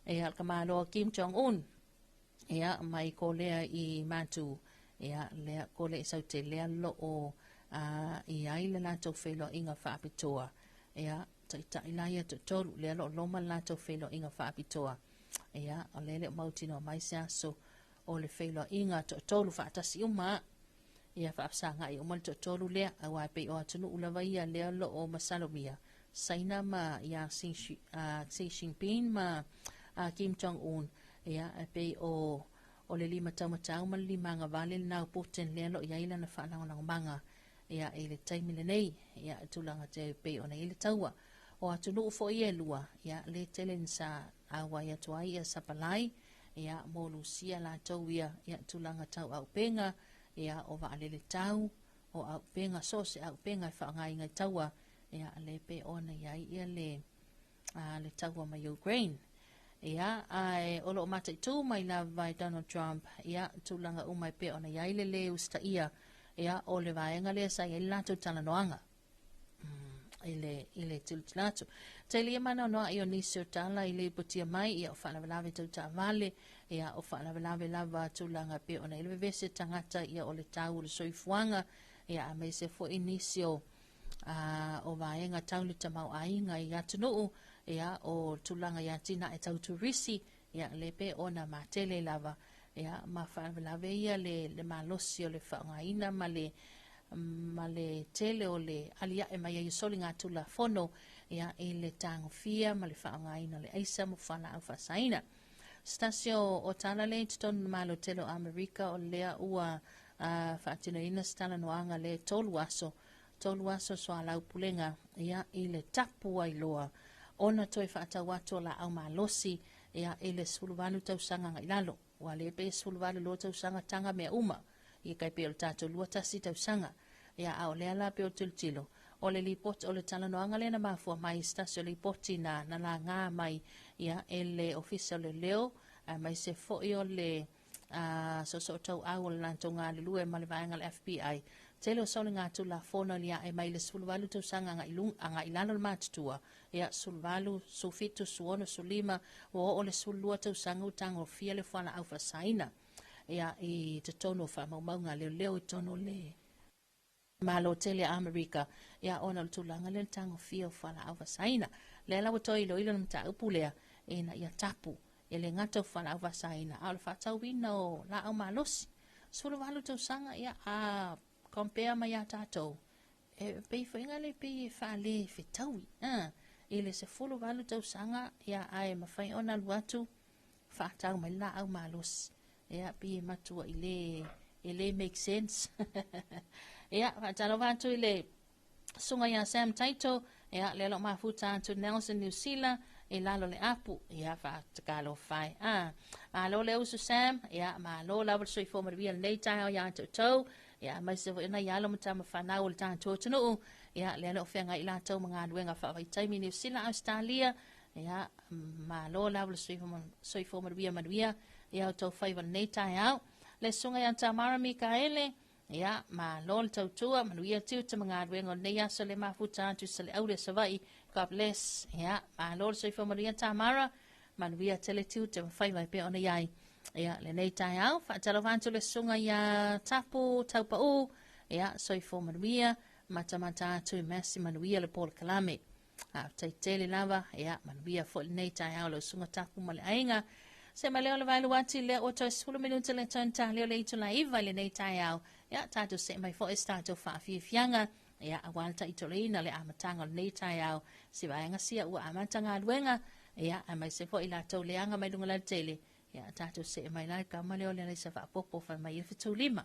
ia kamalo Kim Jong Un ia mai ko le i matu ia le ko le saute le lo o i ai le lato felo inga whaapitoa ia taitai la ia tolu le lo loma lato felo inga whaapitoa ia o lele mautino mai se so o le felo inga tolu whaatasi uma ia whaapsanga i umal tolu le awa pe o atunu ulawa ia le lo o masalomia saina ma ia Xi Jinping ma Kim Jong Un ia pe o le lima taumatau ma lima nga vale na Putin le lo ia ila na whaananga manga ia ele taimi le nei ia tulanga te pe ona ile taua o atunu fo ia lua ia le telensa awa ia toai ia sapalai ia molusia la tau ia tulanga tau au penga ia o vaalele tau o au penga sose au penga e whaangai ngai taua ia le pe ona iai ia le taua mai Ukraine. Ia ai olo matai tu mai la vai Donald Trump ia tulanga umai pe ona iai le leu sta ia o le vaenga le sa ia lato talanoanga. Ile tultilatu. Tele mana no io nisio tala ile putia mai ia o whanavelave tau ta vale ia o whanavelave lava tulanga pe ona ile vese tangata ia o le tau le soifuanga ia a me se fo inisio o vaenga tau le tamau ainga ia tunuu ia o tulanga ia tina e tau turisi ia le pe ona matele lava ia ma whanavelave ia le malosi o le whaangaina ma le tele o le alia e mai soli ngā tula fono ia e le tango fia ma le whaangaina le aisa mo whana au whasaina. Stasio o tala le ton malo telo Amerika o lea ua whaatino ina stala noanga le tolu aso so alau pulenga ia i le tapu ai loa ona toi whaata watu la au malosi ia i le suluvalu tausanga ngai lalo wa le pe suluvalu lo tausanga tanga mea uma i kai pe o tato lua tasi tausanga ia au lea la pe o tultilo o le lipoti o le talanoanga le na mafua mai stasio lipoti na la ngā mai ia ele ofisa le leo mai se foi o le so tau au le lantonga le lue ma le vaenga le FBI tele o soli ngā tula fono lia e mai le suluvalu tausanga anga ilalo le matutua ia suluvalu sufitu suono sulima o le sulua tausanga utango fia le fuana au fasaina ia i te tono wha maumaunga leo i tono le malo tele Amerika ia ona le tulanga le tango fia o whala au fasaina le lawa toi ilo ilo namta upulea e na ia tapu e le ngata o whala au fasaina au le whatau wina o la au malosi sulu walu tau sanga ia a compare mai a tatou e pei whainga le pei e whale whetaui e le se fulu walu tau sanga ia ai mawhai ona luatu whatau mai la au malosi ia pei matua i le make sense ia whatalo watu i le sunga ia Sam Taito ia le lo mafuta to Nelson New Zealand e lalo le apu ia whatakalo whai malo le usu Sam ia malo la soi fo marvia nei tai ia to ia mai se ina ia lo mtama whanau le tātou tunu ia le lo whenga i lātou mga anuenga whawaitai New Zealand Australia ia malo la soi fo marvia ia to whaiva nei tai au le sunga ia Tamara Mikaele ia ma lol tautua manuia tiu te mga aduenga nei aso le mafuta atu sa le aure savai God bless ia ma lol soifo Maria Tamara manuia tele tiu te mawhaiwai pe ona iai ia le nei tai au whaatalo vantu le sunga ia tapu taupau ia soifo Maria matamata atu i masi manuia le Paul Kalame taitele lava ia manuia fo le nei tai au le sunga tapu ma le ainga se maleo le vailu wati le oto esulu minuta le tonta leo le itu la iwa le nei tai au ia tatu se mai fo estato whaafi fianga ia awalta itoleina le amatanga le nei tai au si vaenga sia ua amatanga aduenga ia mai se fo ila tau leanga mai lunga la tele ia tatu se mai lai ka maleo le sa fa popo fa mai il fitu lima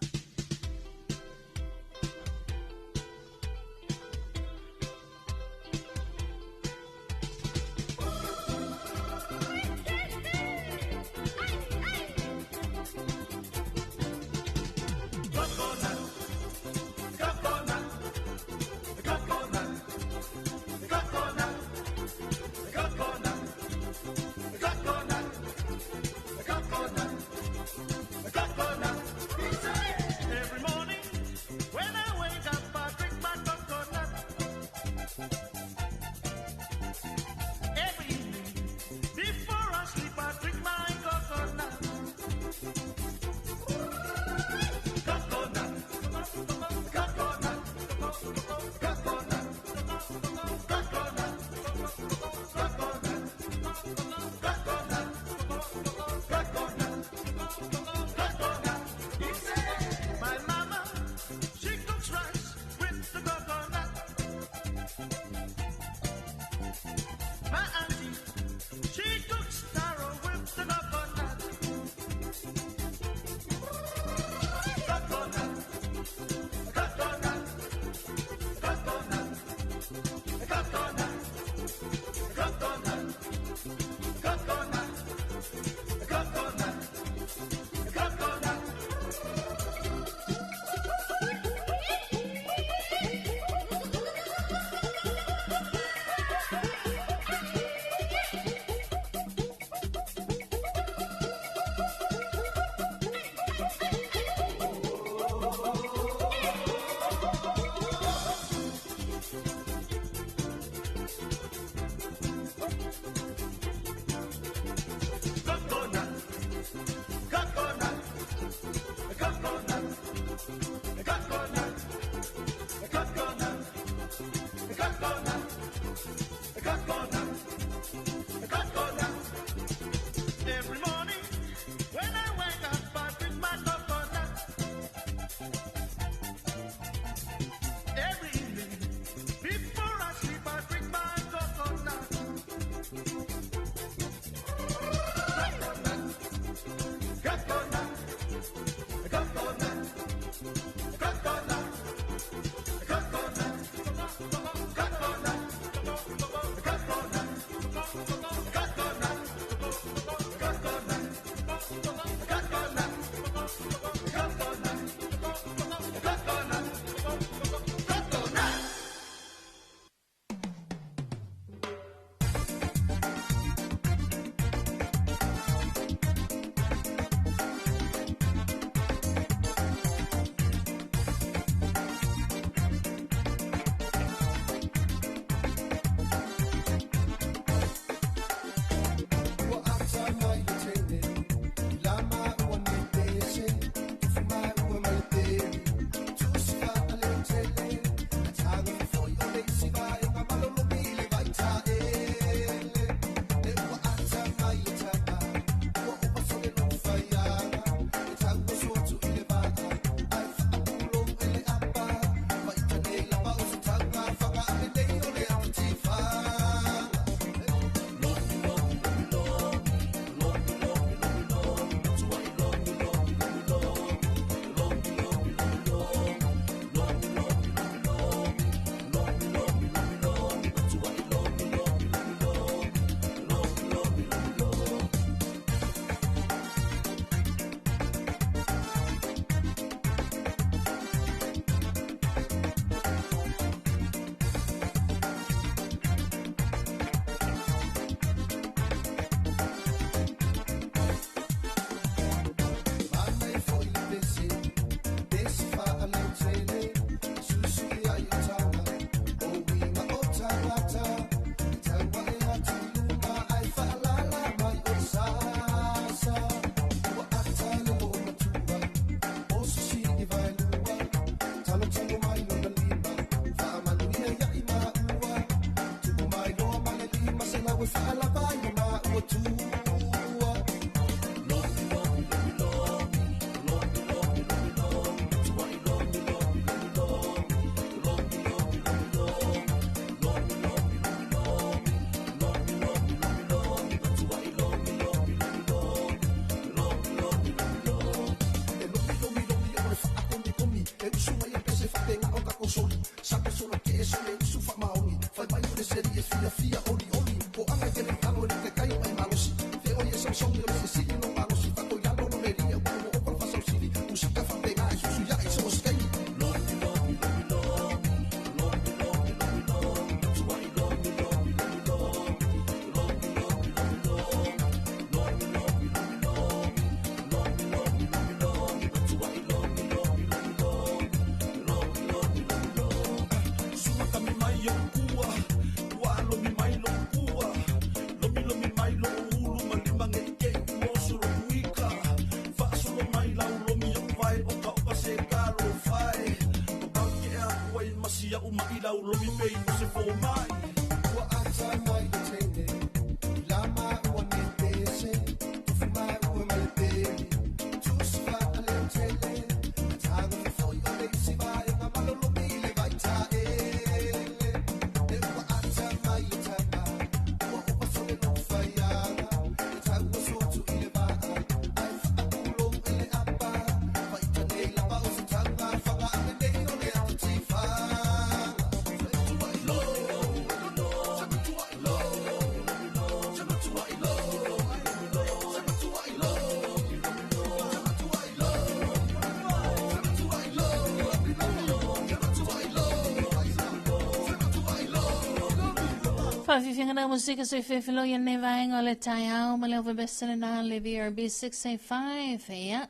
Fafifingana musika so ifefilo ya neva engo le tayao malova bestele na le VRB 685 ya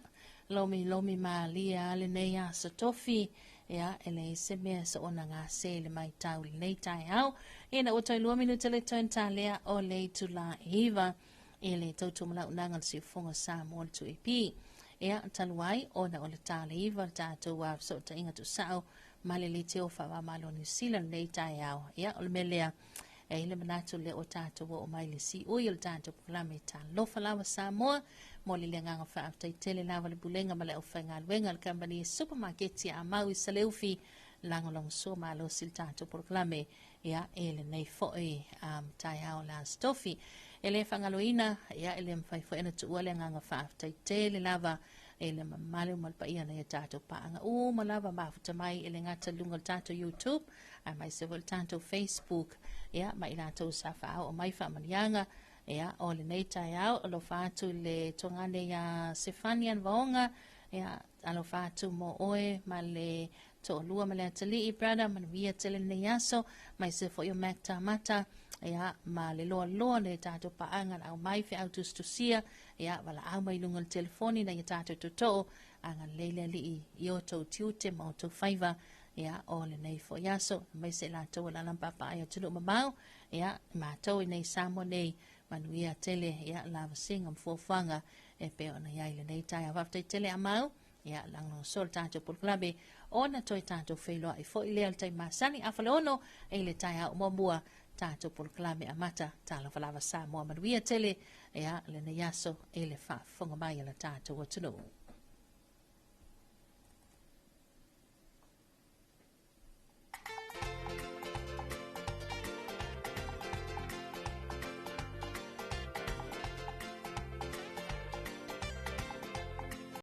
lomi malia le neya sotofi ya ele seme so onanga se le mai tau le tayao ina utoi lua minuta le toentalea o le tula hiva ele tautumala unanga si fonga sa mol tu EP ya taluai ona o le tala hiva tato wa so ta inga tu sao malele te o fa malo New Zealand le tayao ya o melea e le manatu le o tato o mai le si o il tato plame ta lo falawa Samoa mo le nganga fa after tele lava le bulenga male o fenga wenga le company supermarket ya mau saleufi langolong so malo sil tato proclame ya ele nei fo tai au la stofi ele fangaloina ya ele mfai fo ena tu ole nganga fa after tele lava ele male mal pa ia na tato pa anga o malava mafuta mai ele ngata lungal tato YouTube mai several tato Facebook ya mai na to safa o mai fa manianga ya o le nei tai au lo fatu le tongane ya Stefanian Vaonga ya alo fatu mo oe male to lua male tali brada man via tele ne yaso mai se fo yo makta mata ya male lo le tato pa anga au mai fe autos to sia ya wala au mai lungal telefoni na ya tato to anga lele li yo to tiute mo to fiver ya o le nei fo yaso mai se la to la lampa pa ya tulu mamau ya ma to nei samo nei manuia tele ya lava singam fofanga e pe ona ya ile nei tai after tele amau ya lang sol tato por klabe ona toi tato felo ai fo ile altai masani afalono ile tai au mobua tato por klabe amata tala falava sa mo manuia tele ya le nei yaso ile fa fonga mai la tato watuno